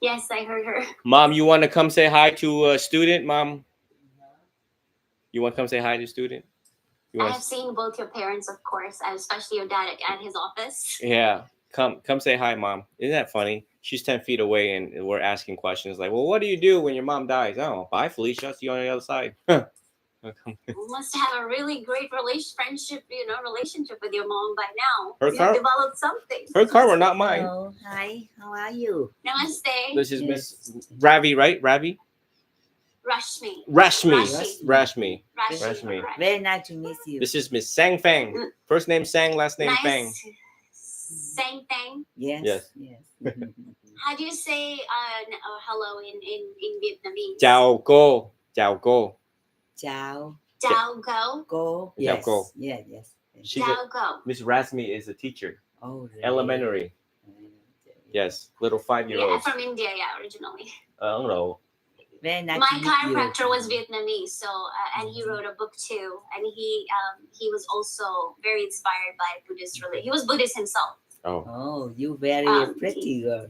Yes, I heard her. Mom, you want to come say hi to a student, mom? You want to come say hi to a student? You I want have seen both your parents, of course, and especially your dad at his office. Yeah, come say hi, mom. Isn't that funny? She's 10 feet away and we're asking questions like, well, what do you do when your mom dies? Oh, bye, Felicia. I'll see you on the other side. You must have a really great relationship with your mom by now. Her You car- developed something. Her car were not mine. Hello, hi, how are you? Namaste. This is Yes. Miss Ravi, right? Ravi? Rashmi. Rashmi. Rashi. Rashmi. Rashmi. Rashmi. correct. Very nice to meet you. This is Miss Sang Fang. First name Sang, last name Fang. Nice. Same thing. Yes. Yes. Yes. How do you say hello in Vietnamese? Chào cô. Chào cô. Chào Chào go. cô. Chào Yes. cô. Yeah, yes. She's a, Chào go. Miss Rasmi is a teacher. Oh, really? Elementary. Yes. Little Yeah, 5-year-olds. from India, yeah, originally. I don't know. Very nice My to meet chiropractor you. was Vietnamese, so and he wrote a book too, and he was also very inspired by Buddhist religion. He was Buddhist himself. Oh. Oh, you very pretty girl.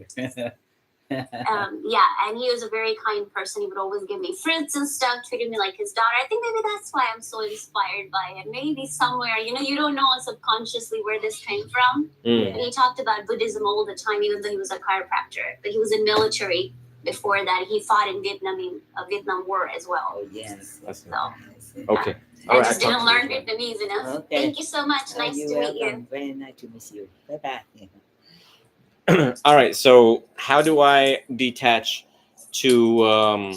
Yeah, and he was a very kind person. He would always give me fruits and stuff, treated me like his daughter. I think maybe that's why I'm so inspired by it. Maybe somewhere, you don't know subconsciously where this came from. Mm. And he talked about Buddhism all the time, even though he was a chiropractor. But he was in military before that. He fought in Vietnam War as well. Oh, yes. That's So Okay. I All right. just I'll didn't talk learn to you. Vietnamese enough. Okay. Thank you so much. Nice You're to meet you. welcome. Very nice to meet you. Bye bye. All right. So how do I detach to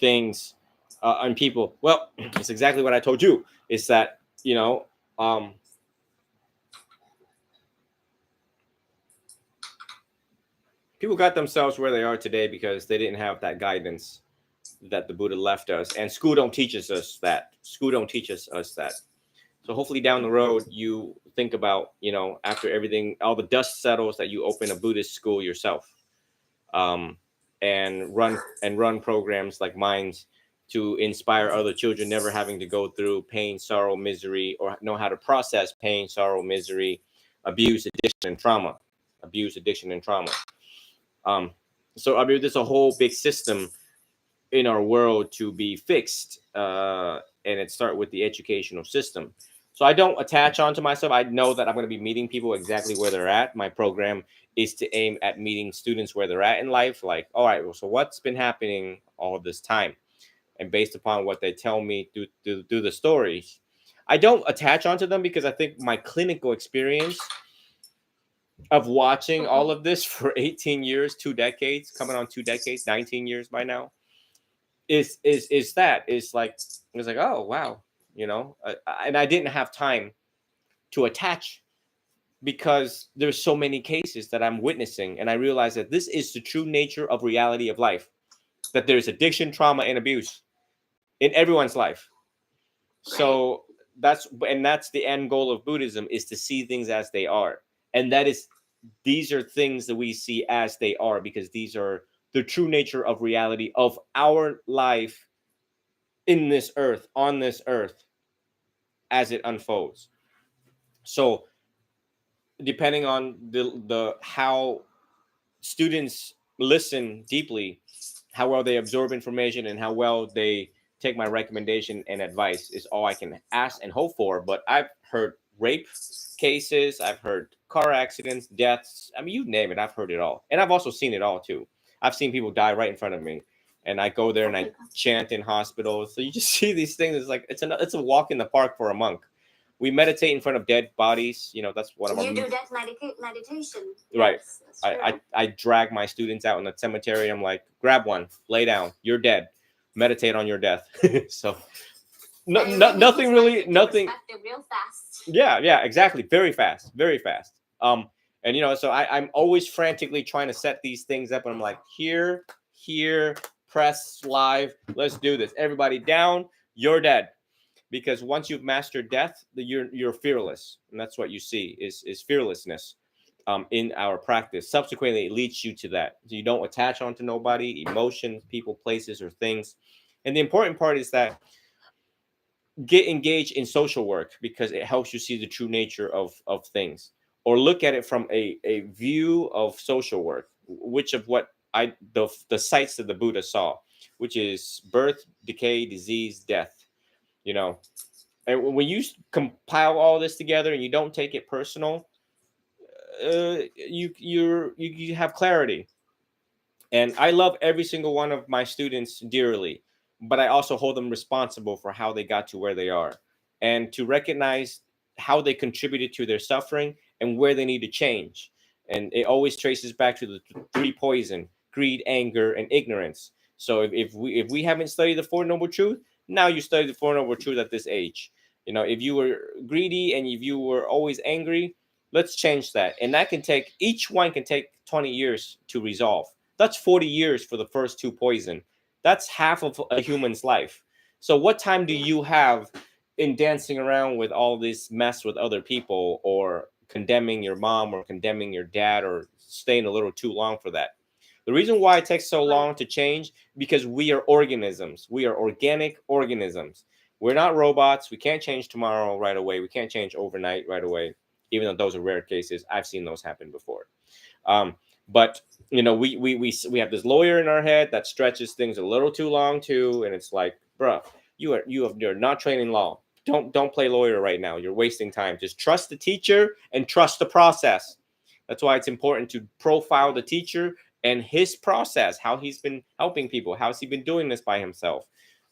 things and people? Well, it's exactly what I told you. It's that people got themselves where they are today because they didn't have that guidance that the Buddha left us, and school don't teach us that. School don't teach us that. So hopefully down the road, you think about, after everything, all the dust settles, that you open a Buddhist school yourself, and run programs like mine to inspire other children, never having to go through pain, sorrow, misery, or know how to process pain, sorrow, misery, abuse, addiction, and trauma. So I mean, there's a whole big system in our world to be fixed, and it starts with the educational system. So I don't attach onto myself. I know that I'm going to be meeting people exactly where they're at. My program is to aim at meeting students where they're at in life. Like, all right, well, so what's been happening all this time? And based upon what they tell me through the stories, I don't attach onto them, because I think my clinical experience of watching all of this for 18 years, 2 decades, coming on 2 decades, 19 years by now, is like, oh, wow. And I didn't have time to attach, because there's so many cases that I'm witnessing, and I realize that this is the true nature of reality of life, that there's addiction, trauma, and abuse in everyone's life. So that's the end goal of Buddhism, is to see things as they are. And these are things that we see as they are, because these are the true nature of reality of our life in this earth, on this earth, as it unfolds. So depending on the how students listen deeply, how well they absorb information, and how well they take my recommendation and advice, is all I can ask and hope for. But I've heard rape cases, I've heard car accidents, deaths. I mean, you name it, I've heard it all. And I've also seen it all too. I've seen people die right in front of me, and I go there and I chant in hospitals. So you just see these things. It's like it's a walk in the park for a monk. We meditate in front of dead bodies. That's one of You our do that meditation. Right. Yes, that's true. I drag my students out in the cemetery. I'm like, grab one, lay down. You're dead. Meditate on your death. So nothing really. Perspective real fast. Yeah, exactly. Very fast. And so I'm always frantically trying to set these things up, and I'm like, here, press live. Let's do this. Everybody down. You're dead. Because once you've mastered death, you're fearless, and that's what you see is fearlessness in our practice. Subsequently, it leads you to that. So you don't attach onto nobody, emotions, people, places, or things. And the important part is that get engaged in social work because it helps you see the true nature of things, or look at it from a view of social work, which of what the sites that the Buddha saw, which is birth, decay, disease, death. You know, and when you compile all this together and you don't take it personal, you have clarity. And I love every single one of my students dearly, but I also hold them responsible for how they got to where they are, and to recognize how they contributed to their suffering and where they need to change. And it always traces back to the three poison: greed, anger, and ignorance. So if we haven't studied the Four Noble Truths, now you study the Four Noble Truths at this age. You know, if you were greedy and if you were always angry, let's change that. And that each one can take 20 years to resolve. That's 40 years for the first two poison. That's half of a human's life. So what time do you have in dancing around with all this mess with other people, or condemning your mom or condemning your dad, or staying a little too long for that? The reason why it takes so long to change, because we are organisms. We are organic organisms. We're not robots. We can't change tomorrow right away. We can't change overnight right away, even though those are rare cases. I've seen those happen before. But you know, we have this lawyer in our head that stretches things a little too long too, and it's like, bruh, you're not training law. Don't play lawyer right now. You're wasting time. Just trust the teacher and trust the process. That's why it's important to profile the teacher and his process, how he's been helping people, how's he been doing this by himself.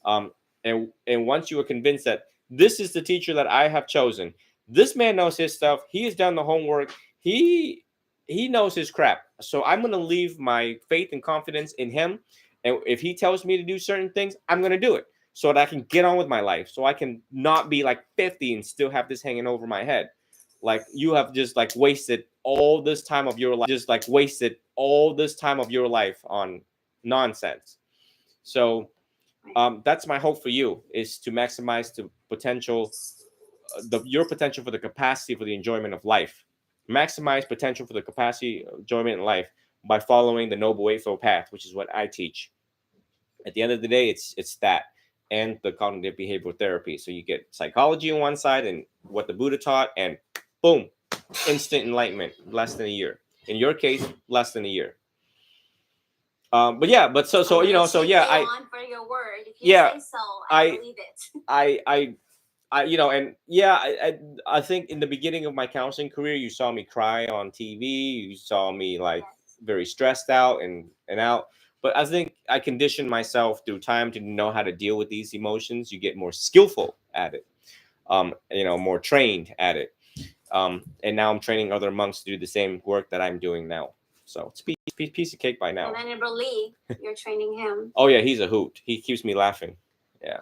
And once you are convinced that this is the teacher that I have chosen, this man knows his stuff, he has done the homework, he knows his crap. So I'm going to leave my faith and confidence in him. And if he tells me to do certain things, I'm going to do it so that I can get on with my life. So I can not be like 50 and still have this hanging over my head. Like, you have just like wasted all this time of your life, on nonsense. So that's my hope for you, is to maximize the potential, your potential for the capacity for the enjoyment of life. Maximize potential for the capacity of enjoyment in life by following the Noble Eightfold Path, which is what I teach. At the end of the day, it's that and the cognitive behavioral therapy. So you get psychology on one side and what the Buddha taught, and boom, instant enlightenment, less than a year. In your case, less than a year. But yeah, but so you know, so yeah, I on for your word. If you say so, I believe it. I you know, and yeah, I think in the beginning of my counseling career, you saw me cry on TV. You saw me like very stressed out and out. But I think I conditioned myself through time to know how to deal with these emotions. You get more skillful at it, you know, more trained at it. And now I'm training other monks to do the same work that I'm doing now. So it's a piece of cake by now. And Venerable Lee, you're training him. Oh yeah, he's a hoot. He keeps me laughing. Yeah.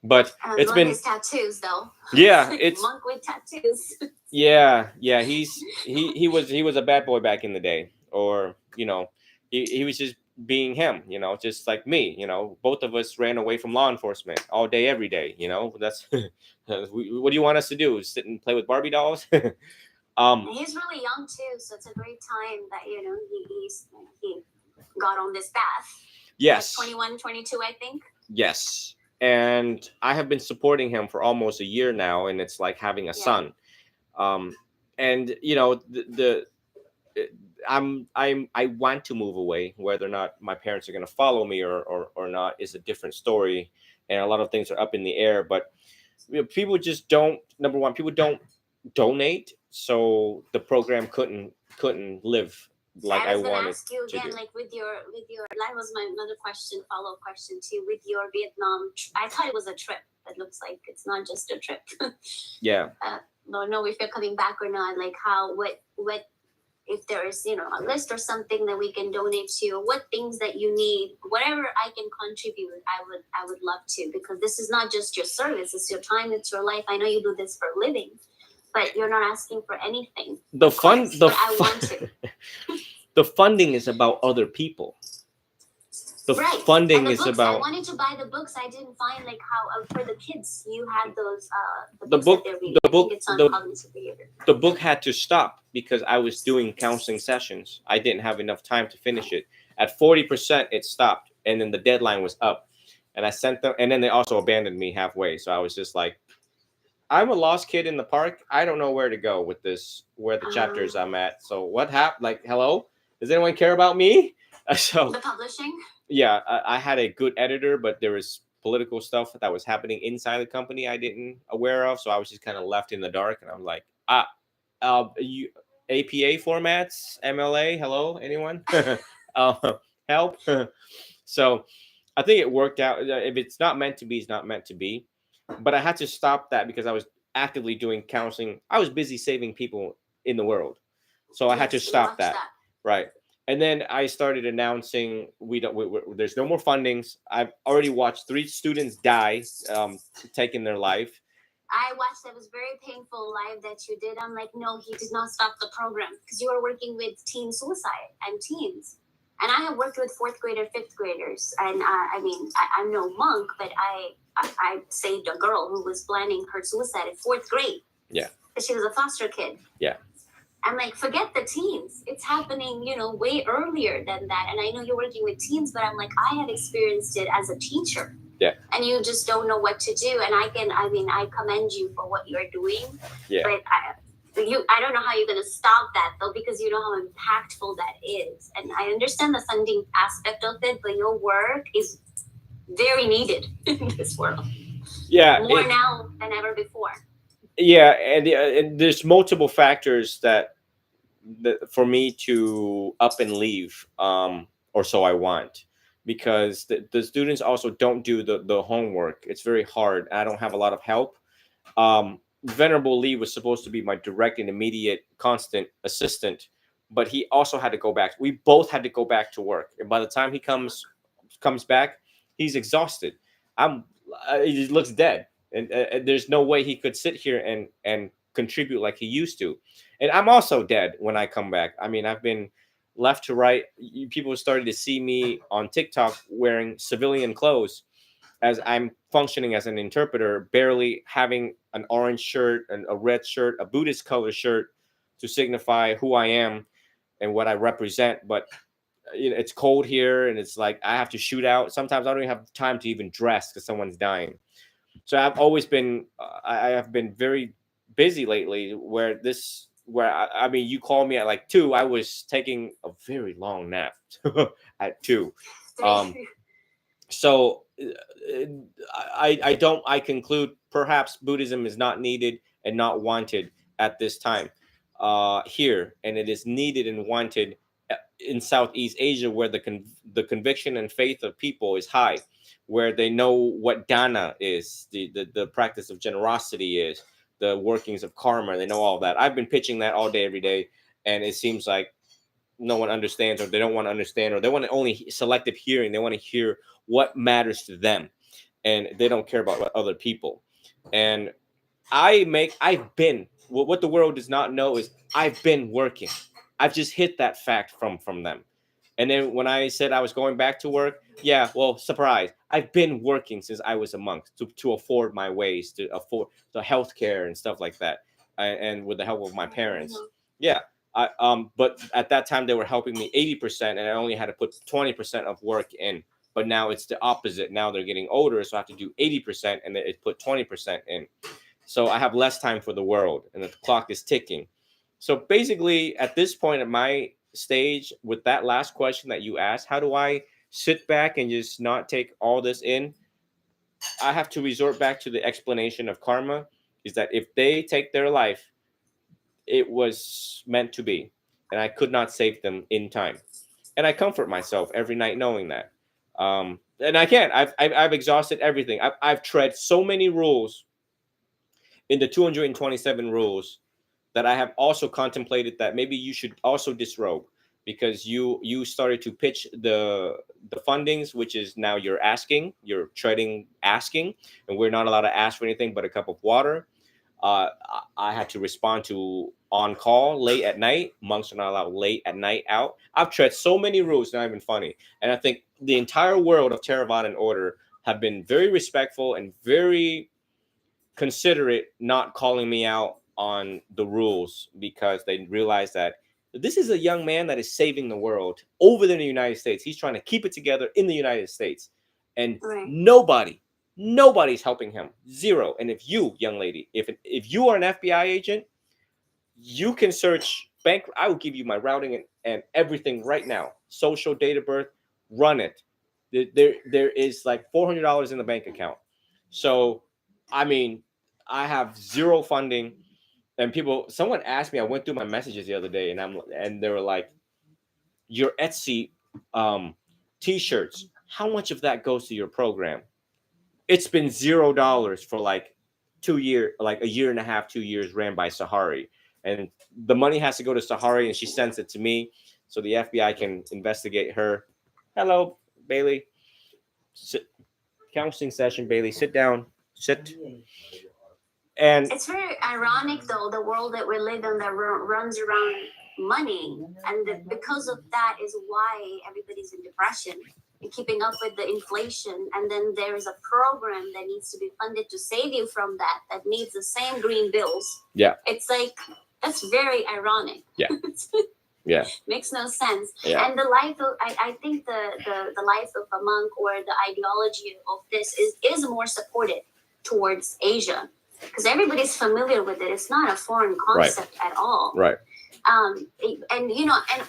But it's been his tattoos though. Yeah, it's monk with tattoos. Yeah, he was a bad boy back in the day, or you know, he was just being him, you know, just like me, you know. Both of us ran away from law enforcement all day, every day, you know. That's what do you want us to do? Sit and play with Barbie dolls? He's really young too, so it's a great time that, you know, he got on this path. Yes. Like 21, 22, I think. Yes. And I have been supporting him for almost a year now, and it's like having a son. And you know, I want to move away. Whether or not my parents are going to follow me or not is a different story, and a lot of things are up in the air. But you know, people just don't. Number one, people don't donate, so the program couldn't live like I wanted ask you again, to. Like with your that was my another question, follow-up question too. With your Vietnam, I thought it was a trip. It looks like it's not just a trip. Yeah. Don't know if you're coming back or not. Like what if there is, you know, a list or something that we can donate to, what things that you need, whatever I can contribute, I would love to, because this is not just your service, it's your time, it's your life. I know you do this for a living, but you're not asking for anything. I want to. The funding is about other people. The Right. funding And the is books, I about wanted to buy the books. I didn't find like how for the kids you had those the the books that book. they're reading. The I book. think it's on The cognitive behavior. the book had to stop because I was doing counseling sessions. I didn't have enough time to finish it. At 40%, it stopped, and then the deadline was up. And I sent them, and then they also abandoned me halfway. So I was just like, I'm a lost kid in the park. I don't know where to go with this, where the chapters I'm at. So what happened? Like, hello, does anyone care about me? So The publishing. yeah, I had a good editor, but there was political stuff that was happening inside the company I didn't aware of. So I was just kind of left in the dark, and I'm like, you APA formats, MLA, hello, anyone? Help. So I think it worked out. If it's not meant to be, it's not meant to be. But I had to stop that because I was actively doing counseling. I was busy saving people in the world, so I had to Yes, stop watch that. Right. And then I started announcing there's no more fundings. I've already watched 3 students die, taking their life. I watched. It was very painful live that you did. I'm like, no, he did not stop the program because you were working with teen suicide and teens. And I have worked with 4th grader, 5th graders. And I mean, I'm no monk, but I saved a girl who was planning her suicide in 4th grade. Yeah. Because she was a foster kid. Yeah. I'm like, forget the teens. It's happening, way earlier than that. And I know you're working with teens, but I'm like, I have experienced it as a teacher. Yeah. And you just don't know what to do. And I commend you for what you're doing. Yeah. But I don't know how you're going to stop that though, because you know how impactful that is. And I understand the funding aspect of it, but your work is very needed in this world. Yeah. More now than ever before. Yeah, and there's multiple factors that for me to up and leave, or so I want, because the students also don't do the homework. It's very hard. I don't have a lot of help. Venerable Lee was supposed to be my direct and immediate constant assistant, but he also had to go back. We both had to go back to work, and by the time he comes back, he's exhausted. He looks dead. And there's no way he could sit here and contribute like he used to. And I'm also dead when I come back. I mean, I've been left to right. People started to see me on TikTok wearing civilian clothes as I'm functioning as an interpreter, barely having an orange shirt and a red shirt, a Buddhist color shirt to signify who I am and what I represent. But it's cold here, and it's like I have to shoot out. Sometimes I don't even have time to even dress because someone's dying. So I've always been, I have been very busy lately. I mean, you called me at like 2. I was taking a very long nap at 2. So I conclude perhaps Buddhism is not needed and not wanted at this time here, and it is needed and wanted in Southeast Asia, where the conviction and faith of people is high, where they know what dana is, the practice of generosity is, the workings of karma. They know all that. I've been pitching that all day, every day, and it seems like no one understands, or they don't want to understand, or they want only selective hearing. They want to hear what matters to them, and they don't care about what other people. And I've been, what the world does not know is I've been working. I've just hit that fact from them. And then when I said I was going back to work, yeah, well, surprise. I've been working since I was a monk to afford my ways, to afford the healthcare and stuff like that, and with the help of my parents. Yeah. But at that time they were helping me 80%, and I only had to put 20% of work in. But now it's the opposite. Now they're getting older, so I have to do 80%, and it put 20% in. So I have less time for the world, and the clock is ticking. So basically, at this point at my stage, with that last question that you asked, how do I sit back and just not take all this in? I have to resort back to the explanation of karma, is that if they take their life, it was meant to be, and I could not save them in time. And I comfort myself every night knowing that. And I can't. I've exhausted everything. I've tread so many rules in the 227 rules that I have also contemplated that maybe you should also disrobe, because you started to pitch the fundings, which is now you're treading asking, and we're not allowed to ask for anything but a cup of water. I had to respond to on call late at night. Monks are not allowed late at night out. I've tread so many rules, not even funny. And I think the entire world of Theravada and Order have been very respectful and very considerate, not calling me out on the rules, because they realize that this is a young man that is saving the world over there in the United States. He's trying to keep it together in the United States, and Right. nobody's helping him. Zero. And if you, young lady, if you are an FBI agent, you can search bank. I will give you my routing and everything right now. Social, date of birth, run it. There is like $400 in the bank account. So, I mean, I have zero funding. And someone asked me, I went through my messages the other day, and they were like, your Etsy t-shirts, how much of that goes to your program? It's been $0 for like a year and a half, 2 years, ran by Sahari. And the money has to go to Sahari, and she sends it to me so the FBI can investigate her. Hello, Bailey. Counseling session, Bailey. Sit down. Sit. And It's very ironic, though, the world that we live in that runs around money, and because of that is why everybody's in depression and keeping up with the inflation. And then there's a program that needs to be funded to save you from that needs the same green bills. Yeah. It's like, that's very ironic. Yeah. Yeah. Makes no sense. Yeah. And the life of, I think the life of a monk, or the ideology of this is more supported towards Asia, because everybody's familiar with it. It's not a foreign concept at all. Right. And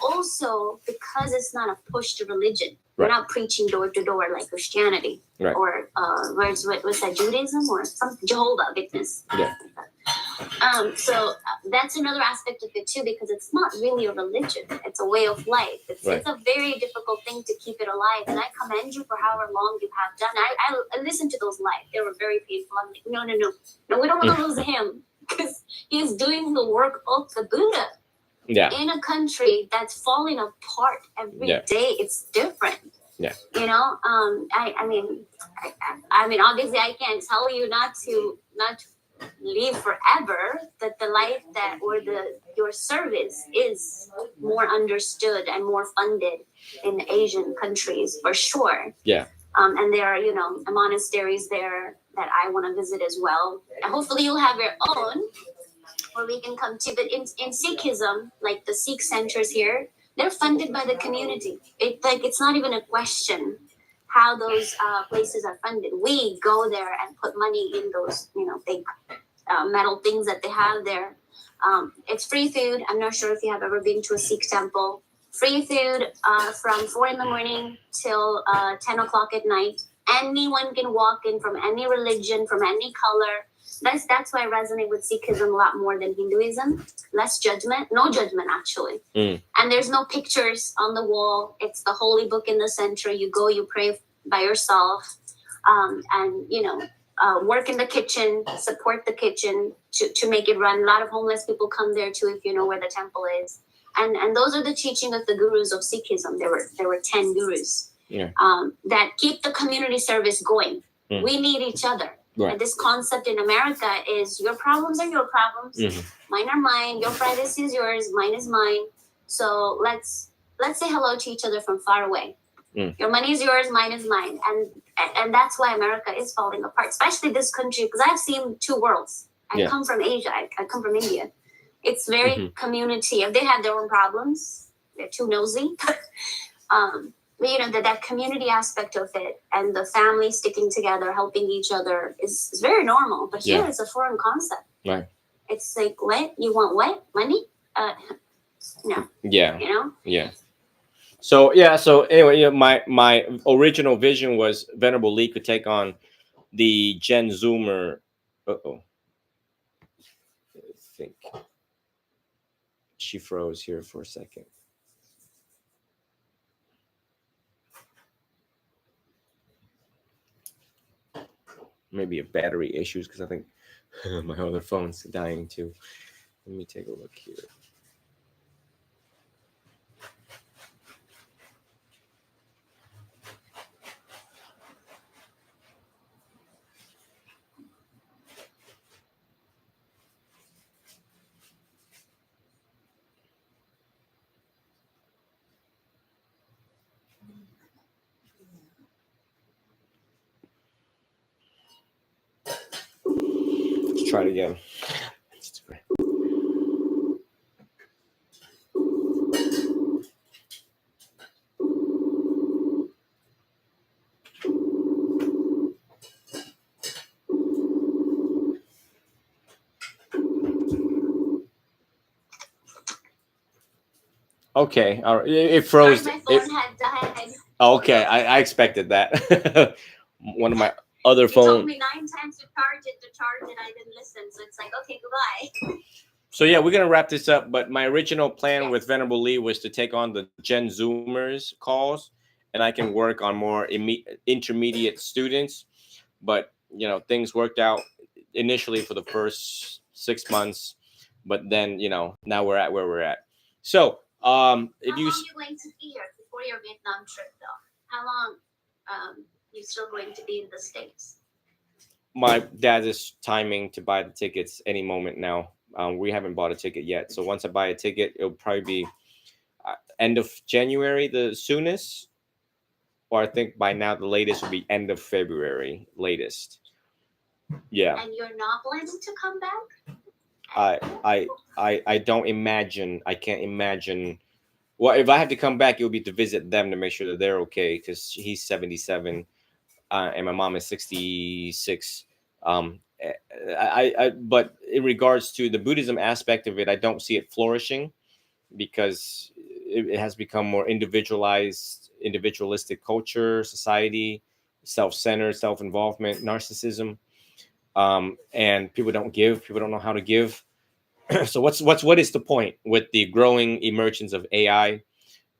also because it's not a push to religion. We're not preaching door to door like Christianity, right, or what's that, Judaism or some Jehovah Witness. Yeah. So that's another aspect of it too, because it's not really a religion; it's a way of life. It's a very difficult thing to keep it alive, and I commend you for however long you have done. I listened to those live; they were very painful. I'm like, no, we don't want to lose him, because he's doing the work of the Buddha. Yeah. In a country that's falling apart every day, it's different. Yeah. I mean, obviously, I can't tell you not to live forever. That the life your service is more understood and more funded in Asian countries for sure. Yeah. And there are monasteries there that I want to visit as well. And hopefully, you'll have your own, where we can come to. But in Sikhism, like the Sikh centers here, they're funded by the community. It's not even a question how those places are funded. We go there and put money in those big metal things that they have there. It's free food. I'm not sure if you have ever been to a Sikh temple. Free food from 4 a.m. till 10 o'clock at night. Anyone can walk in, from any religion, from any color. That's why I resonate with Sikhism a lot more than Hinduism. Less judgment, no judgment actually. And there's no pictures on the wall. It's the holy book in the center. You go, you pray by yourself, and work in the kitchen, support the kitchen to make it run. A lot of homeless people come there too, if you know where the temple is. And those are the teaching of the gurus of Sikhism. There were 10 gurus that keep the community service going. We need each other. Right. And this concept in America is your problems are your problems, mine are mine, your privacy is yours, mine is mine. So let's say hello to each other from far away. Your money is yours, mine is mine. And that's why America is falling apart, especially this country, because I've seen two worlds. I come from Asia, I come from India. It's very community. They have their own problems. They're too nosy. That community aspect of it, and the family sticking together, helping each other is very normal. But here it's a foreign concept. Right. It's like, what? You want what? Money? No. Yeah. Yeah. So anyway, my original vision was Venerable Lee could take on the Jen Zoomer. I think she froze here for a second. Maybe a battery issues, because I think my other phone's dying too. Let me take a look here. try it again. Okay, all right. It Sorry, froze. my phone had died. Okay, I expected that. One of my other You told phone. me 9 times to charge it. I didn't listen. So it's like, okay, goodbye. So yeah, we're gonna wrap this up. But my original plan with Yes. Venerable Lee was to take on the Gen Zoomers calls, and I can work on more intermediate students. But you know, things worked out initially for the first 6 months, but then you know, now we're at where we're at. So if How you long are you going to be here before your Vietnam trip, though? How long you still going to be in the States? my dad is timing to buy the tickets any moment now. We haven't bought a ticket yet, so once I buy a ticket, it'll probably be end of January, the soonest, or I think by now the latest will be end of February, latest. Yeah, And you're not planning to come back? I don't imagine. I can't imagine. Well, if I have to come back, it would be to visit them to make sure that they're okay because he's 77, and my mom is 66. But in regards to the Buddhism aspect of it, I don't see it flourishing because it has become more individualistic culture, society, self-centered, self-involvement, narcissism, and people don't give. People don't know how to give. So what is the point with the growing emergence of AI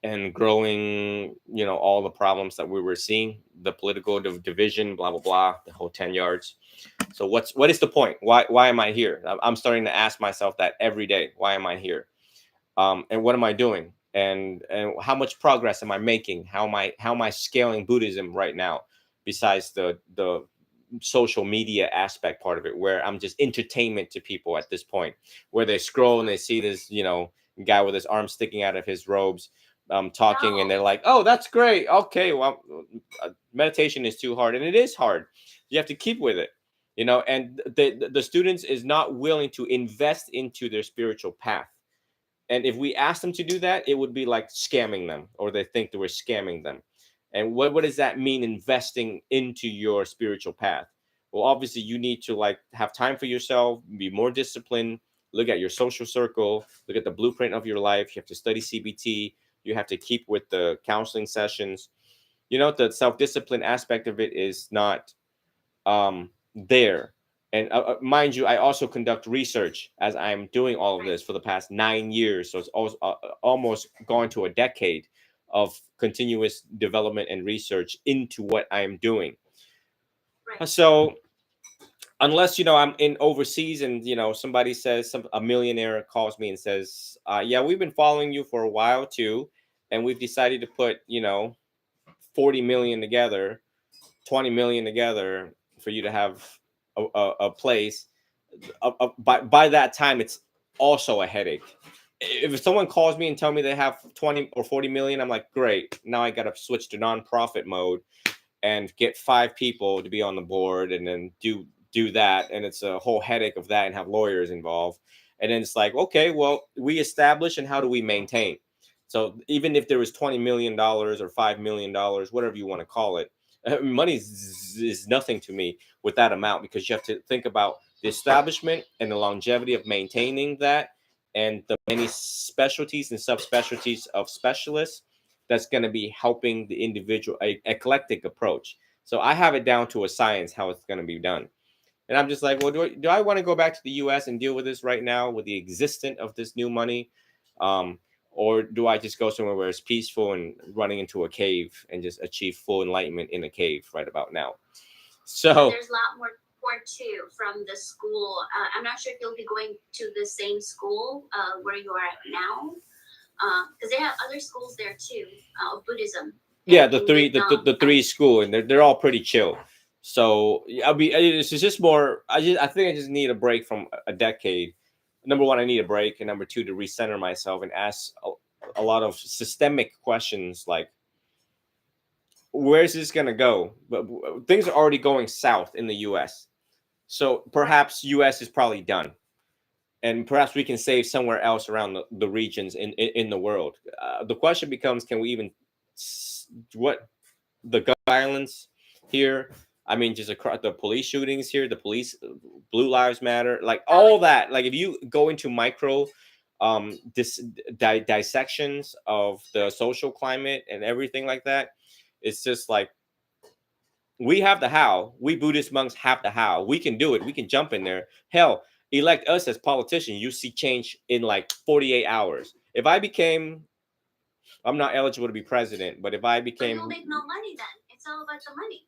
and growing, you know, all the problems that we were seeing, the political division, blah blah blah, the whole 10 yards. So what is the point? Why am I here? I'm starting to ask myself that every day. Why am I here? And what am I doing? And how much progress am I making? How am I scaling Buddhism right now? Besides the social media aspect part of it, where I'm just entertainment to people at this point, where they scroll and they see this, you know, guy with his arm sticking out of his robes, talking, and they're like, "Oh, that's great. Okay, well, meditation is too hard," and it is hard. You have to keep with it, you know. And the students is not willing to invest into their spiritual path. And if we ask them to do that, it would be like scamming them, or they think that we're scamming them. And what does that mean, investing into your spiritual path? Well, obviously, you need to like have time for yourself, be more disciplined, look at your social circle, look at the blueprint of your life. You have to study CBT. You have to keep with the counseling sessions. You know, the self-discipline aspect of it is not there. And mind you, I also conduct research as I'm doing all of this for the past 9 years. So it's almost gone to a decade of continuous development and research into what I am doing. Right. So unless, you know, I'm in overseas and, you know, somebody says, a millionaire calls me and says, yeah, we've been following you for a while too. And we've decided to put, you know, 40 million together, 20 million together for you to have a place. By that time, it's also a headache. If someone calls me and tell me they have 20 or 40 million, I'm like, great. Now I got to switch to nonprofit mode and get 5 people to be on the board and then do that. And it's a whole headache of that and have lawyers involved. And then it's like, okay, well, we establish, and how do we maintain? So even if there was $20 million or $5 million, whatever you want to call it, money is nothing to me with that amount, because you have to think about the establishment and the longevity of maintaining that, and the many specialties and subspecialties of specialists that's going to be helping the individual, a eclectic approach. So I have it down to a science how it's going to be done. And I'm just like, well, do I want to go back to the US and deal with this right now with the existence of this new money? Or do I just go somewhere where it's peaceful and running into a cave and just achieve full enlightenment in a cave right about now? So there's a lot more too from the school. I'm not sure if you'll be going to the same school where you are at now, because they have other schools there too of Buddhism. Yeah, the three school, and they're all pretty chill. So it's just more. I think I just need a break from a decade. Number one, I need a break, and number two, to recenter myself and ask a lot of systemic questions like, where's this gonna go? But things are already going south in the U.S. So perhaps US is probably done, and perhaps we can save somewhere else around the regions in the world. The question becomes, can we even what the gun violence here? I mean, just across the police shootings here, the police, Blue Lives Matter, like all that. Like if you go into micro dissections of the social climate and everything like that, it's just like we have the how. We Buddhist monks have the how. We can do it. We can jump in there. Hell, elect us as politicians. You see change in like 48 hours. If I became, I'm not eligible to be president, but if I But became, you'll make no money then. It's all about the money.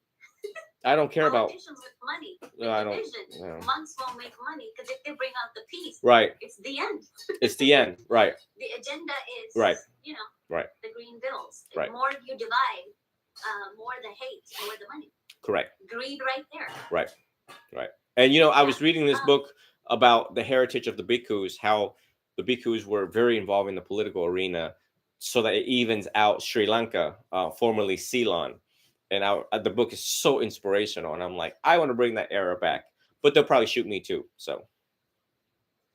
I don't care about. Politicians with money, with I don't. division. Yeah. Monks won't make money because if they bring out the peace, Right. it's the end. It's the end. Right. The agenda is, Right. you know, Right. the green bills. The Right. more you divide, more the hate, more the money. Correct. Greed right there. Right. Right. And you know, I was reading this book about the heritage of the bhikkhus, how the bhikkhus were very involved in the political arena, so that it evens out Sri Lanka, formerly Ceylon. And the book is so inspirational, and I'm like, I want to bring that era back, but they'll probably shoot me too. So,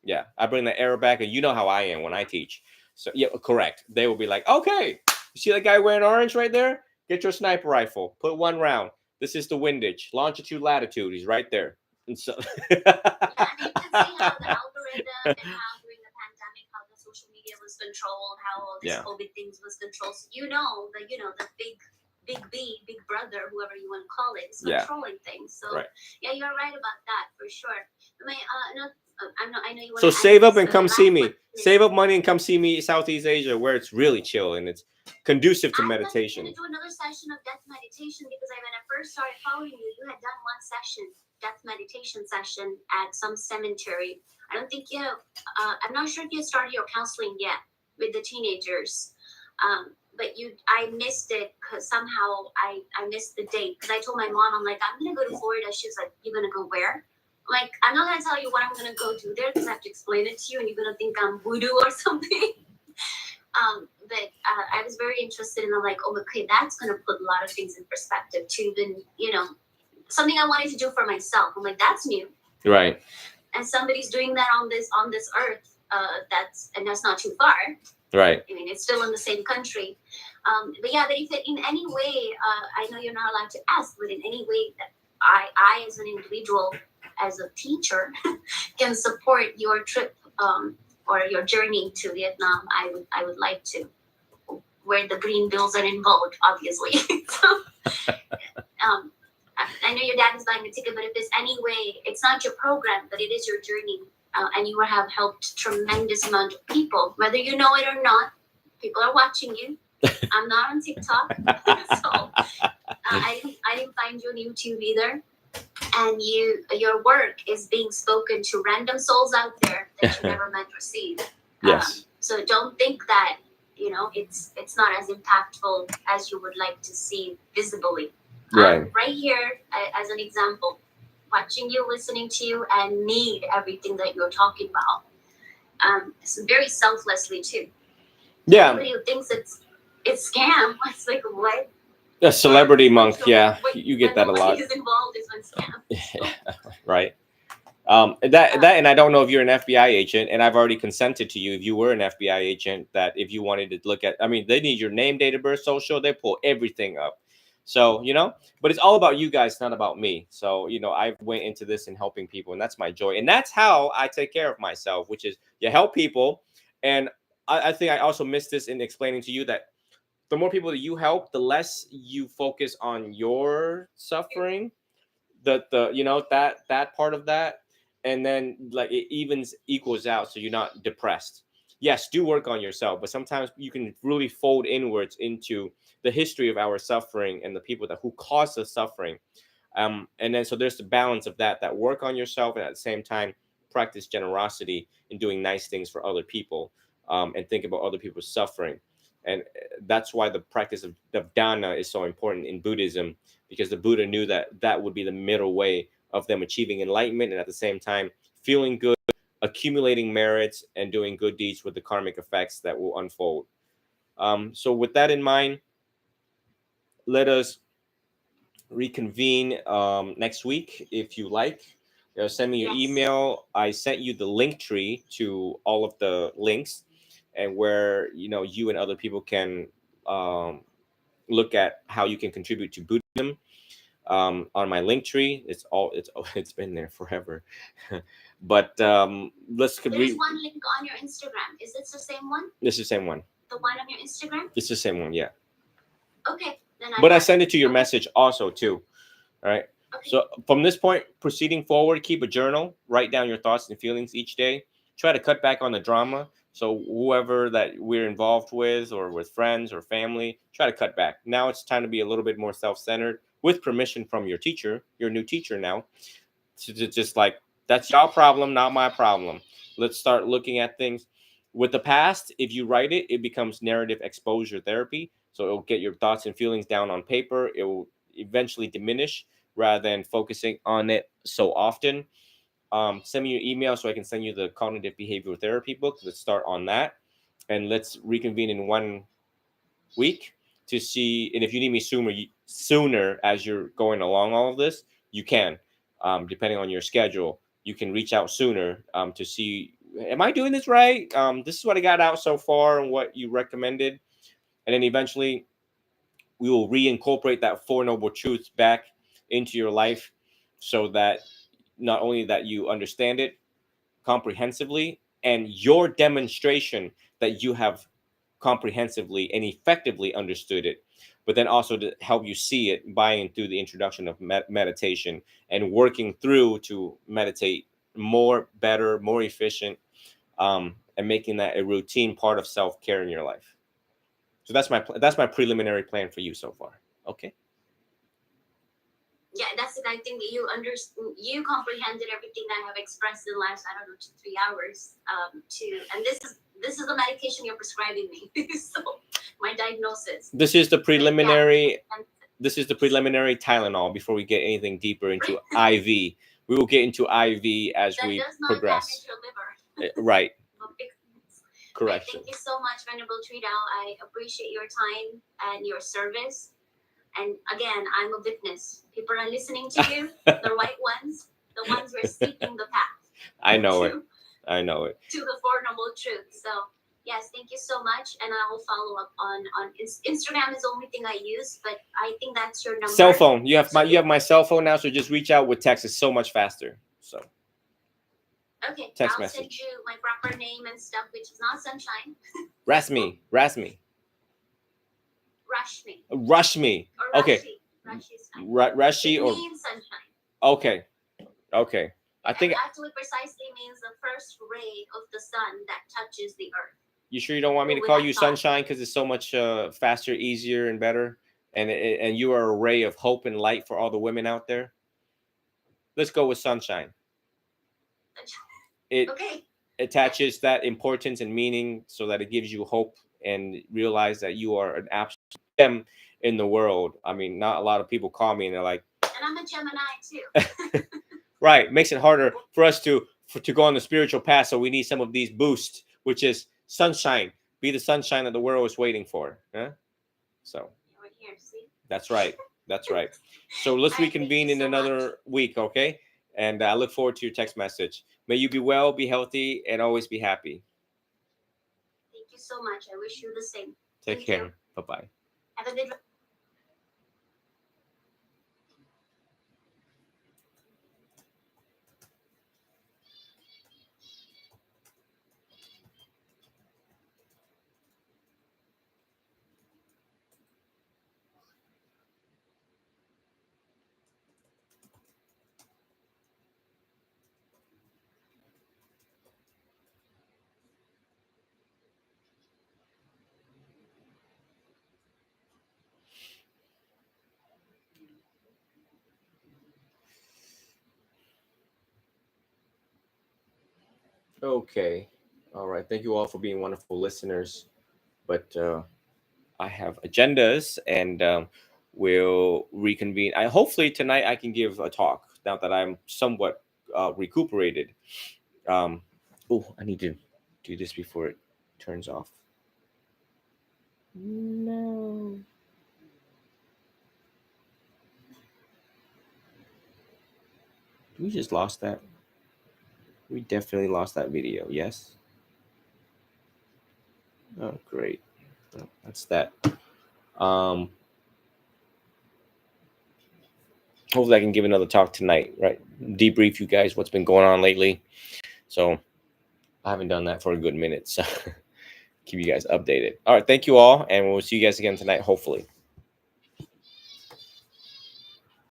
yeah, I bring that era back, and you know how I am when I teach. So, yeah, correct. They will be like, okay, you see that guy wearing orange right there? Get your sniper rifle. Put one round. This is the windage, longitude, latitude. He's right there. And so, Yeah, and you can see how the algorithm and how during the pandemic, how the social media was controlled, how all these Yeah. COVID things was controlled. So you know the big B, big brother, whoever you want to call it, is Yeah. controlling things. So Right. yeah, you're right about that for sure. I mean, I know you want So to save up and come see me. Save up money and come see me in Southeast Asia, where it's really chill and it's conducive to meditation. I'm going to do another session of death meditation because when I first started following you, you had done one session, death meditation session at some cemetery. I don't think you. I'm not sure if you started your counseling yet with the teenagers. But I missed it because somehow I missed the date. Because I told my mom, I'm like, I'm going to go to Florida. She's like, you're going to go where? Like, I'm not going to tell you what I'm going to go do there because I have to explain it to you and you're going to think I'm voodoo or something. But I was very interested in, like, oh, okay, that's going to put a lot of things in perspective too. Then, something I wanted to do for myself. I'm like, that's new. Right. And somebody's doing that on this earth. That's not too far. Right. I mean, it's still in the same country. But yeah, but if it, in any way, I know you're not allowed to ask, but in any way that I as an individual, as a teacher, can support your trip or your journey to Vietnam, I would like to, where the green bills are involved, obviously. So, I know your dad is buying the ticket, but if there's any way, it's not your program, but it is your journey. And you have helped tremendous amount of people, whether you know it or not. People are watching you. I'm not on TikTok, so I didn't find you on YouTube either. And your work is being spoken to random souls out there that you never meant to receive. Yes. So don't think that it's not as impactful as you would like to see visibly. Right. Right here, as an example. Watching you, listening to you, and need everything that you're talking about. It's very selflessly too. Yeah. Somebody who thinks it's scam. It's like, what? A celebrity monk. Yeah, you get that a lot. Is involved is when scam. Yeah, right. And I don't know if you're an FBI agent, and I've already consented to you if you were an FBI agent that if you wanted to look at, I mean, they need your name, date of birth, social, they pull everything up. So, but it's all about you guys, not about me. So, I went into this in helping people, and that's my joy. And that's how I take care of myself, which is you help people. And I think I also missed this in explaining to you that the more people that you help, the less you focus on your suffering, that part of that. And then like it equals out. So you're not depressed. Yes, do work on yourself, but sometimes you can really fold inwards into the history of our suffering and the people who caused the suffering. And then so there's the balance of that work on yourself, and at the same time practice generosity in doing nice things for other people, and think about other people's suffering. And that's why the practice of dana is so important in Buddhism, because the Buddha knew that would be the middle way of them achieving enlightenment and at the same time feeling good, accumulating merits, and doing good deeds with the karmic effects that will unfold. So with that in mind, let us reconvene next week if you like. Send me your Yes. email. I sent you the link tree to all of the links, and where you and other people can um, look at how you can contribute to Buddhism. On my link tree, it's been there forever. But let's could There's read. one link on your Instagram. Is this the same one? This is the same one. The one on your Instagram? It's the same one, yeah. Okay. Then But I got send it to your Okay. message also too. All right. Okay. So from this point proceeding forward, keep a journal. Write down your thoughts and feelings each day. Try to cut back on the drama. So whoever that we're involved with, or with friends or family, try to cut back. Now it's time to be a little bit more self-centered, with permission from your teacher, your new teacher now. To just like, that's your problem, not my problem. Let's start looking at things with the past. If you write it, it becomes narrative exposure therapy. So it'll get your thoughts and feelings down on paper. It will eventually diminish rather than focusing on it so often. Send me your email so I can send you the cognitive behavioral therapy book. Let's start on that, and let's reconvene in 1 week to see. And if you need me sooner as you're going along all of this, you can, depending on your schedule. You can reach out sooner to see, am I doing this right? This is what I got out so far and what you recommended. And then eventually we will reincorporate that Four Noble Truths back into your life, so that not only that you understand it comprehensively, and your demonstration that you have comprehensively and effectively understood it, but then also to help you see it by and through the introduction of meditation, and working through to meditate more, better, more efficient, and making that a routine part of self-care in your life. So that's my preliminary plan for you so far. Okay. Yeah, that's it. I think that you comprehended everything that I have expressed in the last, I don't know, 2-3 hours. And this is the medication you're prescribing me. So my diagnosis. This is the preliminary. Yeah. This is the preliminary Tylenol before we get anything deeper into IV. We will get into IV as that we does not progress. damage your liver. Right. Okay. Correction. Thank you so much, Venerable Tree Dao. I appreciate your time and your service. And again, I'm a witness. People are listening to you, the right ones, the ones who are seeking the path. I know it. I know it. To the Four Noble Truths. So yes, thank you so much, and I will follow up on Instagram is the only thing I use, but I think that's your number. Cell phone. You have my cell phone now, so just reach out with text. It's so much faster. So. Okay, text I'll message. send you my proper name and stuff, which is not Sunshine. Rasmi. Rashmi. Rashmi. Or Okay. Rashi it or means sunshine. okay. Okay. I think and actually precisely means the first ray of the sun that touches the earth. You sure you don't want me to call you Sunshine because it's so much faster, easier, and better, and you are a ray of hope and light for all the women out there? Let's go with Sunshine. It attaches that importance and meaning so that it gives you hope and realize that you are an absolute gem in the world. I mean, not a lot of people call me and they're like, and I'm a Gemini too. Right. Makes it harder for us to go on the spiritual path. So we need some of these boosts, which is sunshine. Be the sunshine that the world is waiting for. Huh? So here, see? That's right. That's right. So let's reconvene in another week, okay? And I look forward to your text message. May you be well, be healthy, and always be happy. Thank you so much. I wish you the same. Take care. Bye-bye. Have a good Okay. All right. Thank you all for being wonderful listeners. But I have agendas, and we'll reconvene. Hopefully tonight I can give a talk now that I'm somewhat recuperated. I need to do this before it turns off. No. We just lost that. We definitely lost that video. Yes. Oh, great. Oh, that's that. Hopefully I can give another talk tonight, right? Debrief you guys what's been going on lately. So I haven't done that for a good minute. So keep you guys updated. All right. Thank you all. And we'll see you guys again tonight, hopefully.